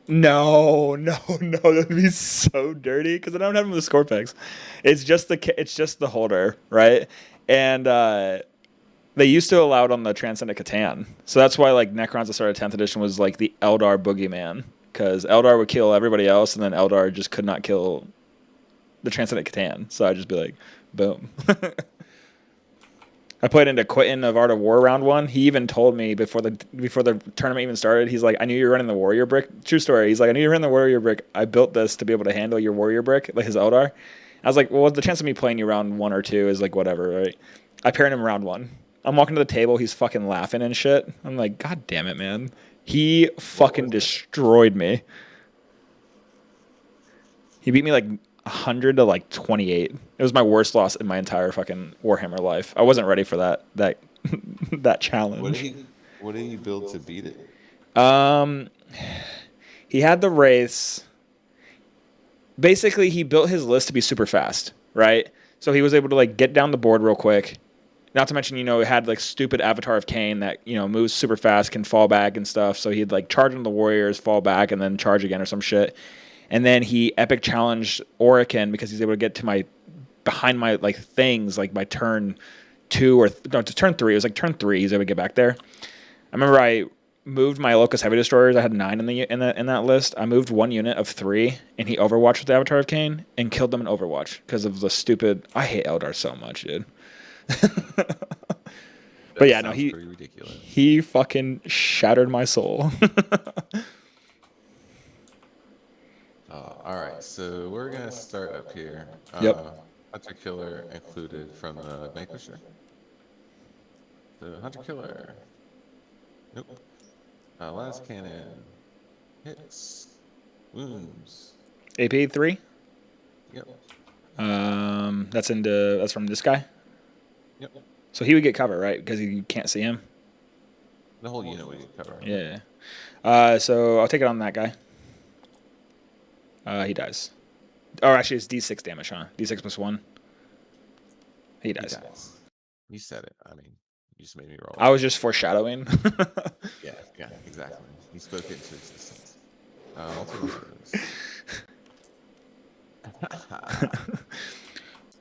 A: No, no, no, that'd be so dirty because I don't have them with the Scorpex. It's just the holder, right? And they used to allow it on the Transcendent Catan, so that's why like Necrons that started 10th edition was like the Eldar boogeyman because Eldar would kill everybody else, and then Eldar just could not kill the Transcendent Catan. So I'd just be like, boom. I played into Quentin of Art of War round 1. He even told me before the tournament even started, he's like, I knew you were running the Warrior Brick. True story. He's like, I knew you were running the Warrior Brick. I built this to be able to handle your Warrior Brick, like his Eldar. I was like, well, the chance of me playing you round 1 or 2 is like whatever, right? I paired him round 1. I'm walking to the table, he's fucking laughing and shit. I'm like, God damn it, man. He fucking destroyed me. He beat me like 100 to like 28. It was my worst loss in my entire fucking Warhammer life. I wasn't ready for that that challenge.
B: What did he build to beat it?
A: He had the Wraiths. Basically, he built his list to be super fast, right? So he was able to like get down the board real quick. Not to mention, it had like stupid Avatar of Cain that, moves super fast, can fall back and stuff. So he'd like charge into the warriors, fall back, and then charge again or some shit. And then he epic challenged Orican because he's able to get to behind my like things like by turn 2 or no, to turn 3. It was like turn 3. He's able to get back there. I remember I moved my Locust Heavy Destroyers. I had 9 in that list. I moved 1 unit of 3, and he Overwatched with the Avatar of Cain and killed them in Overwatch because of the stupid. I hate Eldar so much, dude. But yeah, no,
B: Pretty ridiculous.
A: he fucking shattered my soul.
B: All right, so we're gonna start up here.
A: Yep.
B: Hunter Killer included from the Vanquisher. So Hunter Killer. Nope. Last cannon. Hits. Wounds.
A: AP 3.
B: Yep.
A: That's from this guy.
B: Yep.
A: So he would get cover, right? Because you can't see him.
B: The whole unit would get covered.
A: Yeah. So I'll take it on that guy. He dies. Oh, actually, it's D6 damage, huh? D6 plus 1. He dies.
B: You said it. I mean, you just made me roll.
A: I was just foreshadowing.
B: Yeah, exactly. You spoke it into existence.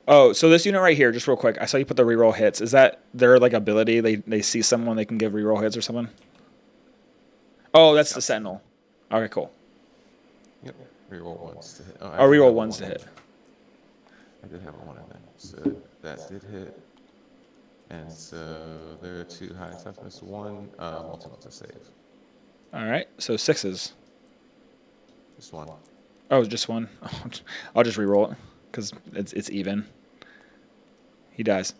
A: Oh, so this unit right here, just real quick. I saw you put the reroll hits. Is that their like ability? They see someone, they can give reroll hits or something? Oh, that's the Sentinel. Okay, cool.
B: Yep. Reroll ones to hit.
A: Oh, reroll ones to hit.
B: I did have a 1 in there. So that did hit. And so there are 2 high toughness, 1 multiple to save.
A: All right, so 6s.
B: Just 1.
A: Oh, just 1. I'll just reroll it because it's even. He dies.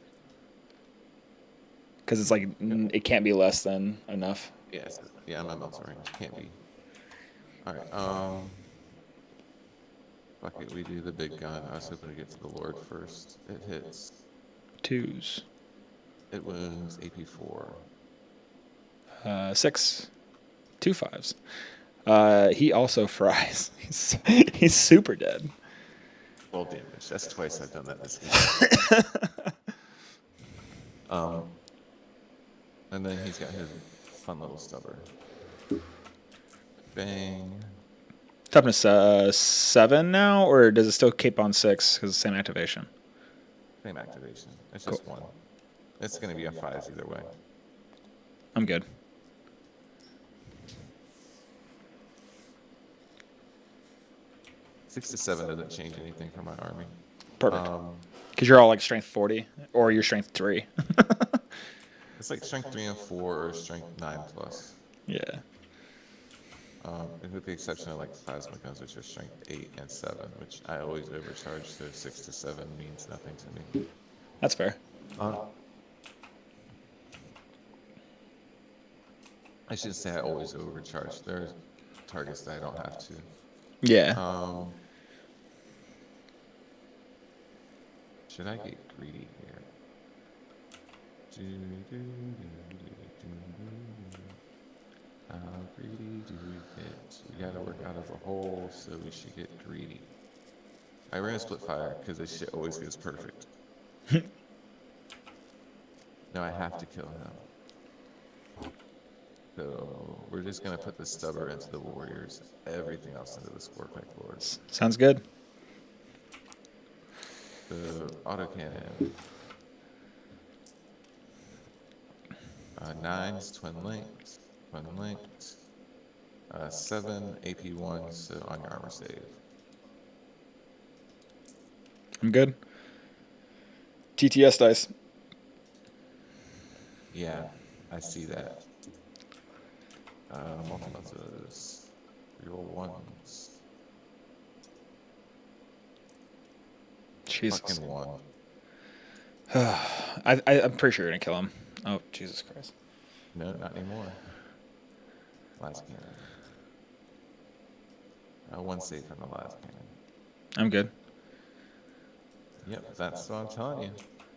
A: Because it's like it can't be less than enough.
B: Yeah, I'm at melting range. Can't be. All right. Fuck it. We do the big gun. I was hoping to get to the Lord first. It hits.
A: 2s.
B: It wounds. AP 4.
A: 6. 2 5s. He also fries. He's super dead.
B: 12 damage. That's twice I've done that this game. And then he's got his fun little stubber. Bang.
A: Toughness 7 now, or does it still keep on 6 because it's the same activation?
B: Same activation. It's just 1. It's going to be a 5 either way.
A: I'm good.
B: Six to 7 doesn't change anything for my army.
A: Perfect. Because you're all like strength 40, or you're strength 3.
B: It's like strength 3 and 4 or strength 9 plus.
A: Yeah.
B: With the exception of like plasma guns, which are strength 8 and 7, which I always overcharge, so 6 to 7 means nothing to me.
A: That's fair.
B: I should say I always overcharge. There are targets that I don't have to.
A: Yeah.
B: Should I get greedy here? How greedy do we get? We gotta work out of a hole, so we should get greedy. I ran a split fire because this shit always gets perfect. No, I have to kill him. So we're just gonna put the stubber into the warriors, everything else into the scorepack lords.
A: Sounds good.
B: The autocannon. 9's twin linked. 7 AP1, so on your armor save.
A: I'm good. TTS dice.
B: Yeah, I see that. Multi-methods. Reroll ones.
A: Jesus.
B: Fucking one.
A: I'm pretty sure you're gonna kill him. Oh, Jesus Christ.
B: No, not anymore. Last cannon. One save from the last cannon.
A: I'm good.
B: Yep, that's what I'm telling you.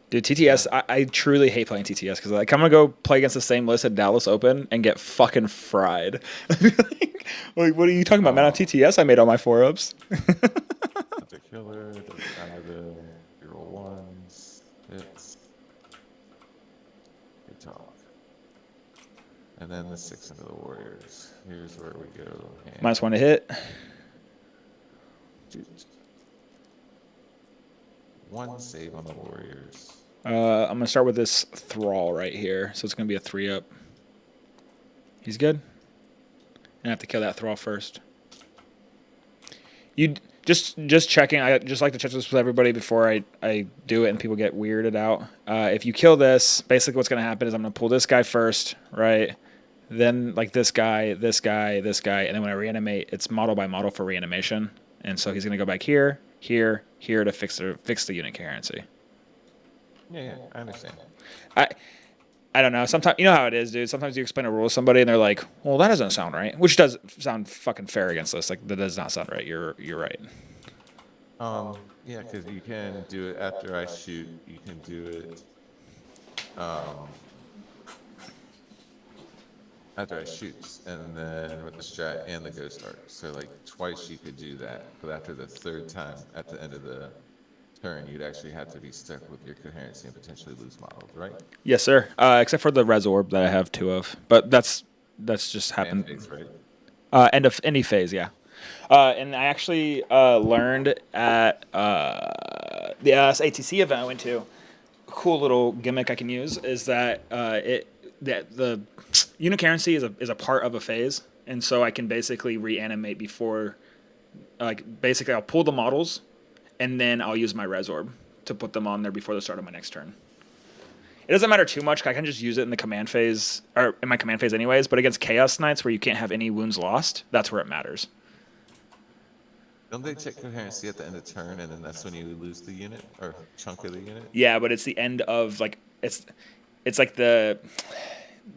A: Dude, TTS, I truly hate playing TTS because like I'm gonna go play against the same list at Dallas Open and get fucking fried. Like, what are you talking about, man? On TTS, I made all my 4-ups.
B: The killer, the reroll ones, hits. Good talk. And then the 6 into the warriors. Here's where we go.
A: -1 to hit.
B: Shoot. 1 save on the warriors.
A: I'm gonna start with this Thrall right here, so it's gonna be a 3-up. He's good. I have to kill that Thrall first. You just checking. I just like to check this with everybody before I do it, and people get weirded out. If you kill this, basically what's gonna happen is I'm gonna pull this guy first, right? Then like this guy, and then when I reanimate, it's model by model for reanimation, and so he's gonna go back here to fix the unit coherency.
B: Yeah, I understand.
A: I don't know. Sometimes you know how it is, dude. Sometimes you explain a rule to somebody and they're like, "Well, that doesn't sound right," which does sound fucking fair against this. Like that does not sound right. You're right.
B: Yeah, because you can do it after I shoot. You can do it after I shoot, and then with the strat and the ghost arc. So like twice you could do that, but after the 3rd time, at the end of the turn, you'd actually have to be stuck with your coherency and potentially lose models, right?
A: Yes, sir. Except for the res orb that I have 2 of, but that's just happened.
B: Phase, right?
A: End of any phase, yeah. And I actually learned at the ATC event I went to. A cool little gimmick I can use is that the unit currency is a part of a phase, and so I can basically reanimate before, like basically I'll pull the models, and then I'll use my res orb to put them on there before the start of my next turn. It doesn't matter too much. I can just use it in the command phase, or in my command phase anyways, but against Chaos Knights where you can't have any wounds lost, that's where it matters.
B: Don't they check coherency at the end of turn, and then that's when you lose the unit, or chunk of the unit?
A: Yeah, but it's the end of, like, it's like the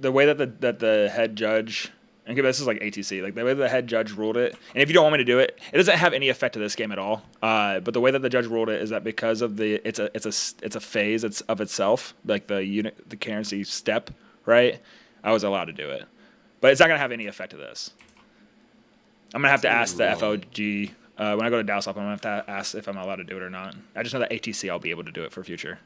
A: way that the head judge, and this is like ATC, like the way the head judge ruled it, and if you don't want me to do it, it doesn't have any effect to this game at all. But the way that the judge ruled it is that because of it's a phase it's of itself, like the currency step, right? I was allowed to do it, but it's not gonna have any effect to this. I'm gonna have to ask the FOG when I go to Dallas. I'm gonna have to ask if I'm allowed to do it or not. I just know that ATC I'll be able to do it for future.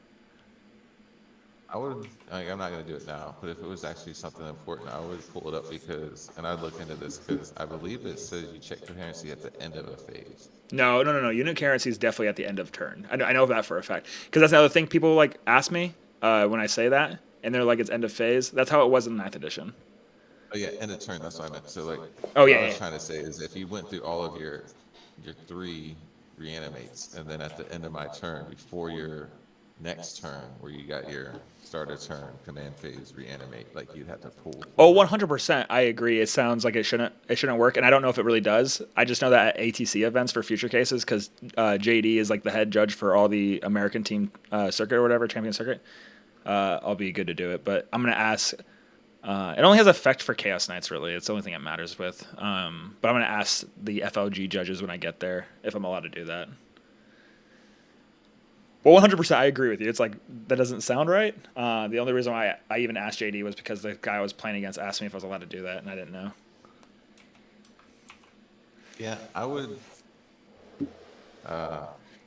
B: I would, I'm not going to do it now, but if it was actually something important, I would pull it up and I'd look into this because I believe it says you check coherency at the end of a phase.
A: No. Unit coherency is definitely at the end of turn. I know that for a fact. Because that's another thing people like ask me when I say that, and they're like, it's end of phase. That's how it was in 9th edition.
B: Oh yeah, end of turn, that's what I meant. So like,
A: what
B: I was trying to say is if you went through all of your 3 reanimates, and then at the end of my turn, before your next turn, where you got your starter turn, command phase, reanimate, like you'd have to pull.
A: Oh, 100%. I agree. It sounds like it shouldn't work, and I don't know if it really does. I just know that at ATC events for future cases, because JD is like the head judge for all the American team circuit or whatever, champion circuit. I'll be good to do it, but I'm gonna ask. It only has effect for Chaos Knights, really. It's the only thing it matters with. But I'm gonna ask the FLG judges when I get there if I'm allowed to do that. Well, 100%, I agree with you. It's like, that doesn't sound right. The only reason why I even asked JD was because the guy I was playing against asked me if I was allowed to do that, and I didn't know.
B: Yeah, I would.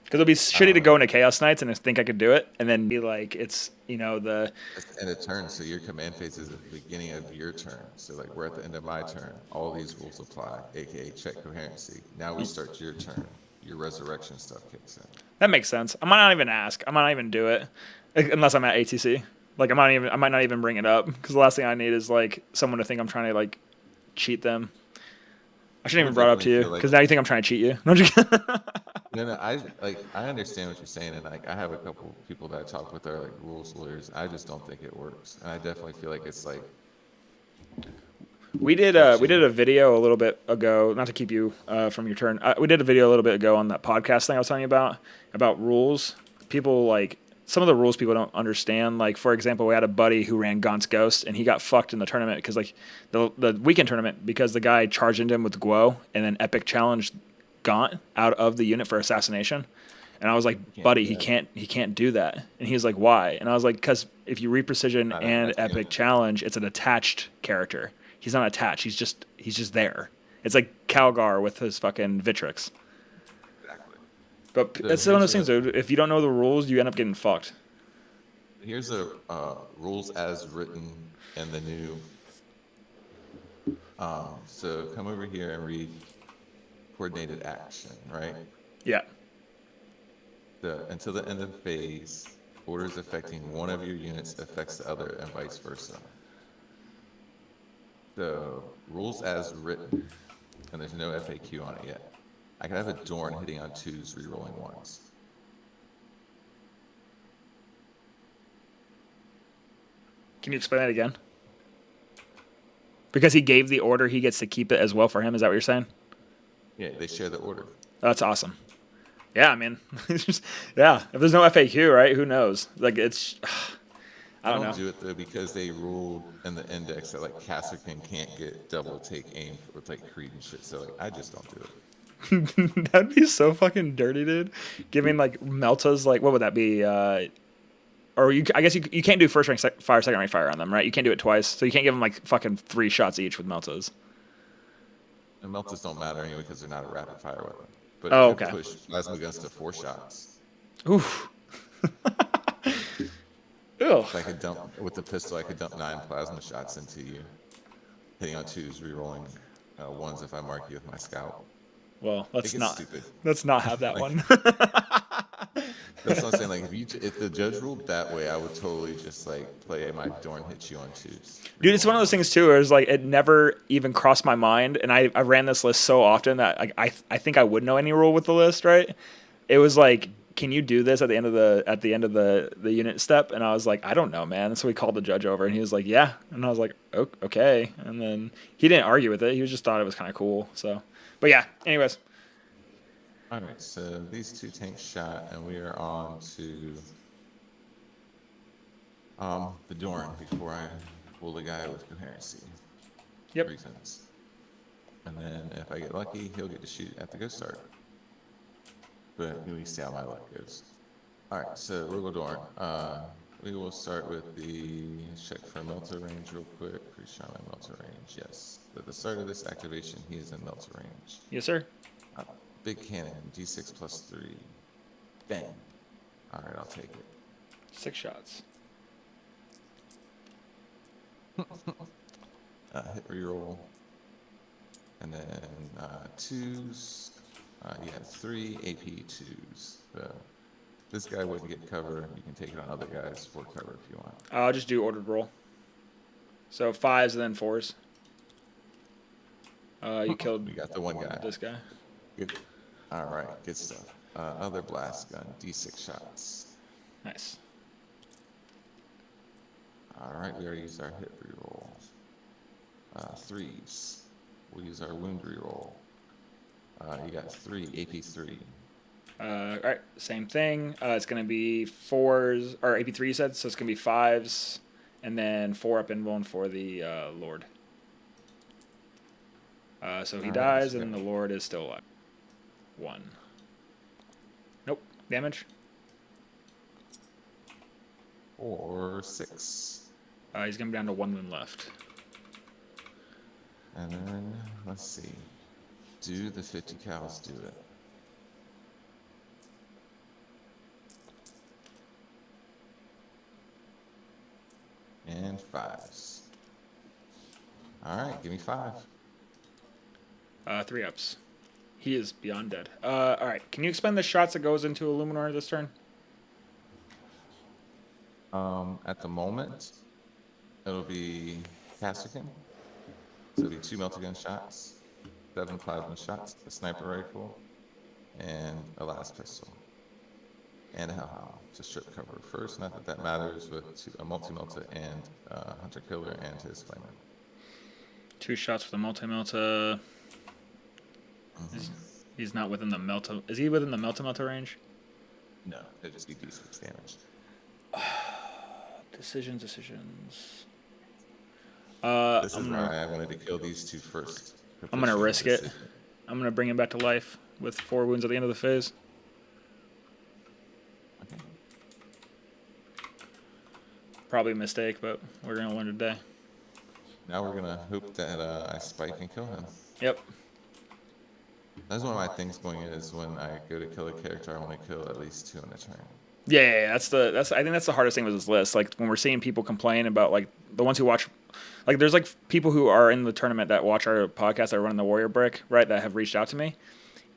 A: Because it'll be shitty to go into Chaos Knights and just think I could do it, and then be like, it's, the...
B: It's end of turn, so your command phase is at the beginning of your turn. So like we're at the end of my turn. All these rules apply, aka check coherency. Now we start your turn. Your resurrection stuff kicks in.
A: That makes sense. I might not even ask. I might not even do it, unless I'm at ATC. Like I might not even bring it up, because the last thing I need is like someone to think I'm trying to like cheat them. I shouldn't even brought it up to you, because now you think I'm trying to cheat you. No, I'm just kidding.
B: No, I understand what you're saying, and like I have a couple people that I talk with that are like rules lawyers. I just don't think it works, and I definitely feel like it's like
A: we did a video a little bit ago. Not to keep you from your turn. We did a video a little bit ago on that podcast thing I was telling you about rules. People like some of the rules people don't understand. Like for example, we had a buddy who ran Gaunt's Ghost, and he got fucked in the tournament because like the weekend tournament, because the guy charged into him with Guo and then epic challenged Gaunt out of the unit for assassination. And I was like, buddy, he can't do that. And he was like, why? And I was like, because if you reprecision and epic challenge, it's an attached character. He's not attached. He's just there. It's like Calgar with his fucking Vitrix.
D: Exactly.
A: But that's one of those things, dude. If you don't know the rules, you end up getting fucked.
B: Here's the rules as written in the new. So come over here and read coordinated action, right?
A: Yeah.
B: Until the end of the phase, orders affecting one of your units affects the other and vice versa. So rules as written, and there's no FAQ on it yet. I can have a Dorn hitting on 2s, rerolling 1s.
A: Can you explain that again? Because he gave the order, he gets to keep it as well for him. Is that what you're saying?
B: Yeah, they share the order.
A: That's awesome. Yeah, I mean, yeah. If there's no FAQ, right? Who knows? Like it's, I don't know.
B: Do it though because they ruled in the index that like Cassican can't get double take aim with like Creed and shit. So like I just don't do it.
A: That'd be so fucking dirty, dude. Giving like Meltas, like what would that be? Or I guess you can't do first rank fire, second rank fire on them, right? You can't do it twice, so you can't give them like fucking 3 shots each with Meltas.
B: And meltas don't matter anyway because they're not a rapid fire weapon. But
A: oh,
B: you can
A: okay.
B: push plasma guns to 4 shots.
A: Oof.
B: So I could dump with the pistol. I could dump 9 plasma shots into you, hitting on 2s, rerolling 1s if I mark you with my scout.
A: Well, let's not.
B: Stupid.
A: Let's not have that one.
B: That's what I'm saying. Like if the judge ruled that way, I would totally just like play my Dorn hit you on 2s.
A: Dude, it's one of those things too, where it's like it never even crossed my mind, and I ran this list so often that like I think I would know any rule with the list, right? It was like, can you do this at the end of the unit step? And I was like, I don't know, man. So we called the judge over, and he was like, yeah. And I was like, okay. And then he didn't argue with it. He just thought it was kind of cool. So, but yeah. Anyways.
B: All right. So these 2 tanks shot, and we are on to the Dorn before I pull the guy with coherency.
A: Yep.
B: Reasons. And then if I get lucky, he'll get to shoot at the ghost start. But we see how my luck goes. All right, so we'll go Dorn. We will start with the check for Melter range real quick. Pretty sure I'm in Melter range. Yes. At the start of this activation, he is in Melter range.
A: Yes, sir.
B: Big cannon, D6 plus 3. Bang. All right, I'll take it.
A: 6 shots.
B: Hit reroll. And then 2s. You have 3 AP 2s. So this guy wouldn't get cover. You can take it on other guys for cover if you want.
A: I'll just do ordered roll. So 5s and then 4s. You killed.
B: We got the one guy.
A: This guy.
B: Good. All right, good stuff. Other blast gun, D6 shots.
A: Nice.
B: All right, we already used our hit reroll. 3s. We'll use our wound reroll. You got 3, AP 3.
A: All right, same thing. It's going to be 4s, or AP 3 you said, so it's going to be 5s, and then 4 up invuln for the Lord. So he dies, and the Lord is still alive. 1. Nope. Damage?
B: Or 6.
A: He's going to be down to 1 wound left.
B: And then, let's see. Do the 50 cows do it? And 5s. All right, give me 5.
A: 3-ups. He is beyond dead. All right. Can you expend the shots that goes into Illuminor this turn?
B: At the moment, it'll be Cassican. So it'll be 2 melta-gun shots, 7 plasma shots, a sniper rifle, and a last pistol. And a hellhound to strip cover first. Not that that matters with a multi-melta and hunter killer and his flamer.
A: 2 shots for the multi-melta. He's not within the melta. Is he within the melta range?
B: No, they just do d6 damage.
A: Decisions.
B: This is why I wanted to kill these 2 first.
A: I'm gonna risk it. I'm gonna bring him back to life with 4 wounds at the end of the phase.
B: Okay.
A: Probably a mistake, but we're gonna learn today.
B: Now we're gonna hope that I spike and kill him.
A: Yep.
B: That's one of my things going in is when I go to kill a character, I want to kill at least 2 in a turn.
A: Yeah, that's I think that's the hardest thing with this list. Like when we're seeing people complain about like the ones who watch, like there's like people who are in the tournament that watch our podcast that run the Warrior Brick, right? That have reached out to me,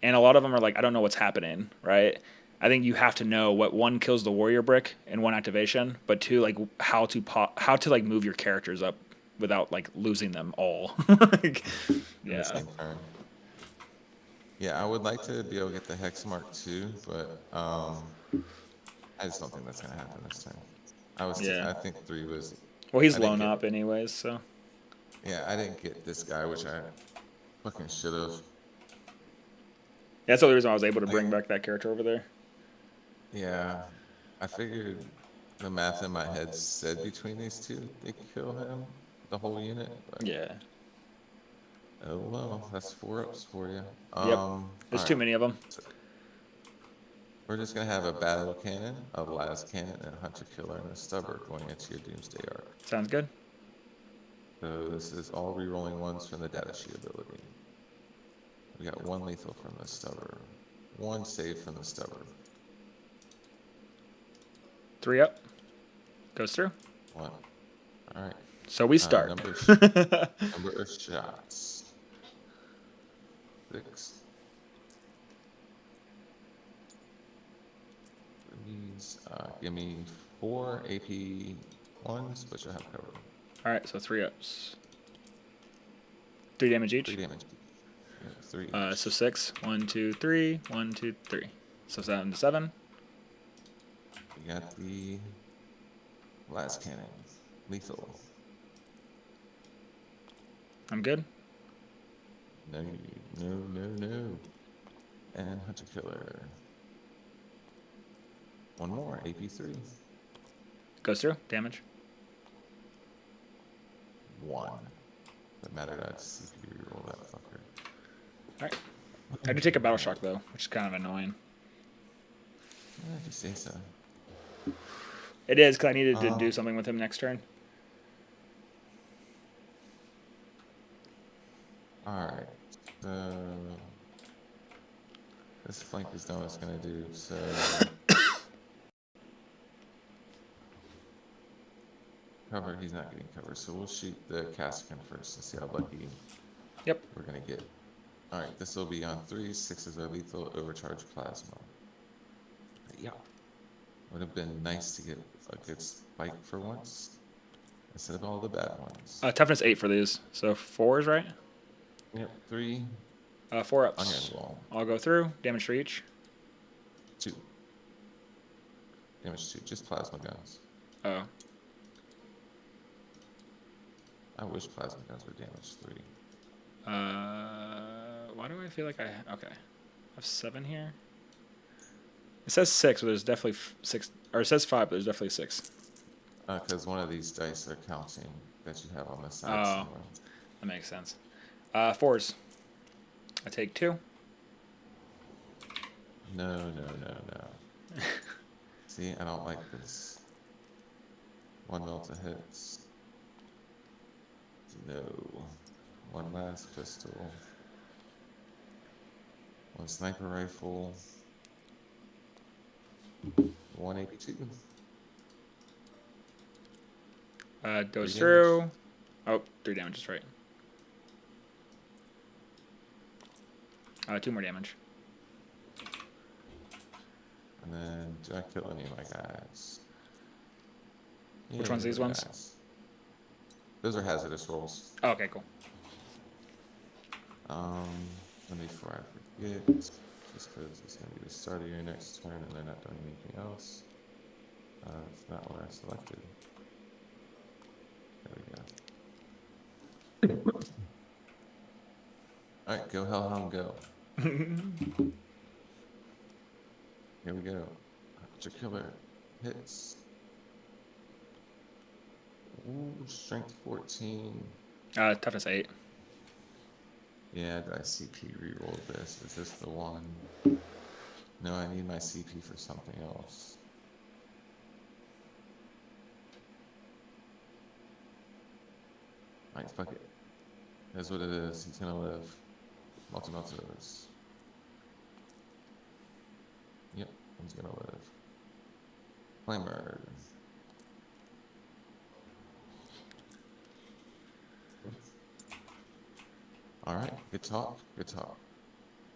A: and a lot of them are like, I don't know what's happening, right? I think you have to know what 1 kills the Warrior Brick in 1 activation, but 2 like how to like move your characters up without like losing them all. Like, yeah.
B: Yeah, I would like to be able to get the Hex Mark too, but I just don't think that's gonna happen this time. I think 3 was.
A: Well, he's blown up anyways, so.
B: Yeah, I didn't get this guy, which I fucking should have.
A: That's the only reason I was able to bring back that character over there.
B: Yeah, I figured the math in my head said between these 2 they kill him, the whole unit. But
A: Yeah.
B: oh well, that's 4 ups for you.
A: Yep. There's too many of them.
B: We're just gonna have a battle cannon, a las cannon, and a hunter killer and a stubber going into your doomsday arc.
A: Sounds good.
B: So this is all rerolling 1s from the data sheet ability. We got 1 lethal from the stubber, 1 save from the stubber.
A: 3 up. Goes through.
B: 1. All right.
A: So we start.
B: Number of shots. 6. These give me 4 AP 1s, but you'll have cover.
A: All right, so 3 ups. 3 damage each.
B: 3 damage. Yeah, 3.
A: So 6. 1, 2, 3. 1, 2, 3. So 7 to 7.
B: We got the last cannon, lethal.
A: I'm good.
B: No. And hunter killer. 1 more, AP3.
A: Goes through. Damage.
B: 1. Doesn't matter that CPU roll that fucker.
A: All right. I do take a battle shock though, which is kind of annoying.
B: Yeah, if you say so.
A: It is because I needed to do something with him next turn.
B: Alright. So this flank is done what it's gonna do, so cover, he's not getting cover, so we'll shoot the Cassican first and see how lucky
A: Yep.
B: we're gonna get. Alright, this will be on 3, 6s are lethal, overcharge plasma. Yeah. Would have been nice to get a good spike for once, instead of all the bad ones.
A: Toughness 8 for these, so 4s, right?
B: Yep, 3.
A: 4
B: On
A: ups.
B: your wall.
A: I'll go through. Damage for each.
B: 2. Damage 2, just plasma guns.
A: Oh.
B: I wish plasma guns were damage 3.
A: Why do I feel like I have 7 here? It says 6, but there's definitely 6, or it says 5, but there's definitely 6.
B: Because one of these dice are counting that you have on the side
A: Oh.
B: somewhere.
A: That makes sense. 4s. I take 2.
B: No. See, I don't like this. 1 melta hits. No. 1 last pistol. 1 sniper rifle. 182.
A: Goes
B: 3
A: through.
B: damage.
A: Oh, 3 damage is right. 2 more damage.
B: And then, do I kill any of my guys?
A: Which
B: Yeah,
A: ones are these
B: the
A: ones?
B: guys. Those are hazardous rolls.
A: Oh, okay, cool.
B: Let me, before I forget, just because it's going to be the start of your next turn and they're not doing anything else. It's not what I selected. There we go. Alright, go Hellhound, go. Here we go. Hunter Killer hits. Ooh, strength 14.
A: Toughness 8.
B: Yeah, did I CP reroll this? Is this the one? No, I need my CP for something else. Alright, fuck it. That's what it is. He's gonna live. Multi-multis. Yep, he's gonna live. Flamer. Alright, good talk, good talk.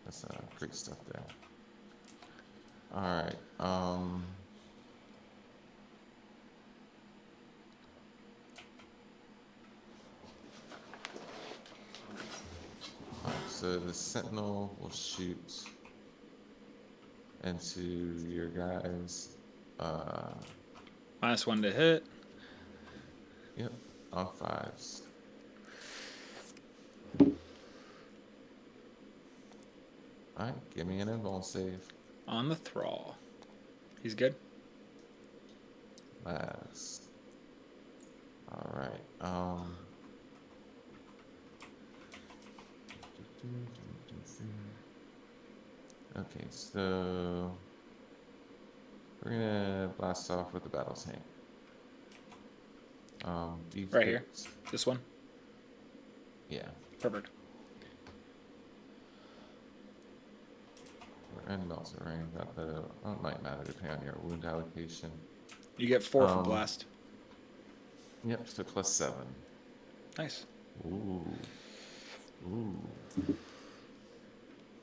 B: That's great stuff there. Alright, so the sentinel will shoot into your guys.
A: -1 to hit.
B: Yep, on 5s. Alright, give me an invuln save.
A: On the Thrall. He's good.
B: Last. Alright, okay, so we're gonna blast off with the battle tank.
A: Right here. This one.
B: Yeah,
A: Perfect.
B: we're in melted rain. Got the. Well, it might matter depending on your wound allocation.
A: You get 4 from blast.
B: Yep, so +7.
A: Nice.
B: Ooh, ooh.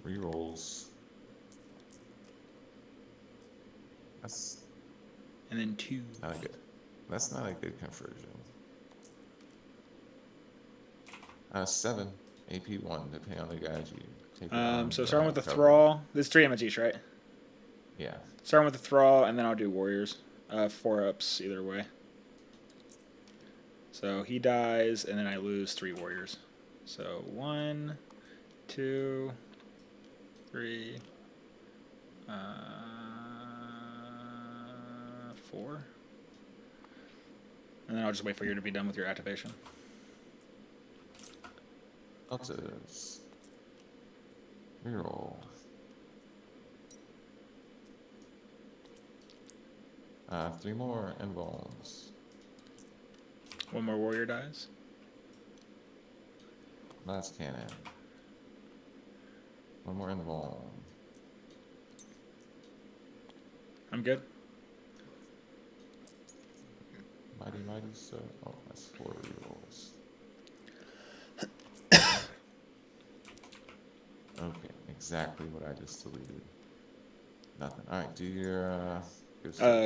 B: Rerolls. That's
A: And then 2.
B: not a good. That's not a good conversion. 7 AP 1 depending on the guys you take.
A: So starting with the
B: cover.
A: Thrall. This is 3 damage each, right?
B: Yeah.
A: Starting with the Thrall, and then I'll do Warriors. 4 ups either way. So he dies, and then I lose 3 Warriors. So 1, 2, 3, 4. And then I'll just wait for you to be done with your activation.
B: Meltas. Reroll. 3 more invulns.
A: 1 more Warrior dies.
B: Last cannon. 1 more invuln.
A: I'm good.
B: Mighty so. Oh, that's 4 rerolls. Okay, exactly what I just deleted. Nothing. Alright, do your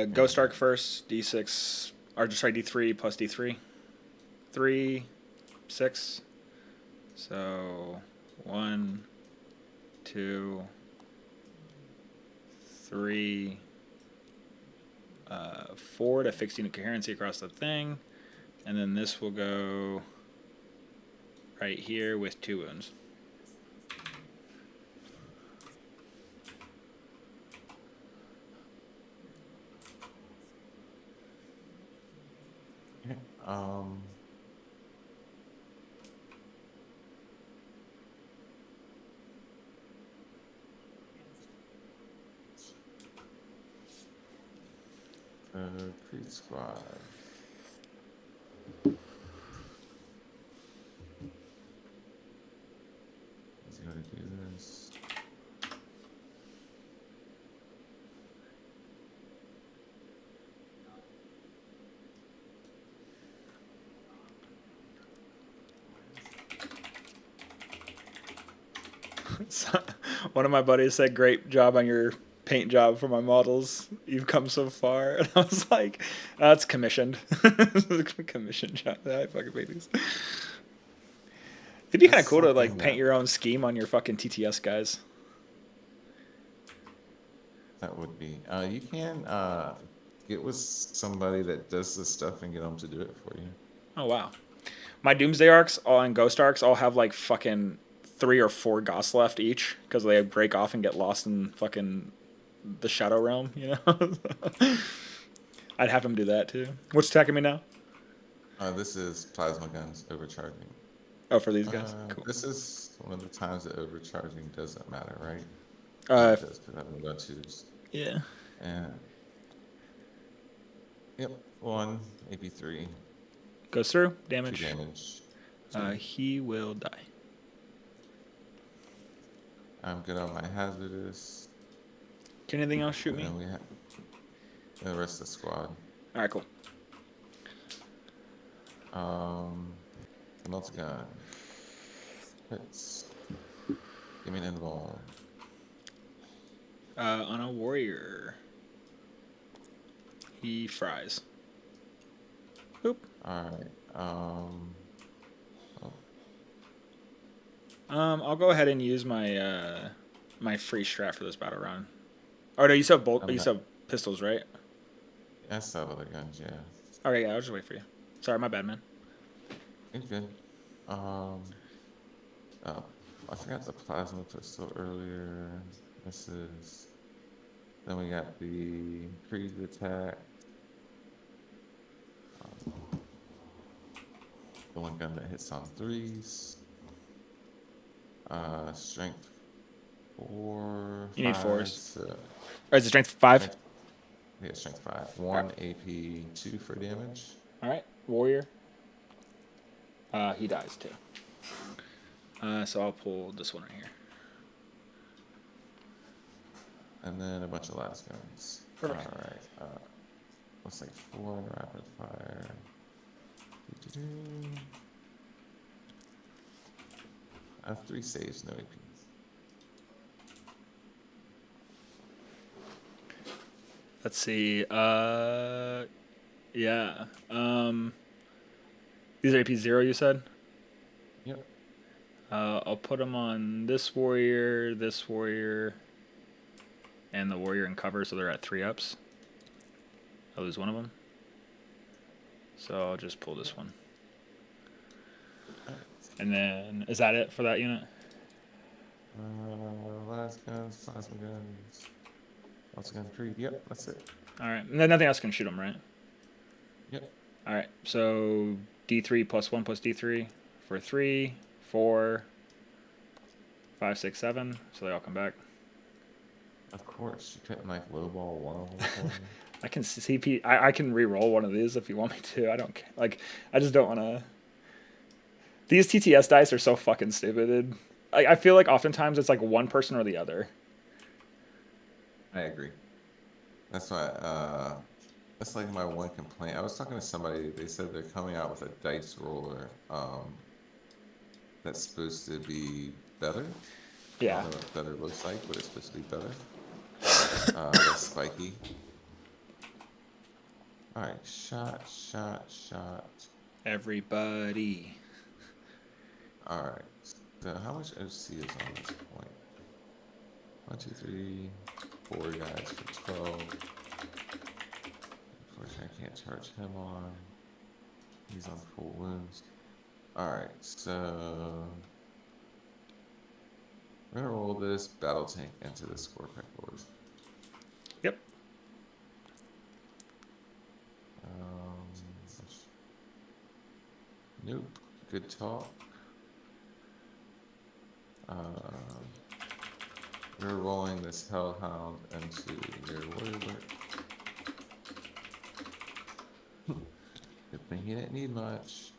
A: Ghost Arc first, D6, or just sorry, D3 plus D3. 3, 6. So 1, 2, 3, 4 to fix unit coherency across the thing. And then this will go right here with 2 wounds.
B: Okay, Creed Squad. Let's go to do this.
A: So, one of my buddies said, "Great job on your paint job for my models. You've come so far." And I was like, "That's commissioned." Commissioned job. I fucking made these. It'd be kind of
B: That's
A: cool to like
B: something
A: paint
B: that
A: your own scheme on your fucking TTS guys.
B: that would be. You can get with somebody that does this stuff and get them to do it for you.
A: Oh wow. My Doomsday arcs all and Ghost arcs all have like fucking 3 or 4 Goths left each because they break off and get lost in fucking the Shadow Realm, you know? I'd have him do that too. What's attacking me now?
B: This is plasma guns overcharging.
A: Oh, for these guys? Cool.
B: This is one of the times that overcharging doesn't matter, right?
A: Uh,
B: It does, because I'm going to choose.
A: yeah.
B: And yep, 1 AP3,
A: Goes through.
B: 2
A: Damage.
B: damage.
A: He will die.
B: I'm good on my hazardous.
A: Can anything else shoot
B: And
A: me?
B: then we have the rest of the squad.
A: Alright, cool.
B: The multi-gun. Hits. Give me an invuln.
A: On a warrior. He fries. Boop.
B: Alright,
A: I'll go ahead and use my my free strat for this battle round. Oh no, you still have bolt.
B: I'm
A: You
B: not-
A: still have pistols, right?
B: I still have other guns, yeah.
A: Okay, yeah, I'll just wait for you. Sorry, my bad, man.
B: It's good. Oh, I forgot the plasma pistol earlier. This is. Then we got the freeze attack. The one gun that hits on 3s. Strength 4.
A: You need
B: 5,
A: 4s.
B: So,
A: Or is it strength 5?
B: yeah, strength 5. 1 AP 2 for damage.
A: All right, warrior. He dies too. So I'll pull this one right here.
B: And then a bunch of last guns.
A: Perfect.
B: Alright. Looks like 4 rapid fire. Doo-doo-doo. I have 3 saves, no AP.
A: Let's see. Yeah. These are AP 0, you said?
B: Yep.
A: I'll put them on this warrior, and the warrior in cover, so they're at 3 ups. I lose one of them. So I'll just pull this one. And then, is that it for that unit?
B: Last guns, plasma guns. Lots of gun free. Yep, that's it.
A: Alright, and then nothing else can shoot them, right?
B: Yep.
A: Alright, so D3 plus 1 plus D3 for 3, 4, 5, 6, 7. So they all come back.
B: Of course, you couldn't like lowball one of them for me.
A: I can CP. I can re-roll one of these if you want me to. I don't care. Like, I just don't want to. These TTS dice are so fucking stupid. Dude. I feel like oftentimes it's like one person or the other.
B: I agree. That's why. That's like my one complaint. I was talking to somebody. They said they're coming out with a dice roller. That's supposed to be better. I
A: Yeah.
B: don't know what better looks like, but it's supposed to be better. Less spiky. Alright, shot.
A: Everybody.
B: Alright, so how much OC is on this point? 1, 2, 3, 4 guys for 12. Unfortunately, I can't charge him on. He's on full wounds. Alright, so we're gonna roll this battle tank into the score pack board.
A: Yep.
B: Nope. Good talk. We're rolling this Hellhound into your warrior. Good thing he didn't need much.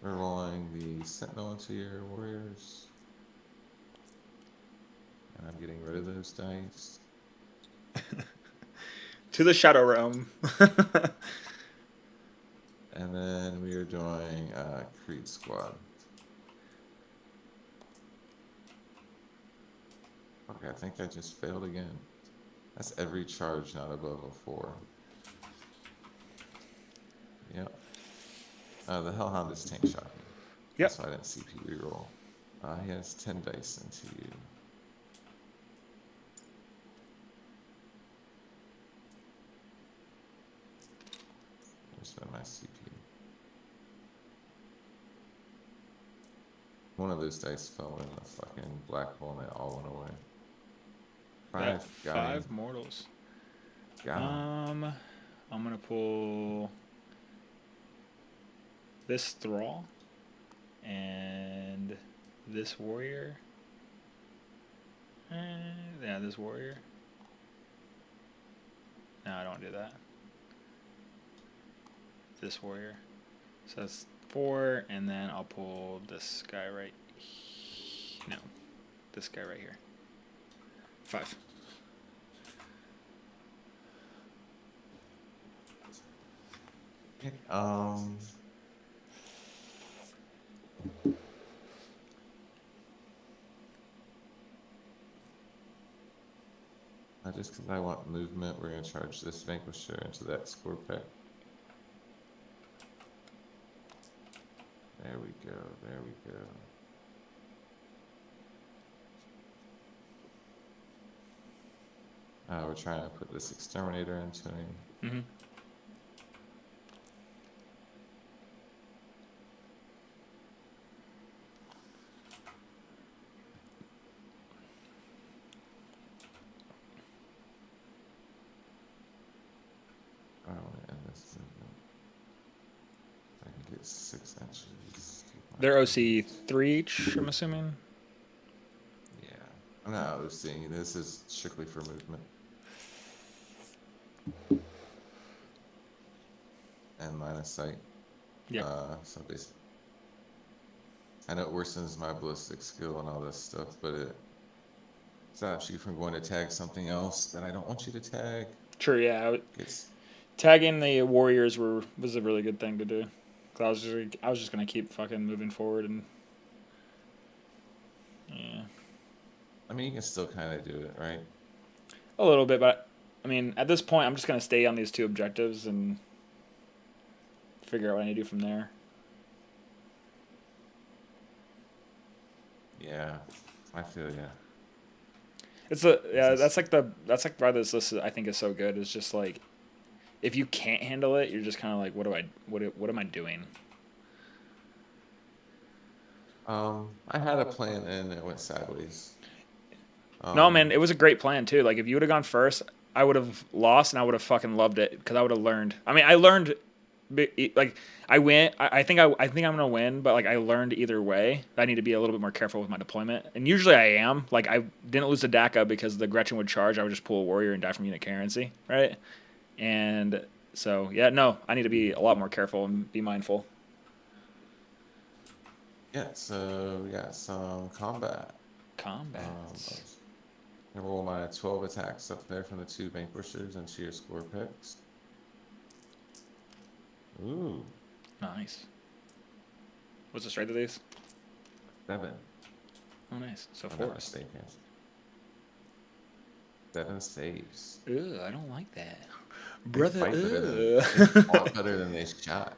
B: We're rolling the Sentinel into your warriors. And I'm getting rid of those dice.
A: To the Shadow Realm.
B: And then we are doing Creed Squad. Okay, I think I just failed again. That's every charge not above a 4. Yep. The Hellhound is tank shocking.
A: Yep.
B: That's why I didn't CP reroll. He has 10 dice into you. Where's my CP? One of those dice fell in the fucking black hole and they all went away.
A: Got
B: Got
A: five
B: him.
A: mortals.
B: Got him.
A: I'm gonna pull this thrall and this warrior. Yeah, this warrior. No, I don't do that. This warrior. So that's 4, and then I'll pull this guy right. No, this guy right here. 5.
B: Okay, just because I want movement, we're going to charge this Vanquisher into that score pack. There we go, there we go. We're trying to put this Exterminator into him.
A: Mm-hmm.
B: I want to end this movement. I can get 6 inches.
A: They're OC 3 each, I'm assuming.
B: Yeah, I'm not OCing. This is strictly for movement. And line of sight.
A: Yeah.
B: So basically, I know it worsens my ballistic skill and all this stuff, but it stops you from going to tag something else that I don't want you to tag.
A: Sure, yeah.
B: It's
A: Tagging the warriors was a really good thing to do. 'Cause I was just gonna keep fucking moving forward and yeah.
B: I mean, you can still kind of do it, right?
A: A little bit, but I mean, at this point, I'm just gonna stay on these 2 objectives and figure out what I need to do from there.
B: Yeah, I feel yeah.
A: That's like why this list I think is so good. It's just like if you can't handle it, you're just kind of like, what am I doing?
B: I had a plan and it went sideways.
A: No, man, it was a great plan too. Like if you would have gone first, I would have lost and I would have fucking loved it because I would have learned. I mean, I learned. Like I win. I think I'm gonna win, but like I learned either way. I need to be a little bit more careful with my deployment, and usually I am. Like I didn't lose the DACA because the Gretchen would charge. I would just pull a warrior and die from unit currency, right? And so yeah, no, I need to be a lot more careful and be mindful.
B: Yeah, so we got some combat.
A: Combat.
B: I roll my 12 attacks up there from the 2 Vanquishers into your score picks. Ooh.
A: Nice. What's the strength of these?
B: 7.
A: Oh, nice. So
B: I'm
A: 4.
B: not mistaken. 7 saves.
A: Ugh, I don't like that.
B: They
A: Brother,
B: fight better
A: ugh.
B: they fought better than they shot.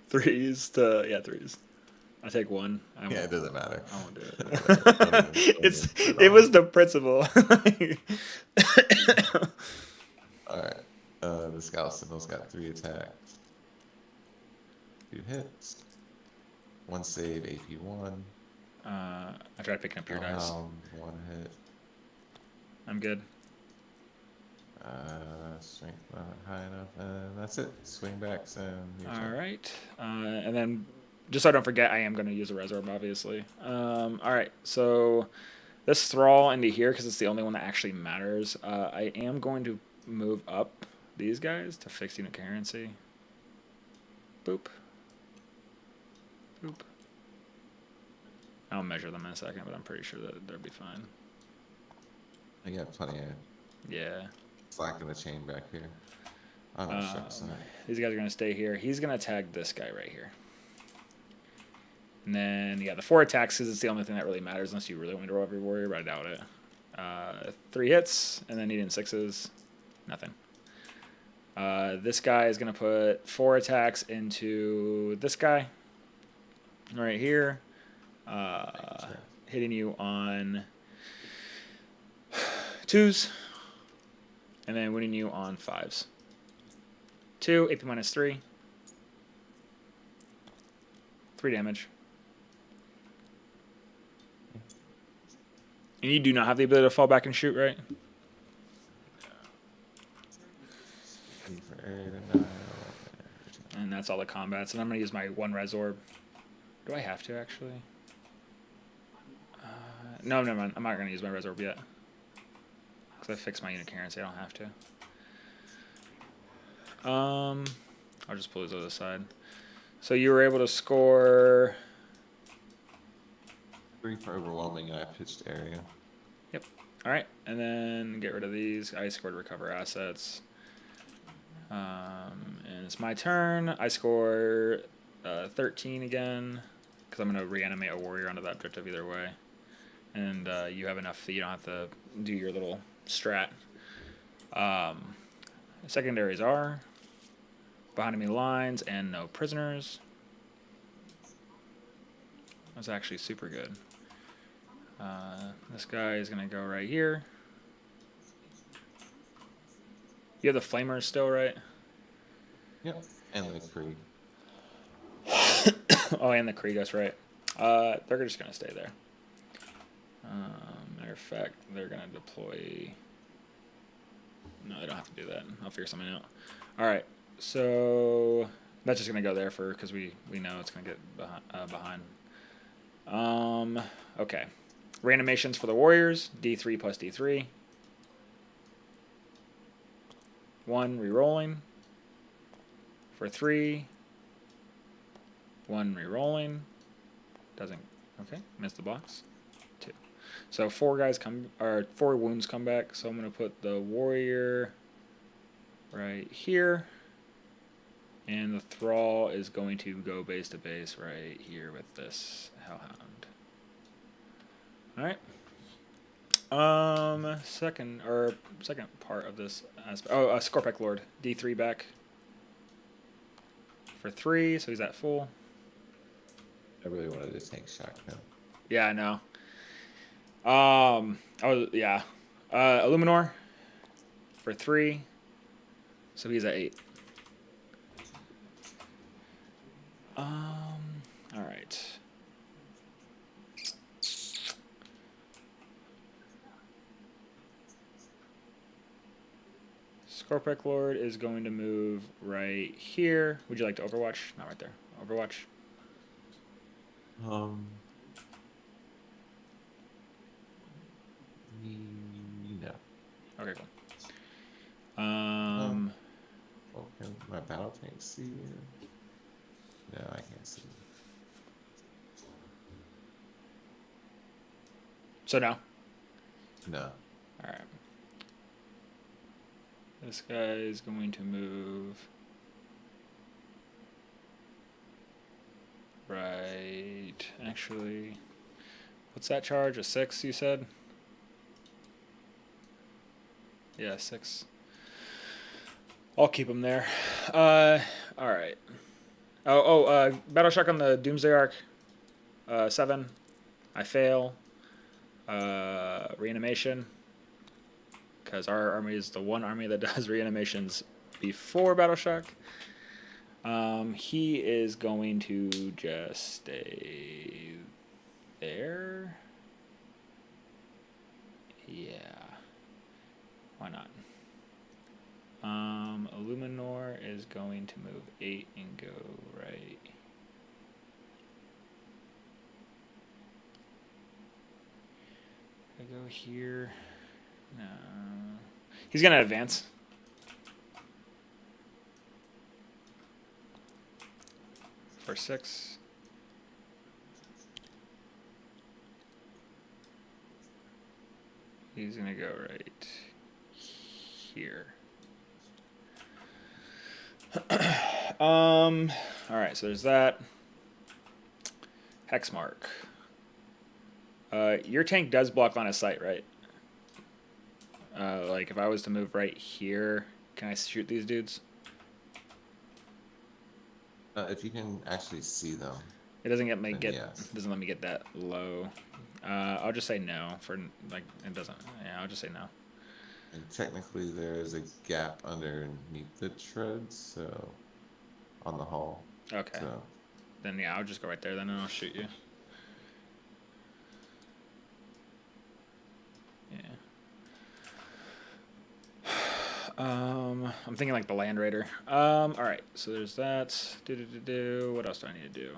A: 3s. I take 1.
B: Yeah, it doesn't matter.
A: I won't do it.
B: It
A: It was the principle.
B: Alright. The Scout Sentinel's got 3 attacks. 2 hits. 1 save, AP 1.
A: I tried picking up your dice.
B: 1 hit.
A: I'm good.
B: Strength not high enough, and that's it. Swing backs and your
A: All
B: turn.
A: right. And then, just so I don't forget, I am going to use a Resorb, obviously. All right. So, this Thrall into here, because it's the only one that actually matters. I am going to move up these guys to fixed unit currency. Boop. Boop. I'll measure them in a second, but I'm pretty sure that they'll be fine.
B: I got plenty of
A: Yeah.
B: slack in the chain back here. I'm not shucks.
A: These guys are going to stay here. He's going to tag this guy right here. And then, yeah, the 4 attacks is the only thing that really matters unless you really want me to roll every warrior, but I doubt it. 3 hits, and then needing 6s, nothing. This guy is going to put 4 attacks into this guy right here, hitting you on 2s, and then winning you on 5s. 2, AP minus 3. 3 damage. And you do not have the ability to fall back and shoot, right? And that's all the combats. And I'm going to use my 1 res orb. Do I have to, actually? No, never mind. I'm not going to use my res orb yet. Because I fixed my unit currency. I don't have to. I'll just pull these other side. So you were able to score...
B: 3 for overwhelming. I pitched area.
A: Yep. All right. And then get rid of these. I scored recover assets. And it's my turn. I score 13 again because I'm going to reanimate a warrior onto that objective either way. And you have enough that you don't have to do your little strat. Secondaries are behind enemy lines and no prisoners. That's actually super good. This guy is going to go right here. You have the flamers still, right?
B: Yep. And the Krieg.
A: Oh, and the Krieg, that's right. They're just going to stay there. Matter of fact, they're going to deploy... No, they don't have to do that. I'll figure something out. All right, so that's just going to go there for because we know it's going to get behind. Okay. Reanimations for the warriors, D3 plus D3. 1 rerolling. For 3. 1 rerolling. Doesn't. Okay, missed the box. 2. So 4 guys come, or 4 wounds come back. So I'm gonna put the warrior right here, and the thrall is going to go base to base right here with this hellhound. All right. Second part of this aspect. Oh, Scorpec Lord, D3 back for 3, so he's at full.
B: I really wanted to tank shotgun.
A: Yeah, I know. Illuminor for 3, so he's at 8. All right. Scorpec Lord is going to move right here. Would you like to Overwatch? Not right there. Overwatch.
B: No.
A: Okay, cool.
B: Well, can my battle tank see you? No, I can't see.
A: So now.
B: No.
A: All right. This guy is going to move right. Actually, what's that charge? A 6, you said? Yeah, 6. I'll keep him there. All right. Battle Shock on the Doomsday Arc. 7. I fail. Reanimation. Because our army is the one army that does reanimations before Battle Shock. He is going to just stay there. Yeah. Why not? Illuminor is going to move 8 and go right. I go here. No. He's going to advance. For 6. He's going to go right here. All right, so there's that. Hex mark. Your tank does block line of sight, right? Like if I was to move right here, can I shoot these dudes?
B: If you can actually see them,
A: It doesn't get me
B: then
A: get
B: yes.
A: doesn't let me get that low. I'll just say no for like it doesn't. Yeah, I'll just say no.
B: And technically, there is a gap underneath the treads, so on the hull.
A: Okay.
B: So
A: Then yeah, I'll just go right there. Then and I'll shoot you. Yeah. I'm thinking like the Land Raider. All right. So there's that. What else do I need to do?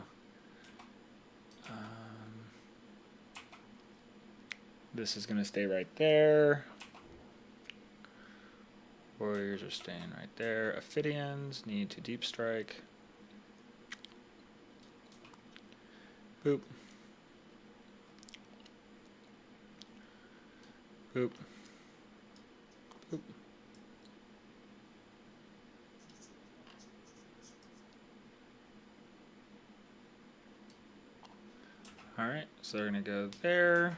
A: This is gonna stay right there. Warriors are staying right there. Ophidians need to deep strike. Boop. Boop. Boop. All right, so they're gonna go there.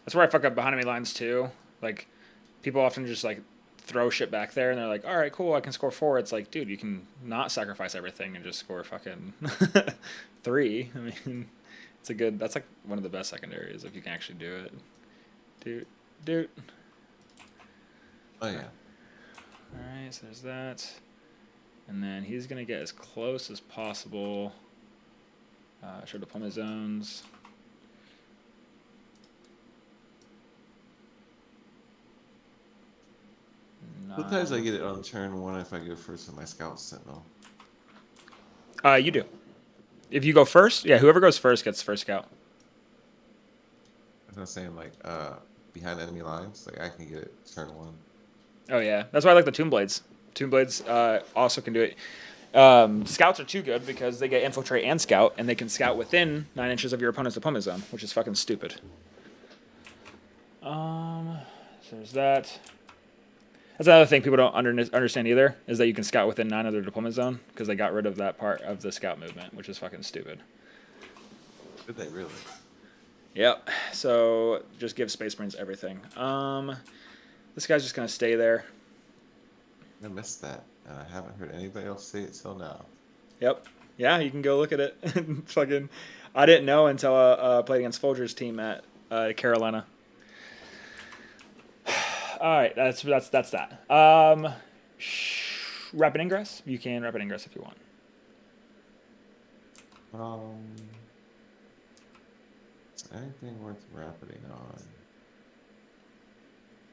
A: That's where I fuck up behind enemy lines too. Like, people often just like throw shit back there, and they're like, "All right, cool, I can score 4." It's like, dude, you can not sacrifice everything and just score fucking 3. I mean, it's a good. That's like one of the best secondaries if you can actually do it. Dude.
B: oh yeah.
A: All right, so there's that, and then he's gonna get as close as possible. Show deployment zones.
B: Sometimes I get it on turn 1 if I go first with my scout sentinel.
A: You do. If you go first, yeah, whoever goes first gets first scout.
B: I'm not saying like behind enemy lines, like I can get it turn 1.
A: Oh yeah, that's why I like the Tomb Blades. Tomb Blades also can do it. Scouts are too good because they get infiltrate and scout, and they can scout within 9 inches of your opponent's deployment zone, which is fucking stupid. So there's that. That's another thing people don't understand either, is that you can scout within 9 of their deployment zone, because they got rid of that part of the scout movement, which is fucking stupid.
B: Did they really?
A: Yep. So just give Space Marines everything. This guy's just gonna stay there.
B: I missed that, and I haven't heard anybody else say it till now.
A: Yep. Yeah, you can go look at it. Fucking, I didn't know until I played against Folger's team at Carolina. All right, that's that. Rapid ingress. You can rapid ingress if you want.
B: Is anything worth rapiding on?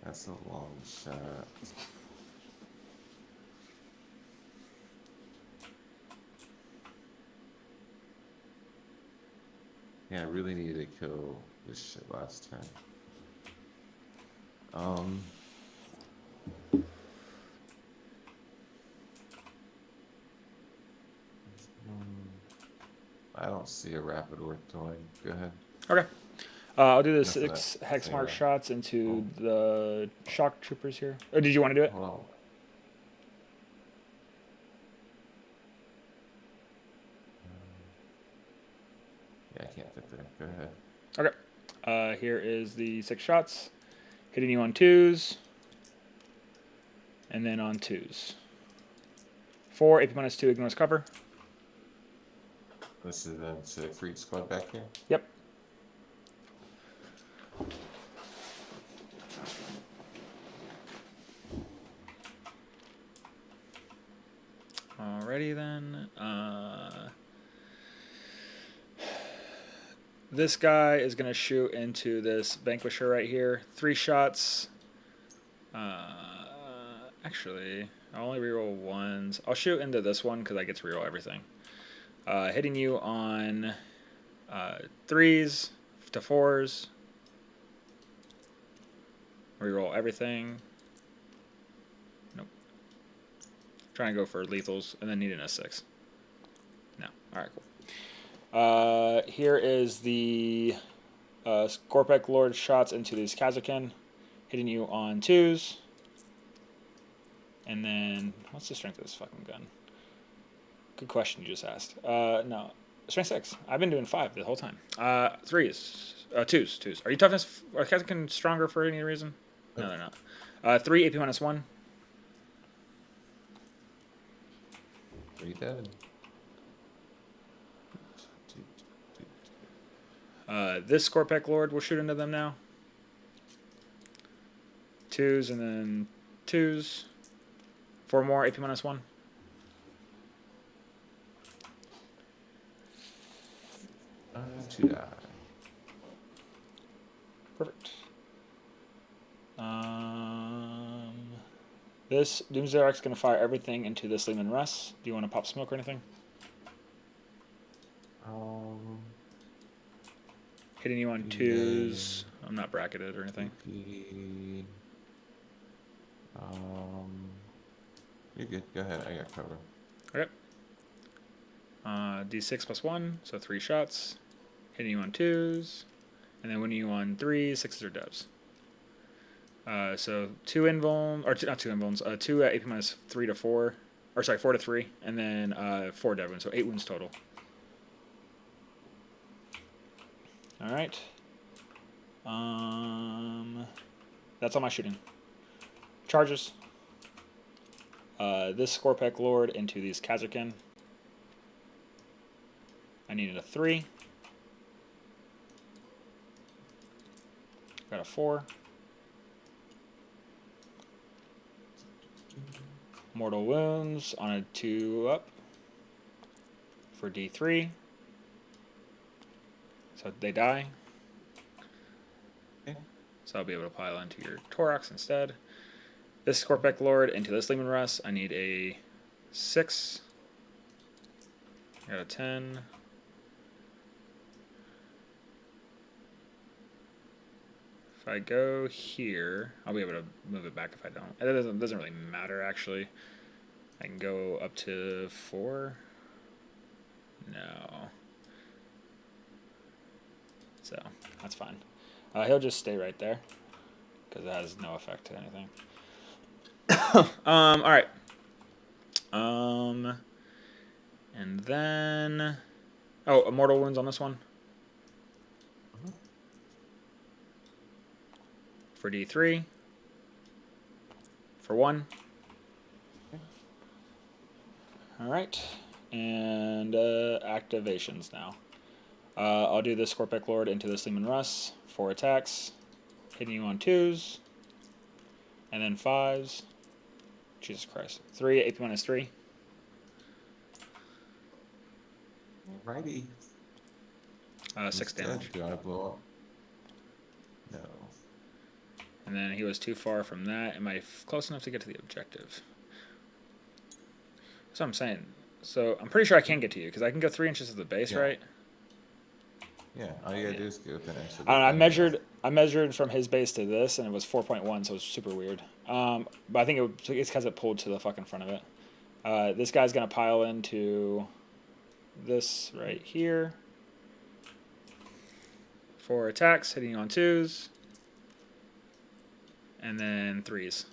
B: That's a long shot. Yeah, I really needed to kill this shit last turn. I don't see a rapid worth doing. Go ahead.
A: Okay. I'll do the
B: Enough of
A: 6
B: that.
A: hex
B: Say
A: mark
B: that.
A: shots into the shock troopers here. Or did you want to do it?
B: Hold on. Yeah, I can't fit there. Go ahead.
A: Okay. Here is the 6 shots. Hitting you on 2s. And then on 2s. 4, AP minus 2, ignores cover.
B: This is then to Freed Squad back here.
A: Yep. Alrighty then. This guy is going to shoot into this Vanquisher right here. 3 shots. Actually, I'll only reroll 1s. I'll shoot into this one because I get to reroll everything. Hitting you on 3s to 4s. Reroll everything. Nope. Trying to go for lethals and then needing a 6. No. Alright, cool. Here is the Scorpec Lord shots into these Kazakin. Hitting you on 2s. And then, what's the strength of this fucking gun? Good question you just asked. No. Strength 6. I've been doing 5 the whole time. 3s. 2s. Are you toughness? Are Kazakh stronger for any reason? No, they're not. 3 AP minus 1.
B: 3 dead.
A: This Scorpec Lord will shoot into them now. 2s and then 2s. 4 more AP minus 1.
B: To die.
A: Perfect. This Doomsday Arc's going to fire everything into this Lehman Russ. Do you want to pop smoke or anything? Hitting you on 2s. I'm not bracketed or anything.
B: You're good. Go ahead. I got cover.
A: Okay. D6 plus 1, so 3 shots. Hitting you on 2s. And then winning you on 3s, 6s, or dubs. So 2 invuln, or not 2 invulns, 2 AP minus 3 to 4. Or sorry, 4 to 3. And then 4 dev wounds, so 8 wounds total. Alright. That's all my shooting. Charges. This Scorpec Lord into these Kazarkin. I needed a 3. Got a 4. Mortal wounds on a 2 up for D3. So they die.
B: Okay.
A: So I'll be able to pile into your Torox instead. This Scorpec Lord into this Lehman Russ. I need a 6. I got a 10. If I go here, I'll be able to move it back if I don't. It doesn't really matter, actually. I can go up to 4. No. So, that's fine. He'll just stay right there, because it has no effect to anything. Alright. And then... Oh, Immortal Wounds on this one. For D3. For 1. Alright. And activations now. I'll do this Scorpec Lord into this Lehman Russ. 4 attacks. Hitting you on 2s. And then 5s. Jesus Christ. 3 AP minus 3.
B: Righty.
A: 6 damage.
B: Do I blow up? No.
A: And then he was too far from that. Am I close enough to get to the objective? That's what I'm saying. So I'm pretty sure I can get to you, because I can go 3 inches to the base,
B: Yeah.
A: right?
B: Yeah, all you gotta do is go within an inch of the
A: I
B: base.
A: measured from his base to this, and it was 4.1, so it was super weird. But I think it's because it pulled to the fucking front of it. This guy's going to pile into this right here. 4 attacks, hitting on 2s. And then 3s.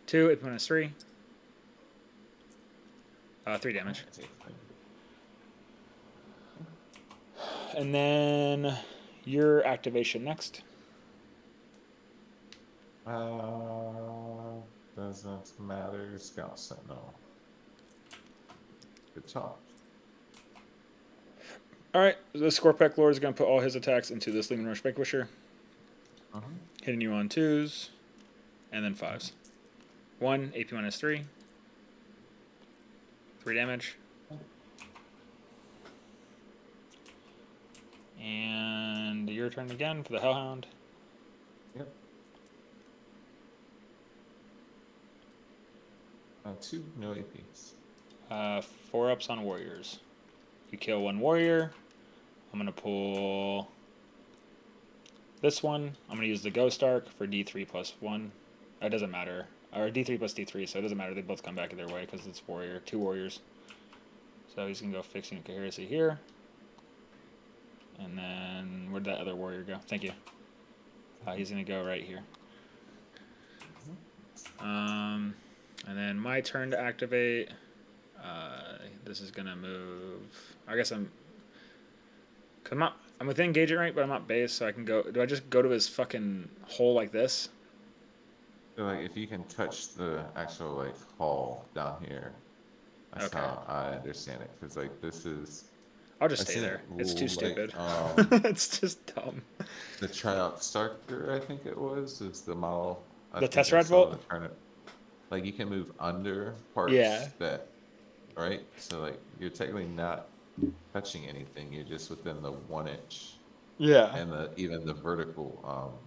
A: 2, AP minus 3. 3 damage. And then your activation next.
B: Doesn't matter. Scout Sentinel. Good talk.
A: Alright, the Scorpec Lord is going to put all his attacks into this Lehman Rush Vanquisher. Hitting you on 2s. And then 5s. 1, AP minus 3. 3 damage. And your turn again for the Hellhound.
B: Yep. 2, no APs.
A: 4 ups on warriors. You kill 1 warrior. I'm going to pull this one. I'm going to use the Ghost Arc for D3 plus 1. It doesn't matter. Or D3 plus D3, so it doesn't matter. They both come back either way because it's warrior. 2 warriors. So he's going to go fixing coherency here. And then, where'd that other warrior go? Thank you. He's going to go right here. And then my turn to activate. This is gonna move. I guess I'm. Cause I'm within engagement rank, but I'm not base, so I can go. Do I just go to his fucking hole like this?
B: So, like, if you can touch the actual, like, hall down here, that's
A: Okay.
B: how I understand it. Because, like, this is...
A: I'll just
B: I've
A: stay
B: seen
A: there.
B: it
A: It's too
B: ruled, like,
A: stupid. It's just dumb.
B: the tryout starter, I think it was, is the model. I
A: The
B: think I
A: Tesseract
B: saw
A: Vault?
B: the tournament. Like, you can move under
A: Yeah.
B: parts that... Right? So, like, you're technically not touching anything. You're just within the 1 inch.
A: Yeah.
B: And even the vertical,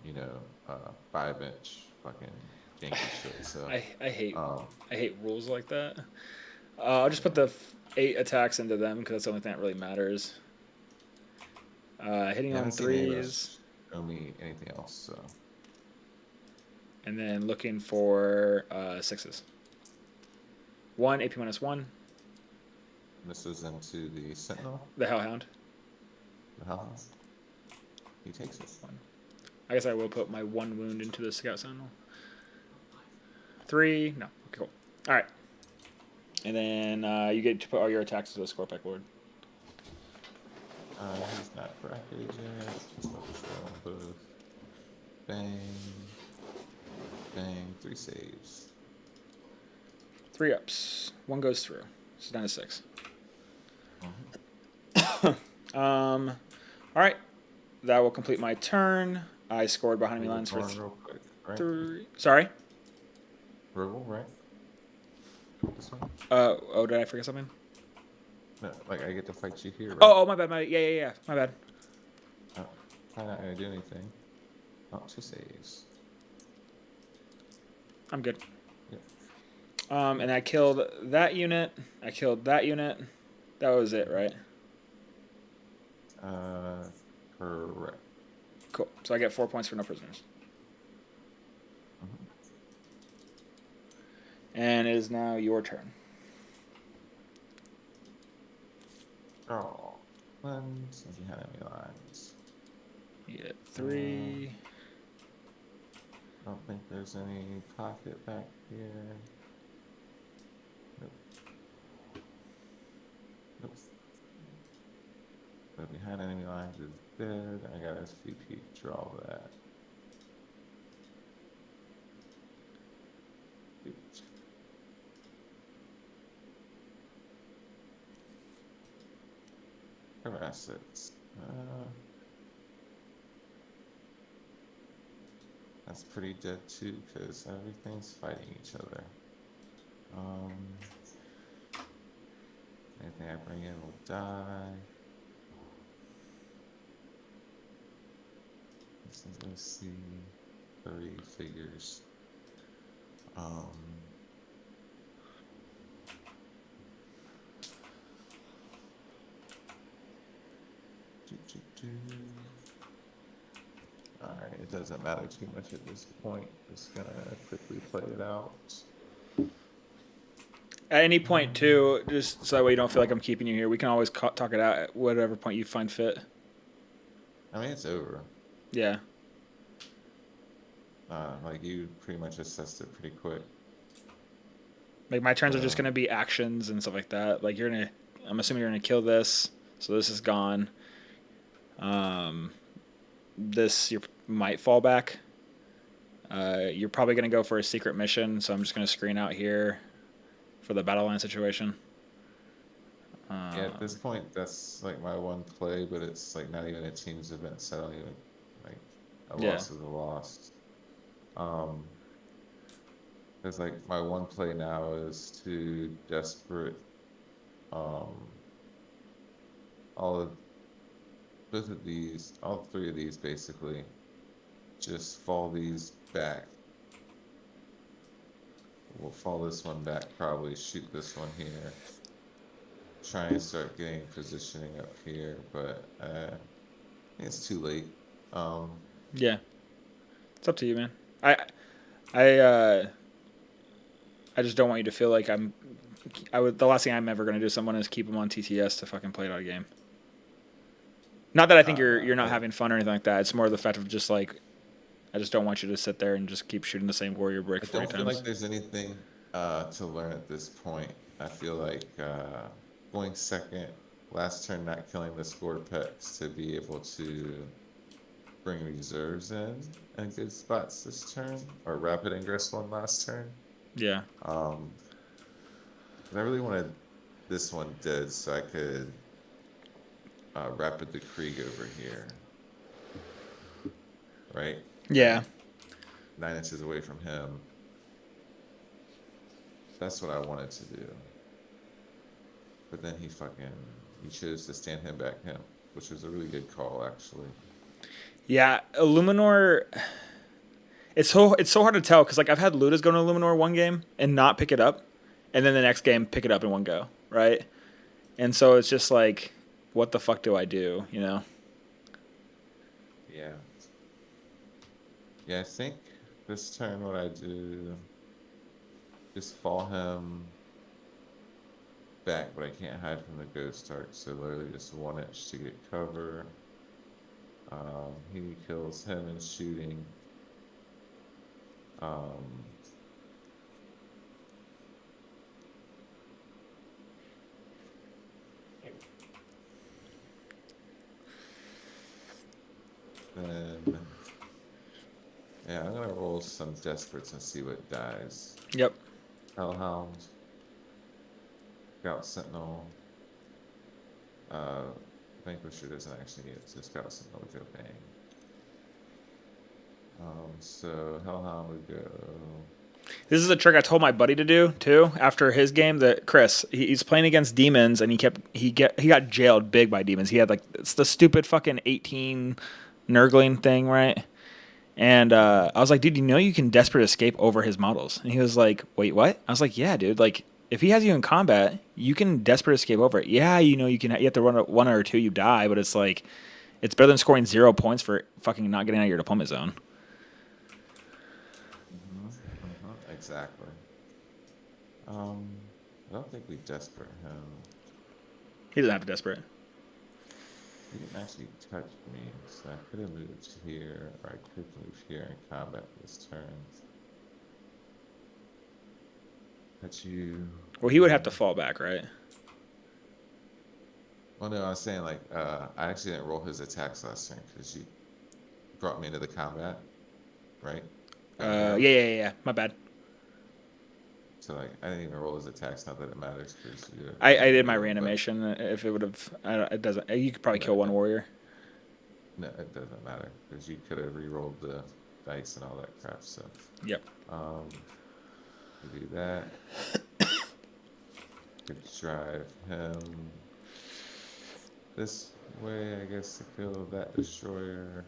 B: 5 inch fucking janky shit. So
A: I hate
B: um,
A: I hate rules like that. I'll just put the 8 attacks into them because that's the only thing that really matters. Hitting
B: I
A: on
B: haven't seen anybody
A: threes,
B: show me anything else. So
A: and then looking for sixes. 1 AP -1.
B: this is into the Sentinel,
A: The Hellhound.
B: the House. He takes it.
A: I guess I will put my 1 wound into the Scout Sentinel. 3. No. Okay, cool. All right. And then you get to put all your attacks to the score pack board.
B: He's not bracketed yet. Just focus on both. Bang. Bang. 3 saves.
A: 3 ups. 1 goes through. So down to 6. All right. That will complete my turn. I scored behind enemy lines for
B: Real quick, right?
A: 3. Sorry.
B: Verbal, right? This one?
A: Oh, did I forget something?
B: No, like I get to fight you here, right?
A: Oh, my bad. Yeah. My bad.
B: Oh, probably not gonna do anything. Oh, 2 saves.
A: I'm good.
B: Yep.
A: And I killed that unit. I killed that unit. That was it, right?
B: Correct.
A: Cool. So I get 4 points for no prisoners.
B: Mhm.
A: And it is now your turn.
B: Oh, lens. If you had any lines.
A: You get 3.
B: I don't think there's any pocket back here. Nope. Nope. But behind enemy lines is dead. I got SVP draw that. Oops. Cover assets. That's pretty dead too, because everything's fighting each other. Anything I bring in will die. Let's see. 3 figures. Alright, it doesn't matter too much at this point. Just gonna quickly play it out.
A: At any point, too, just so that way you don't feel like I'm keeping you here, we can always talk it out at whatever point you find fit.
B: I mean, it's over.
A: Yeah.
B: Like, you pretty much assessed it pretty quick.
A: Like, my turns are just going to be actions and stuff like that. Like, I'm assuming you're going to kill this, so this is gone. This, you might fall back. You're probably going to go for a secret mission, so I'm just going to screen out here for the battle line situation.
B: Yeah, at this point, that's like my one play, but it's like not even a team's event, so I don't even, like, a loss is a loss. Because like my one play now is to desperate, all 3 of these basically, just fall these back. We'll fall this one back, probably shoot this one here. Try and start getting positioning up here, but I think it's too late.
A: Yeah. It's up to you, man. I just don't want you to feel like the last thing I'm ever going to do to someone is keep them on TTS to fucking play it out a game. Not that I think you're not having fun or anything like that. It's more the fact of just like, I just don't want you to sit there and just keep shooting the same warrior brick
B: I
A: 40
B: don't feel
A: times.
B: like there's anything to learn at this point. I feel like going second, last turn not killing the scored pets to be able to bring reserves in good spots this turn, or rapid ingress one last turn.
A: Yeah.
B: Um, I really wanted this one dead so I could rapid the Krieg over here, right?
A: Yeah.
B: 9 inches away from him. That's what I wanted to do. But then he chose to stand him back him, which was a really good call actually.
A: Yeah, Illuminor. It's so hard to tell because like I've had Ludas go to Illuminor one game and not pick it up, and then the next game pick it up in one go, right? And so it's just like, what the fuck do I do? You know?
B: Yeah. Yeah, I think this turn what I do is fall him back, but I can't hide from the ghost arc, so literally just 1 inch to get cover. He kills him in shooting. Then yeah, I'm gonna roll some desperates and see what dies.
A: Yep.
B: Hellhound, Scout Sentinel. Vanquisher doesn't actually need it, so Scout Sentinel would go bang. So Hellhound would go.
A: This is a trick I told my buddy to do too. After his game, that Chris, he's playing against demons, and he got jailed big by demons. He had like it's the stupid fucking 18 Nurgling thing, right? And I was like, dude, you know you can desperate escape over his models. And he was like, wait, what? I was like, yeah, dude. Like, if he has you in combat, you can desperate escape over it. Yeah, you know you have to run one or two, you die, but it's like, it's better than scoring 0 points for fucking not getting out of your deployment zone.
B: Exactly. I don't think we desperate him.
A: He doesn't have to desperate.
B: He didn't actually touch me, so I could have moved here, or I could move here in combat this turn. Touch you.
A: Well, he would have to fall back, right?
B: Well, no, I was saying like I actually didn't roll his attacks last turn because you brought me into the combat, right?
A: Yeah. My bad.
B: So like I didn't even roll his attacks. Not that it matters because
A: I did my reanimation. If it would have, it doesn't. You could probably kill one warrior.
B: No, it doesn't matter because you could have re-rolled the dice and all that crap. So
A: Yep.
B: we do that. Could drive him this way, I guess, to kill that destroyer.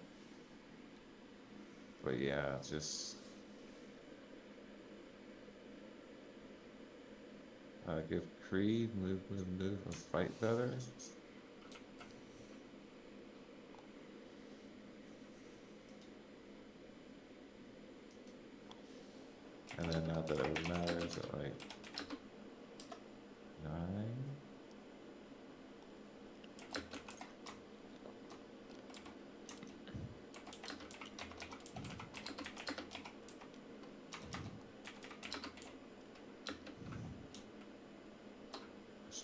B: But yeah, just give Creed move, and fight better. And then not that it would matter, is it like 9?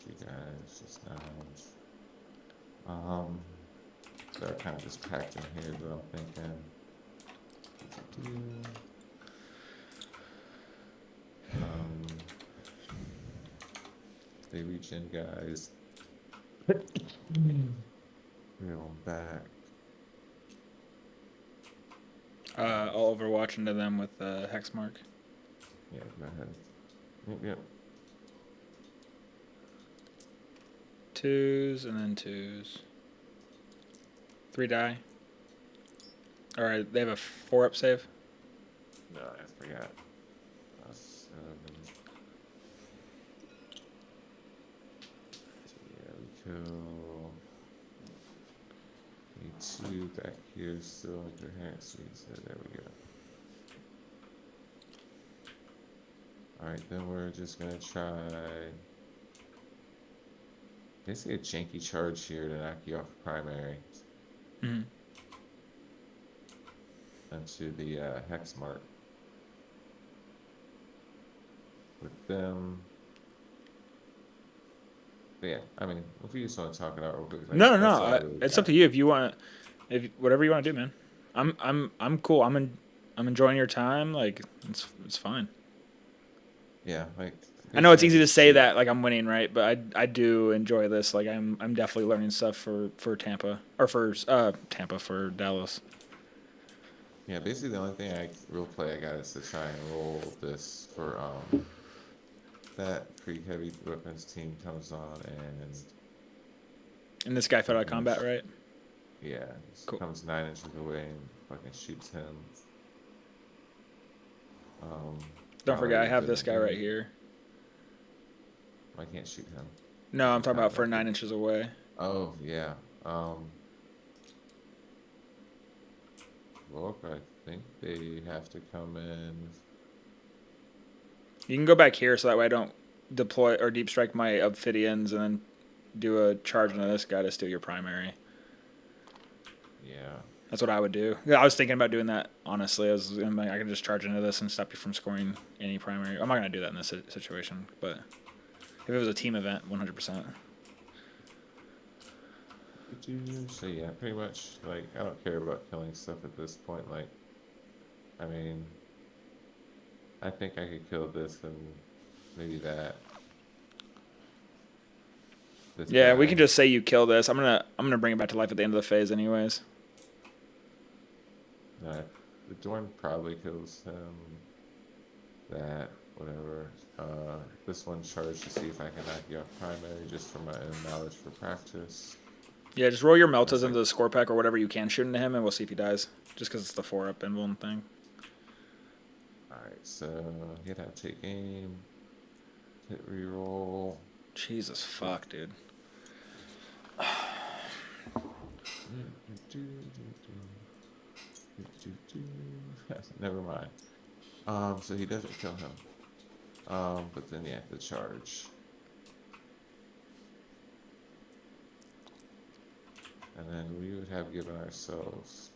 B: You guys, just 9s. They're kind of just packed in here, but I'm thinking. They reach in, guys. Reel them back.
A: I'll overwatch into them with hex mark.
B: Yeah, go ahead. Yep.
A: 2s and then 2s. 3 die. All right, they have a 4-up save.
B: No, I forgot. Yeah, we kill. Need 2 back here, still incoherent suite, so there we go. Alright, then we're just gonna try basically a janky charge here to knock you off primary.
A: Mm-hmm.
B: Into the hex mark. with them. But yeah, I mean, if you just want to talk it out real quick, like,
A: No, no,
B: that's
A: no.
B: all I really
A: It's up
B: got.
A: to you if you want. If whatever you want to do, man. I'm cool. I'm enjoying your time. Like it's fine.
B: Yeah, like
A: I know it's easy to
B: just
A: say
B: shoot.
A: that like I'm winning, right? But I do enjoy this. Like I'm definitely learning stuff for Tampa or for Tampa for Dallas.
B: Yeah, basically the only thing I real play I got is to try and roll this for that pre-heavy weapons team comes on and
A: And this guy fell out
B: pretty
A: of
B: much
A: combat, right?
B: yeah, just
A: Cool.
B: comes 9 inches away and fucking shoots him. Um,
A: Don't forget, I
B: Valor
A: have this
B: doesn't
A: guy
B: do
A: right
B: it.
A: here.
B: I can't shoot him.
A: No,
B: 'Cause
A: I'm
B: he's
A: talking
B: not
A: about for
B: that big.
A: 9 inches away.
B: Oh yeah. Look, I think they have to come in.
A: You can go back here so that way I don't deploy or deep strike my Ophidians and then do a charge into this guy to steal your primary.
B: Yeah.
A: That's what I would do. Yeah, I was thinking about doing that, honestly. I could just charge into this and stop you from scoring any primary. I'm not going to do that in this situation, but if it was a team event, 100%.
B: So yeah, pretty much like I don't care about killing stuff at this point. Like, I mean, I think I could kill this and maybe that. This
A: Yeah, we
B: guy.
A: can just say you kill this. I'm gonna bring it back to life at the end of the phase, anyways.
B: The Dorn probably kills him. That whatever. This one charge to see if I can knock you off primary just for my own knowledge for practice.
A: Yeah, just roll your Meltas
B: That's
A: into
B: like
A: the score pack or whatever you can shoot into him, and we'll see if he dies. Just because it's the 4-up invuln thing.
B: alright, so he'd have to take aim. Hit reroll.
A: Jesus fuck, dude.
B: Never mind. So he doesn't kill him. But then yeah, the charge. And then we would have given ourselves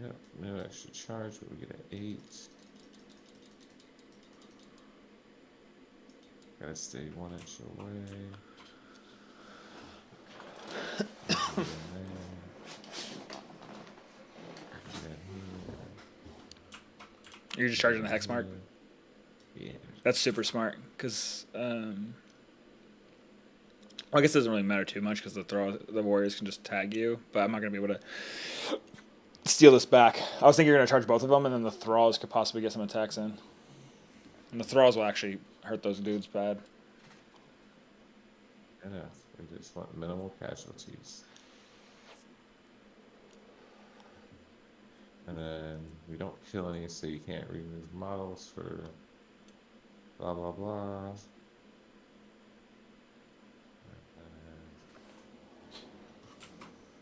B: yep, no extra charge, but we get an 8. Gotta stay 1 inch away. Get in there. Get in here.
A: You're just charging the hex mark.
B: Yeah.
A: That's super smart, because I guess it doesn't really matter too much because the warriors can just tag you, but I'm not gonna be able to steal this back. I was thinking you're gonna charge both of them, and then the thralls could possibly get some attacks in, and the thralls will actually hurt those dudes bad.
B: Enough. We just want minimal casualties. And then we don't kill any, so you can't remove models for blah blah blah.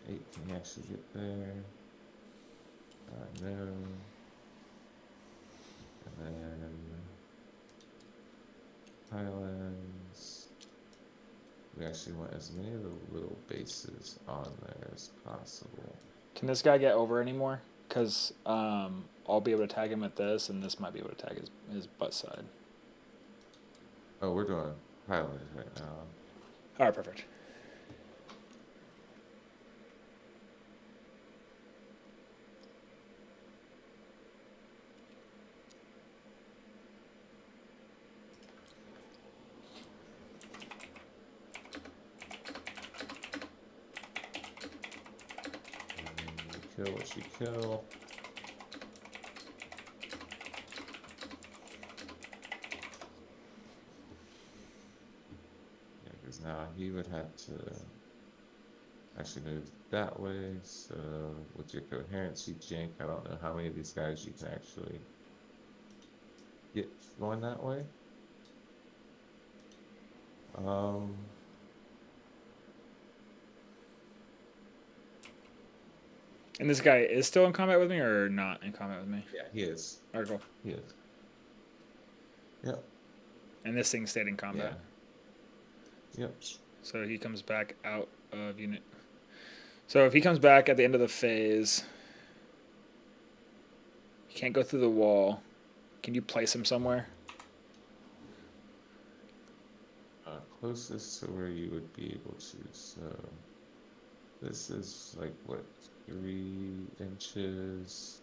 B: And 8 can actually get there. No. And then Highlands. We actually want as many of the little bases on there as possible.
A: Can this guy get over anymore? Because I'll be able to tag him at this, and this might be able to tag his butt side.
B: Oh, we're doing Highlands right now.
A: All right, perfect.
B: Kill what you kill. Yeah, because now he would have to actually move that way. So with your coherency jank, I don't know how many of these guys you can actually get going that way.
A: And this guy is still in combat with me or not in combat with me?
B: Yeah, he is.
A: All right, cool.
B: He is. Yep.
A: And this thing stayed in combat.
B: Yeah. Yep.
A: So he comes back out of unit. So if he comes back at the end of the phase, he can't go through the wall. Can you place him somewhere?
B: Closest to where you would be able to. So this is like what, 3 inches?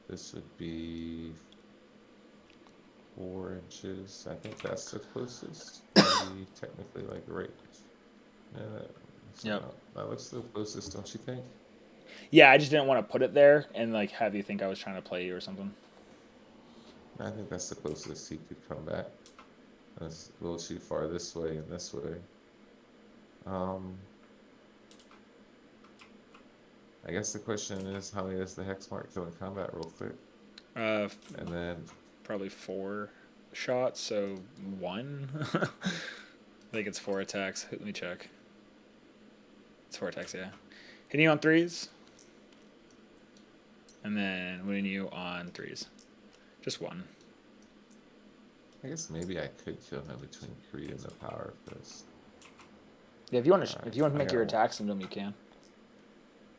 B: This would be 4 inches. I think that's the closest. Maybe technically like right. Yeah,
A: Yep.
B: that looks the closest, don't you think?
A: Yeah, I just didn't want to put it there and like have you think I was trying to play you or something.
B: I think that's the closest he could come back. That's a little too far this way and this way. I guess the question is, how many does the hex mark kill in combat, real quick? And then
A: Probably 4 shots, so 1. I think it's 4 attacks. Let me check. It's 4 attacks, yeah. Hitting you on 3s. And then winning you on 3s. Just 1.
B: I guess maybe I could kill him between Creed and the Power Fist.
A: Yeah, if you want to,
B: Alright,
A: if you want to
B: I
A: make your
B: got
A: attacks into them, you can.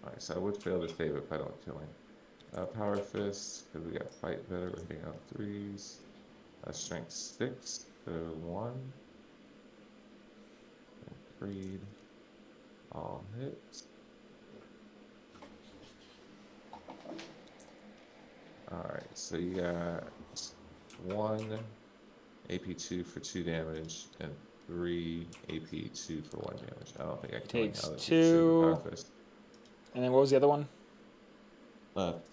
B: Alright, so I would fail to save if I don't kill him. Power Fist, because we got Fight Better, we're hitting on 3s. Strength 6, so 1. And Creed, all hits. Alright, so you got 1 AP2 for 2 damage, and 3 AP2 for 1 damage. I don't think I can
A: Takes
B: now that we
A: 2.
B: saved the Power Fist.
A: And then what was the other one?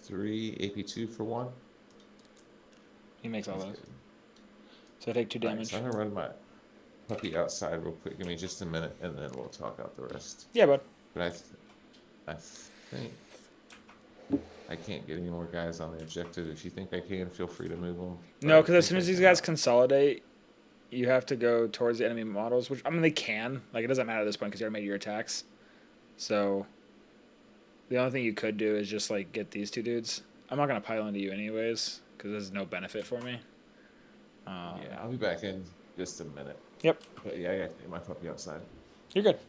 B: 3 AP2 for 1.
A: He makes all
B: That's
A: those.
B: good.
A: So I take 2
B: Alright,
A: damage.
B: so I'm gonna run my puppy outside real quick. Give me just a minute, and then we'll talk out the rest.
A: Yeah, bud.
B: But I think I can't get any more guys on the objective. If you think I can, feel free to move them.
A: No, because as soon as these guys consolidate, you have to go towards the enemy models, which, I mean, they can. Like, it doesn't matter at this point because you already made your attacks. So, the only thing you could do is just, like, get these 2 dudes. I'm not going to pile into you anyways, because there's no benefit for me.
B: Yeah, I'll be back in just a minute.
A: Yep.
B: But yeah, I got to get my puppy outside.
A: You're good.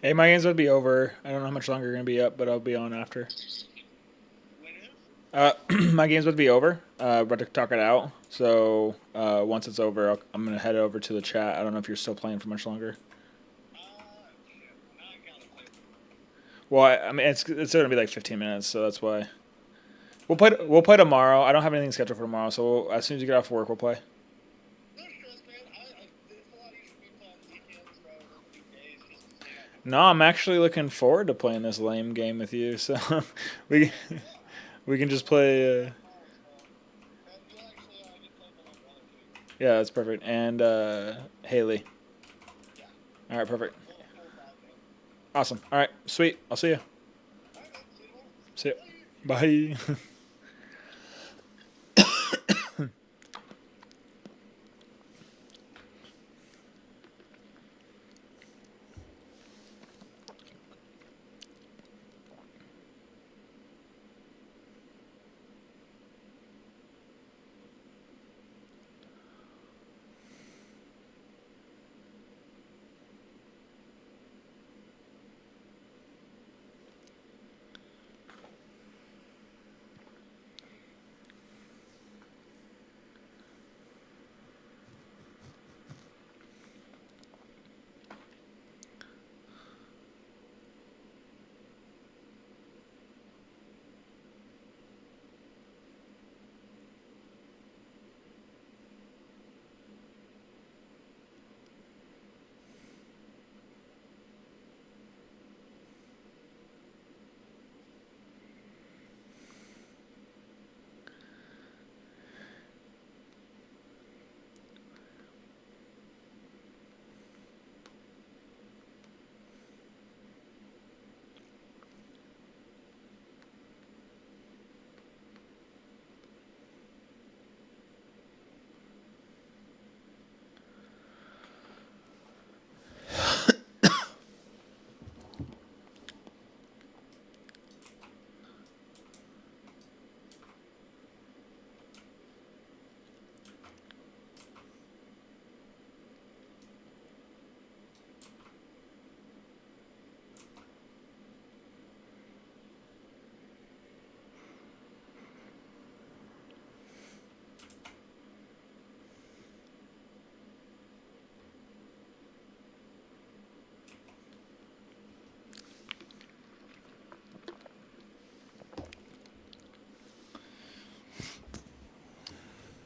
A: Hey, my game's about to be over. I don't know how much longer you're gonna be up, but I'll be on after. My game's about to be over. About to talk it out. So once it's over, I'm gonna head over to the chat. I don't know if you're still playing for much longer. Well, I mean, it's gonna be like 15 minutes, so that's why. We'll play tomorrow. I don't have anything scheduled for tomorrow, so as soon as you get off work, we'll play. No, I'm actually looking forward to playing this lame game with you. So we we can just play. Yeah, that's perfect. And Haley. All right, perfect. Awesome. All right, sweet. I'll see you. See you. Bye.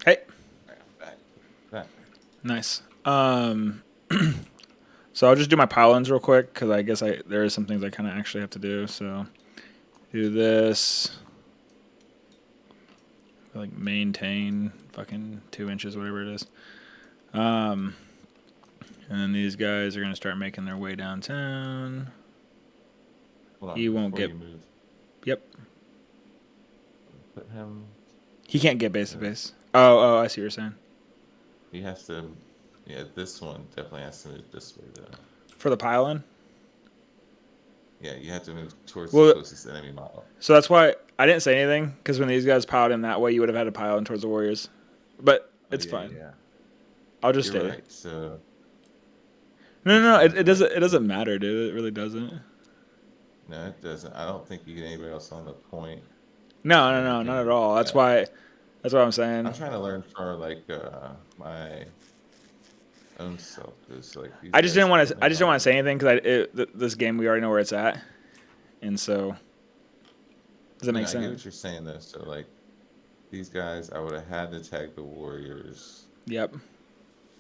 A: Hey.
B: Back.
A: Nice. So I'll just do my pylons real quick because I guess there is some things I kind of actually have to do. So do this. Like maintain fucking 2 inches, whatever it is. And then these guys are gonna start making their way downtown.
B: Hold on,
A: He won't
B: before
A: get.
B: you move,
A: Yep.
B: put him.
A: He can't get base to base. Oh, I see what you're saying.
B: He has to. Yeah, this one definitely has to move this way though.
A: For the pylon.
B: Yeah, you have to move towards
A: Well,
B: the closest enemy model.
A: So that's why I didn't say anything because when these guys piled in that way, you would have had to pile in towards the Warriors. But it's
B: yeah,
A: fine.
B: Yeah,
A: I'll just
B: you're
A: stay.
B: right. So
A: No. It doesn't matter, dude. It really doesn't.
B: no, it doesn't. I don't think you get anybody else on the point.
A: No, not at all. That's why I'm saying.
B: I'm trying to learn for like my own self. Cause like these
A: I just
B: guys
A: didn't want to.
B: put me
A: I just didn't
B: on-
A: want to say anything because this game we already know where it's at, and so does that make
B: I get
A: sense?
B: what you're saying though. So like these guys, I would have had to tag the Warriors
A: Yep.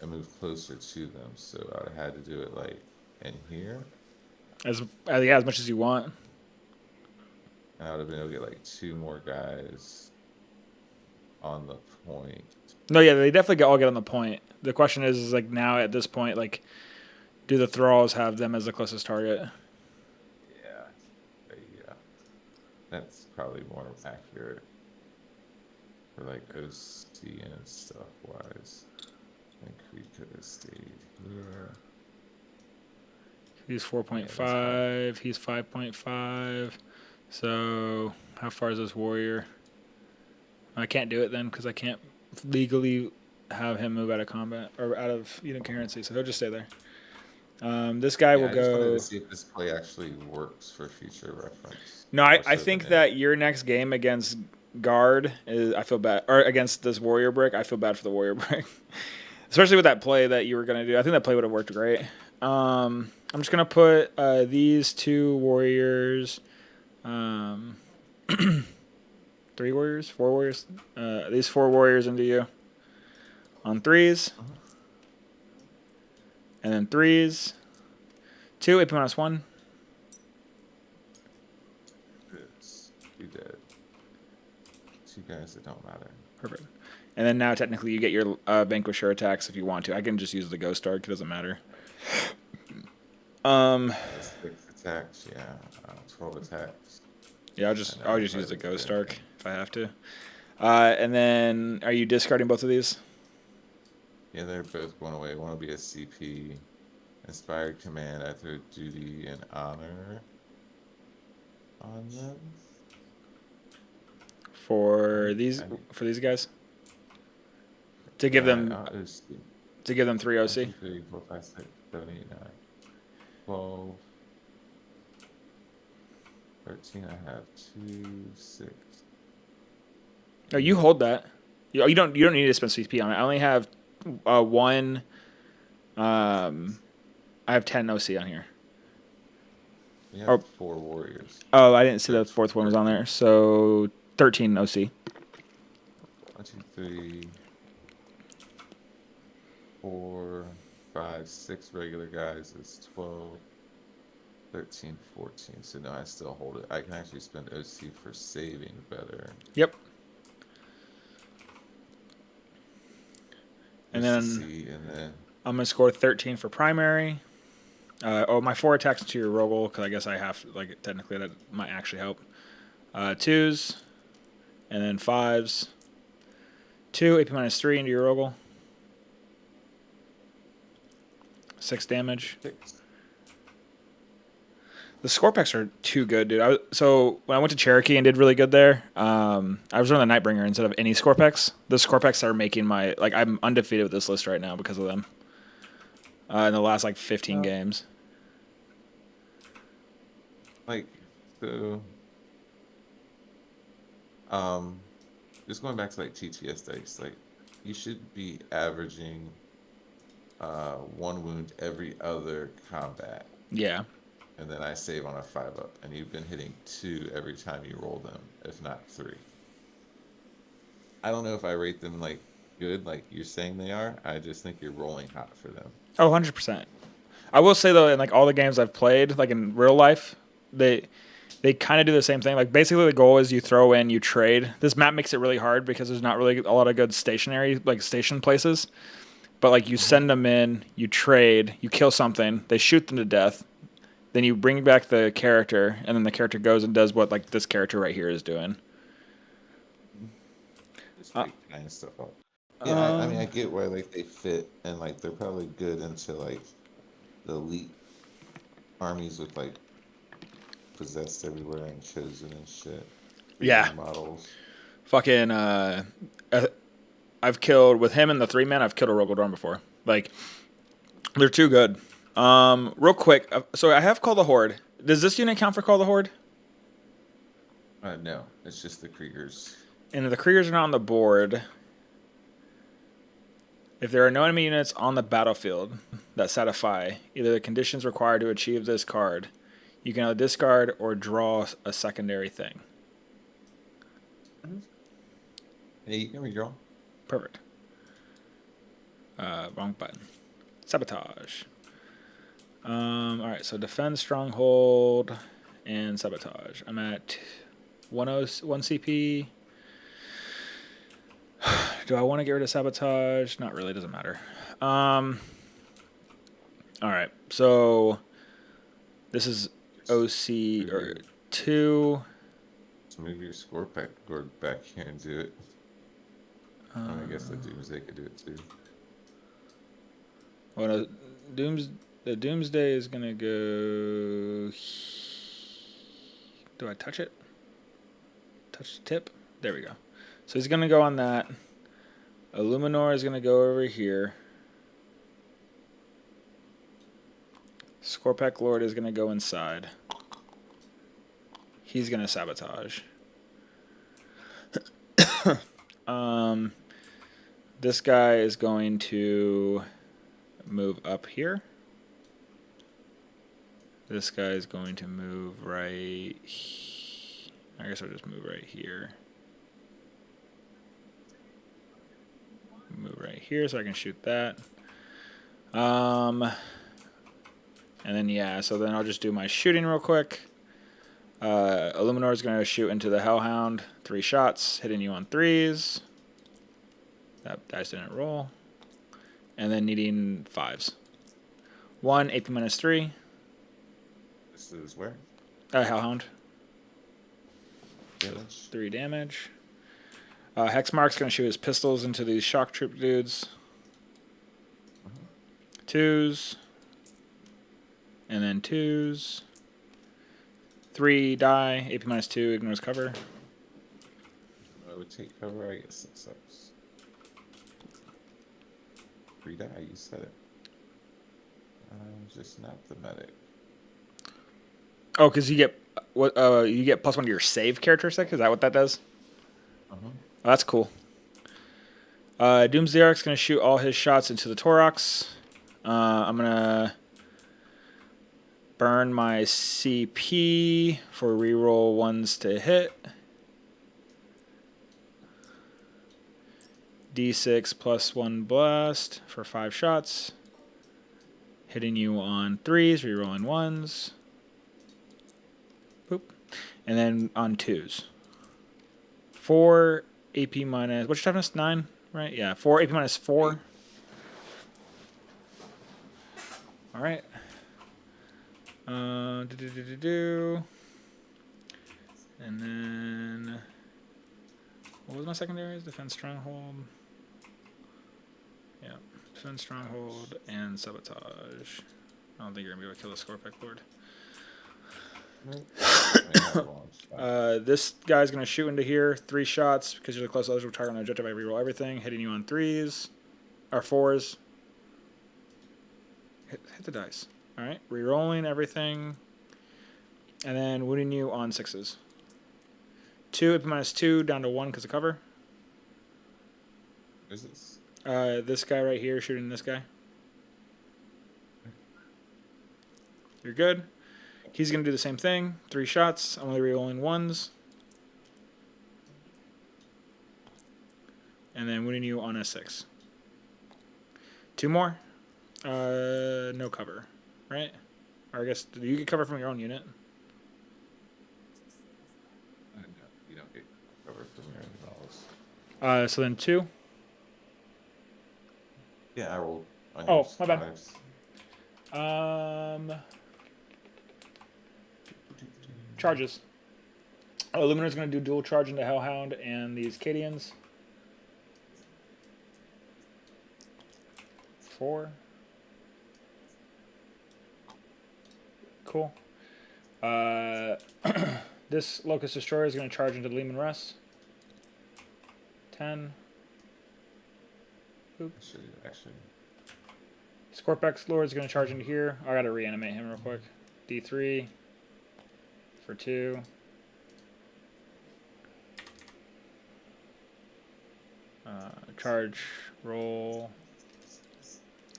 B: and move closer to them. So I would have had to do it like in here,
A: As much as you want.
B: and I would have been able to get like 2 more guys on the point.
A: No, yeah, they definitely all get on the point. The question is like now at this point, like, do the thralls have them as the closest target?
B: Yeah, that's probably more accurate for like OC and stuff wise. I think we could have stayed here.
A: He's 4.5. He's 5.5. So how far is this warrior? I can't do it then because I can't legally have him move out of combat or out of currency. So he'll just stay there. This guy
B: Yeah,
A: will
B: I just wanted
A: go.
B: to see if this play actually works for future reference.
A: No,
B: More
A: I
B: so than
A: think that
B: it.
A: your next game against guard is I feel bad, or against this warrior brick. I feel bad for the warrior brick, especially with that play that you were gonna do. I think that play would have worked great. I'm just gonna put these two warriors, um, three warriors, four warriors, these four warriors into you on threes,
B: Uh-huh.
A: and then threes, two AP minus one.
B: It's you dead. Two guys that don't matter.
A: Perfect. And then now technically you get your Vanquisher attacks if you want to. I can just use the Ghost Arc. It doesn't matter.
B: That's 6 attacks, yeah. 12 attacks.
A: Yeah, I'll
B: I
A: just
B: know,
A: use
B: but
A: the
B: it's
A: Ghost
B: good.
A: Arc if I have to. And then are you discarding both of these?
B: Yeah, they're both going away. One will be a CP. Inspired command. I throw duty and honor on them.
A: For these guys? To give them
B: It's
A: 3
B: 1,
A: OC?
B: 2, 3, 4, 5, 6, 7, 8, 9, 12, 13. I have 2, 6.
A: No, you hold that. You don't need to spend CP on it. I only have one. I have 10 OC on here.
B: We
A: Oh.
B: have 4 warriors.
A: Oh, I didn't see the fourth one was on there. So 13 OC.
B: 1, 2, 3, 4, 5, 6 regular guys is 12, 13, 14. So no, I still hold it. I can actually spend OC for saving better.
A: Yep. And
B: Just to
A: then
B: see, and then
A: I'm gonna score 13 for primary. My 4 attacks into your Rogel because I guess I have technically that might actually help. 2s, and then 5s. 2 AP minus 3 into your Rogel. 6 damage.
B: 6.
A: The score packs are too good, dude. So when I went to Cherokee and did really good there, I was running the Nightbringer instead of any score packs. The score packs are making my I'm undefeated with this list right now because of them. In the last 15 games.
B: So, just going back to TTS dice, you should be averaging 1 wound every other combat.
A: Yeah.
B: And then I save on a 5-up, and you've been hitting 2 every time you roll them, if not 3. I don't know if I rate them good, like you're saying they are. I just think you're rolling hot for them.
A: Oh, 100%. I will say though, in all the games I've played, in real life, they kind of do the same thing. Basically, the goal is you throw in, you trade. This map makes it really hard because there's not really a lot of good stationary station places. But you send them in, you trade, you kill something, they shoot them to death. Then you bring back the character, and then the character goes and does what this character right here is doing.
B: Just kind of stuff up. Yeah, I mean, I get why they fit, and they're probably good into the elite armies with possessed everywhere and chosen and shit.
A: Yeah.
B: Models.
A: Fucking I've killed with him and the 3-man. I've killed a Rogodorn before. They're too good. Real quick. So I have Call the Horde. Does this unit count for Call the Horde?
B: No, it's just the Kriegers.
A: And the Kriegers are not on the board. If there are no enemy units on the battlefield that satisfy either the conditions required to achieve this card, you can either discard or draw a secondary thing.
B: Yeah, you can redraw.
A: Perfect. Wrong button. Sabotage. All right, so defend, stronghold, and sabotage. I'm at 1 CP. Do I want to get rid of sabotage? Not really. Doesn't matter. All right, so this is OC or 2.
B: So move your score pack board back here and do it. I guess the Doomsday could do it too.
A: Well, the Doomsday is gonna go. Do I touch it? Touch the tip? There we go. So he's gonna go on that. Illuminor is gonna go over here. Scorpec Lord is going to go inside. He's going to sabotage. This guy is going to move up here. This guy is going to move right. I guess I'll just move right here. Move right here so I can shoot that. And then yeah, so then I'll just do my shooting real quick. Illuminor is going to shoot into the Hellhound. 3 shots, hitting you on 3s. That dice didn't roll. And then needing 5s. 1, AP minus 3.
B: This is where?
A: Hellhound.
B: Damage.
A: 3 damage. Hexmark's going to shoot his pistols into these shock troop dudes. 2s. And then 2s. 3 die. AP minus 2 ignores cover.
B: I would take cover, I get 6 ups. 3 die, you said it. I'm just not the medic.
A: Oh, because you get what? You get +1 to your save characteristic. Is that what that does? Oh, that's cool. Doomsday Ark's gonna shoot all his shots into the Torox. I'm gonna burn my CP for reroll 1s to hit. D6 +1 blast for 5 shots. Hitting you on 3s, rerolling 1s. Boop. And then on 2s. 4 AP minus... What's your toughness? 9, right? Yeah, 4 AP minus 4. All right. And then... What was my secondaries? Defense Stronghold. Yeah. Defense Stronghold and Sabotage. I don't think you're going to be able to kill the Scorpec Lord. This guy's going to shoot into here. 3 shots because you're the close eligible target on the objective. I reroll everything. Hitting you on 3s. Or 4s. Hit the dice. Alright. Rerolling everything. And then wounding you on 6s. 2 AP minus 2 down to 1 because of cover.
B: What is this?
A: This guy right here shooting this guy. You're good. He's going to do the same thing. 3 shots. I'm only rerolling 1s. And then wounding you on a 6. 2 more. No cover. Right? Or I guess, do you get cover from your own unit?
B: No, you don't get cover from your own balls.
A: So then 2.
B: Yeah, I rolled. On
A: Oh,
B: yours.
A: my bad.
B: 5s.
A: Charges. Illuminar's going to do dual charge into Hellhound and these Cadians. 4. Cool. This Locust Destroyer is going to charge into Lehman Russ. 10. Oop.
B: Actually.
A: Scorpex Lord is going to charge into here. I got to reanimate him real quick. D3 for 2. Charge roll.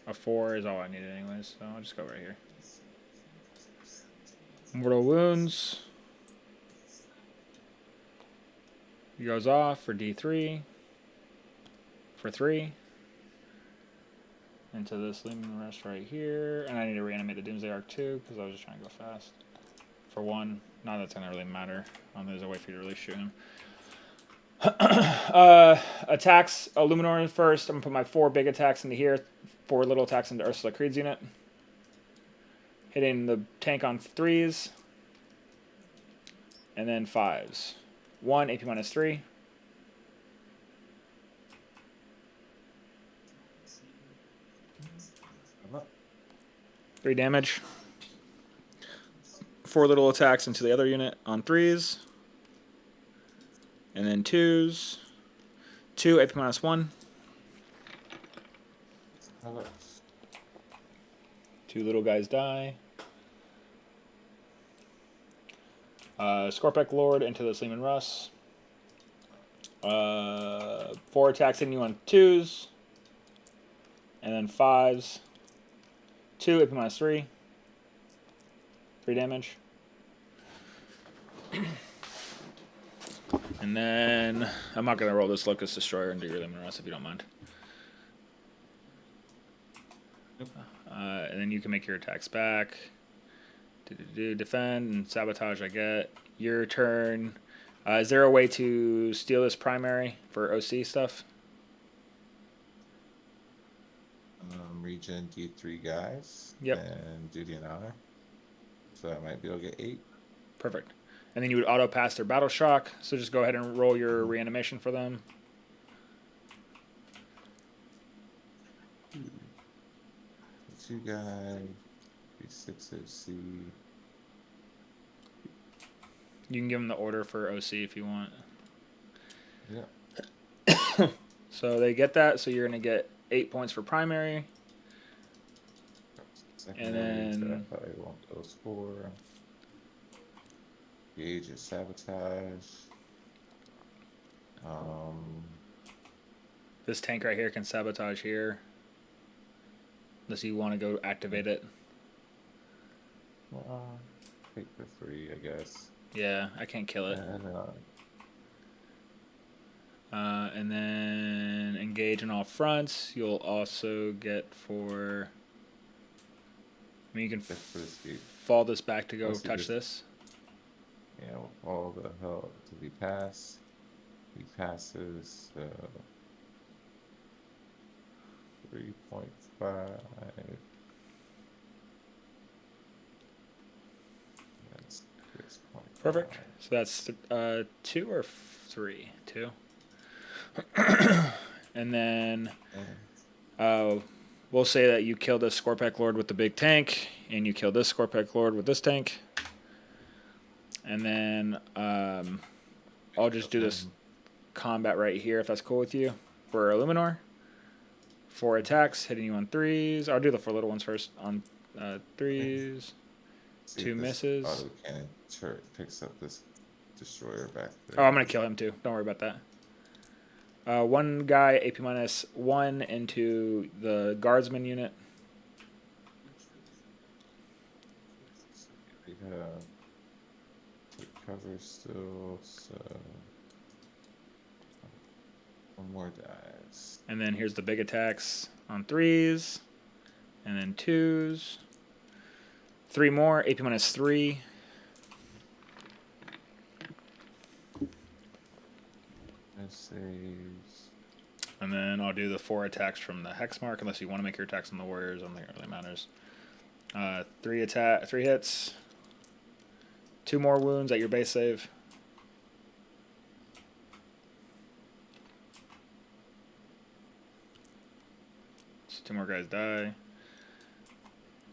A: A 4 is all I needed anyways, so I'll just go right here. Mortal Wounds. He goes off for D3. For 3. Into this Lehman Rush right here. And I need to reanimate the Doomsday Arc too, because I was just trying to go fast. For 1. Not that's going to really matter. There's a way for you to really shoot him. Attacks Illuminor first. I'm going to put my 4 big attacks into here. 4 little attacks into Ursula Creed's unit. Hitting the tank on 3s. And then 5s. 1 AP minus 3.
B: I'm up.
A: 3 damage. 4 little attacks into the other unit on 3s. And then 2s. 2 AP minus 1.
B: I'm up.
A: 2 little guys die. Scorpec Lord into the Sleeman Russ. 4 attacks hitting you on 2s. And then 5s. 2 AP minus 3. 3 damage. And then I'm not going to roll this Locust Destroyer into your Sleeman Russ if you don't mind. And then you can make your attacks back. Defend and sabotage. I get your turn. Is there a way to steal this primary for OC stuff?
B: Regen D3 guys.
A: Yep.
B: And duty and honor. So I might be able to get 8.
A: Perfect. And then you would auto pass their battle shock. So just go ahead and roll your reanimation for them.
B: Two guys. D6 OC.
A: You can give them the order for OC if you want.
B: Yeah.
A: So they get that. So you're going to get 8 points for primary.
B: Secondary,
A: then-
B: so I probably want those 4. Gauge is sabotage.
A: This tank right here can sabotage here. Unless you want to go activate it.
B: Take the 3, I guess.
A: Yeah, I can't kill it. And then engage on all fronts. You'll also get for... I mean, you can
B: That's for this gate.
A: fall this back to go
B: Let's do
A: touch this.
B: Yeah, all the hell to be passed. He passes 3.5. That's 6.5.
A: Perfect. So that's 2 or 3? 2. And then we'll say that you kill this Scorpec Lord with the big tank, and you kill this Scorpec Lord with this tank. And then I'll just do this combat right here if that's cool with you for Illuminor. 4 attacks hitting you on 3s. I'll do the 4 little ones first on 3s.
B: See
A: 2
B: if this
A: misses.
B: Auto cannon turret picks up this destroyer back there.
A: Oh, I'm going to kill him too. Don't worry about that. 1 guy, AP minus 1 into the guardsman unit.
B: Yeah. Take cover still, so 1 more dies.
A: And then here's the big attacks on 3s. And then 2s. 3 more, AP minus 3.
B: That saves.
A: And then I'll do the 4 attacks from the hex mark, unless you want to make your attacks on the warriors. I don't think it really matters. 3 hits. 2 more wounds at your base save. So 2 more guys die.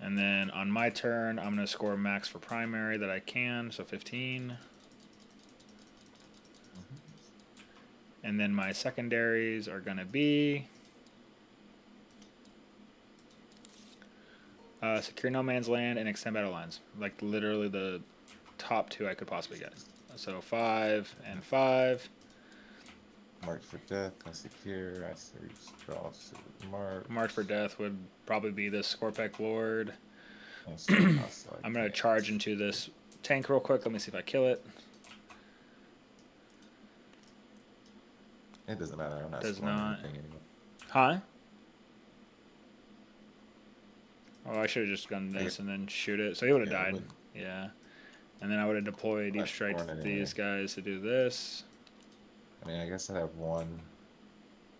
A: And then on my turn, I'm going to score max for primary that I can, so 15. And then my secondaries are going to be secure no man's land and extend battle lines. Like literally the top 2 I could possibly get. So 5 and 5.
B: Mark for death, I secure, I search, draw, mark.
A: Mark for death would probably be this Scorpec Lord. I'm going to charge into this tank real quick. Let me see if I kill it.
B: It doesn't matter, I'm not
A: Does
B: scoring
A: not.
B: anything anymore.
A: Huh? Oh, I should have just done this and then shoot it. So he would have
B: Yeah, it
A: died.
B: would.
A: Yeah. And then I would have deployed Deep
B: Not
A: Strike to
B: scoring it
A: these guys to do this.
B: I mean, I guess I have 1.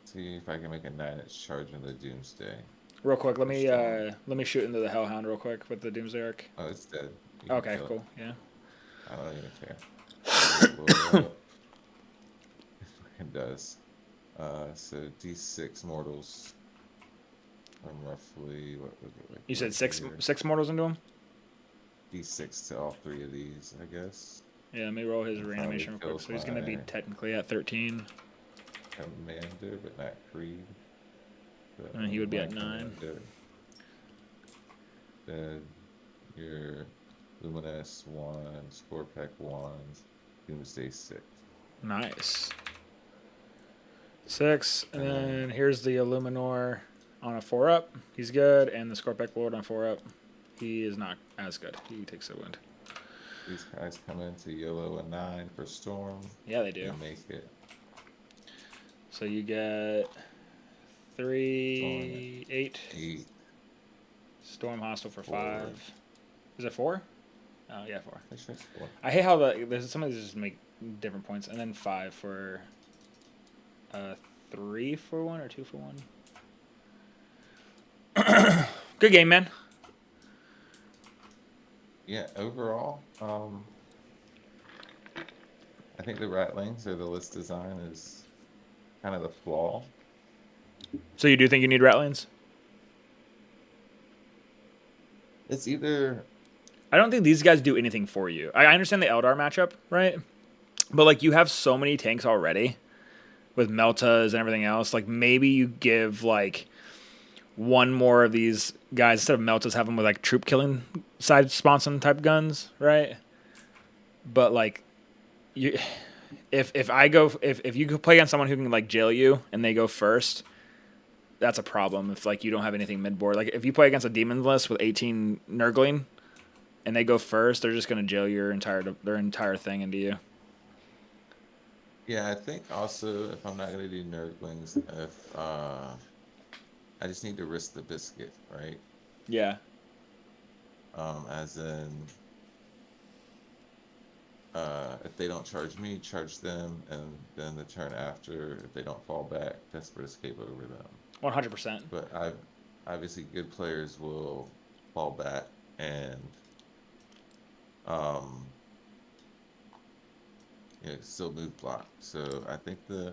B: See if I can make a 9-inch charge in the Doomsday.
A: Real quick, let me shoot into the Hellhound real quick with the Doomsday Arc.
B: Oh, it's dead. You can
A: Okay,
B: kill it.
A: cool. Yeah.
B: I don't even care. Blow it up. It fucking does. So D6 mortals. I'm roughly what was it like?
A: You said six
B: here?
A: mortals into him?
B: D6 to all 3 of these, I guess.
A: Yeah, let me roll his
B: Probably
A: reanimation real quick.
B: kills
A: So he's gonna be
B: my-
A: technically at 13.
B: Commander, but not Creed.
A: And he would be at
B: my
A: 9.
B: commander. Then your Luminous 1, Scorpec 1, Doomsday 6.
A: Nice. 6, and
B: And then
A: then here's the Illuminor on a 4-up. He's good, and the Scorpec Lord on 4-up. He is not as good. He takes the wound.
B: these guys come into yellow a 9 for Storm.
A: Yeah, they do.
B: They make it.
A: So you get 3, 8.
B: 8.
A: Storm Hostile for
B: 4.
A: 5. Is it 4? Oh, yeah, 4.
B: Make sure it's 4.
A: I hate how there's some of these just make different points. And then 5 for 3 for 1 or 2 for 1. Good game, man.
B: Yeah, overall, I think the Ratlings or the list design is kind of the flaw.
A: So you do think you need Ratlings?
B: It's either
A: I don't think these guys do anything for you. I understand the Eldar matchup, right? But like you have so many tanks already with Meltas and everything else. Like maybe you give like one more of these guys instead of Meltas, have them with like troop killing side sponson type guns, right? But like you, if you could play against someone who can like jail you and they go first, that's a problem. If like you don't have anything mid board, like if you play against a demon list with 18 Nurgling and they go first, they're just gonna jail their entire thing into you.
B: Yeah, I think also if I'm not gonna do Nerdlings, if I just need to risk the biscuit, right?
A: Yeah.
B: As in, if they don't charge me, charge them, and then the turn after, if they don't fall back, desperate escape over them.
A: 100%.
B: But obviously good players will fall back and still move block. So I think
A: Yeah,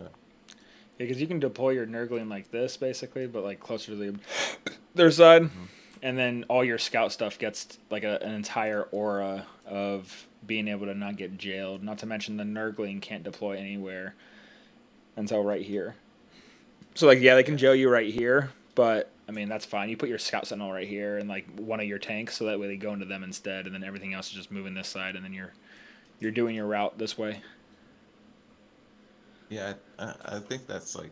A: because you can deploy your Nurgling like this, basically, but like closer to their side, and then all your scout stuff gets like an entire aura of being able to not get jailed. Not to mention the Nurgling can't deploy anywhere until right here. So like, yeah, they can jail you right here, but I mean that's fine. You put your scout sentinel right here and like one of your tanks, so that way they go into them instead, and then everything else is just moving this side, and then you're doing your route this way.
B: Yeah, I think that's like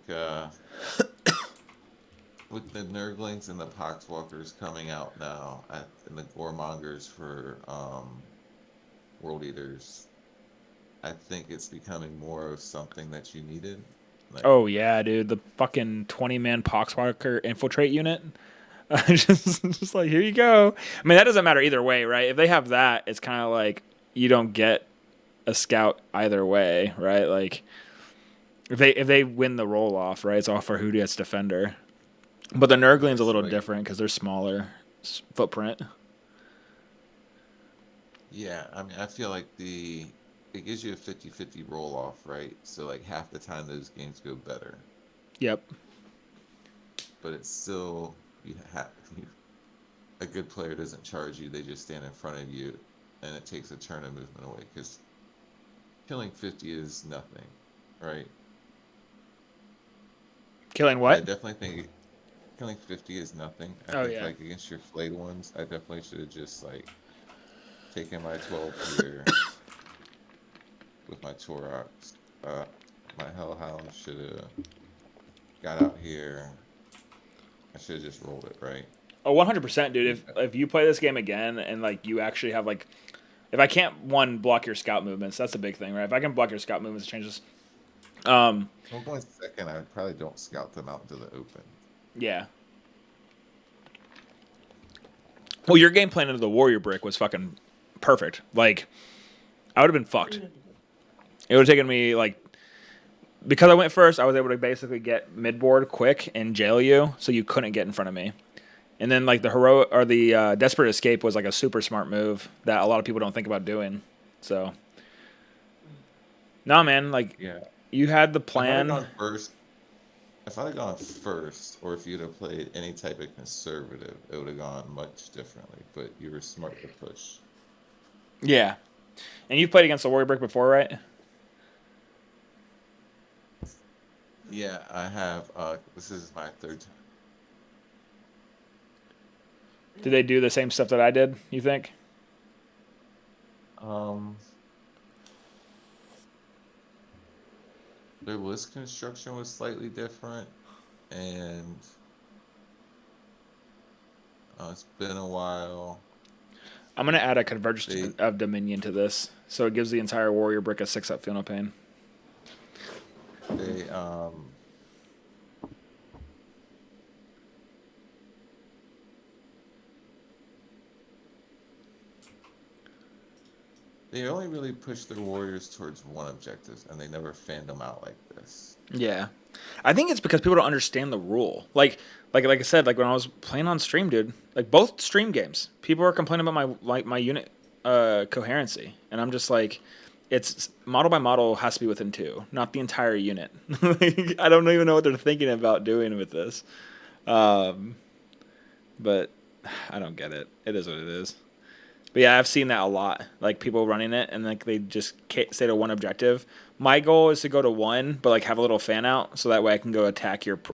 B: with the Nurglings and the Poxwalkers coming out now, and the Goremongers for World Eaters. I think it's becoming more of something that you needed. Like,
A: Oh yeah, dude, the fucking 20-man Poxwalker infiltrate unit. Just like, here you go. I mean, that doesn't matter either way, right? If they have that, it's kind of like you don't get a scout either way, right? Like if they win the roll off, right? It's all for who gets defender. But the Nurgling's a little different because they're smaller footprint.
B: yeah, I mean, I feel like it gives you a 50-50 roll off, right? So like half the time those games go better.
A: Yep.
B: But it's still a good player doesn't charge you; they just stand in front of you, and it takes a turn of movement away. Because killing 50 is nothing, right?
A: Killing
B: I
A: what?
B: definitely think killing 50 is nothing. I
A: Oh,
B: think
A: yeah.
B: like against your flayed ones, I definitely should have just like taken my 12 here with my Torox. My Hellhound should have got out here. I should have just rolled it, right?
A: Oh, 100%, dude. If you play this game again and like you actually have like, if I can't block your scout movements, that's the big thing, right? If I can block your scout movements, it changes.
B: Well, going second, I probably don't scout them out into the open.
A: Yeah. Well, your game plan into the warrior brick was fucking perfect. Like, I would have been fucked. It would have taken me like, because I went first, I was able to basically get mid board quick and jail you, so you couldn't get in front of me. And then like the heroic or the desperate escape was like a super smart move that a lot of people don't think about doing. So, nah, man, like
B: Yeah.
A: you had the
B: If I'd
A: plan.
B: have gone first, or if you'd have played any type of conservative, it would have gone much differently. But you were smart to push.
A: Yeah, and you've played against the warrior brick before, right?
B: Yeah, I have. This is my third time.
A: Did they do the same stuff that I did, you think?
B: Um, their list construction was slightly different, and it's been a while.
A: I'm gonna add a convergence
B: They
A: of Dominion to this, so it gives the entire warrior brick a 6-up Feel No Pain.
B: they they only really push their warriors towards one objective, and they never fan them out like this.
A: Yeah, I think it's because people don't understand the rule. Like I said, like when I was playing on stream, dude, like both stream games, people are complaining about my unit coherency, and I'm just like, it's model by model has to be within 2, not the entire unit. Like, I don't even know what they're thinking about doing with this, but I don't get it. It is what it is. But yeah, I've seen that a lot. Like people running it and like they just stay to one objective. My goal is to go to 1, but like have a little fan out so that way I can go attack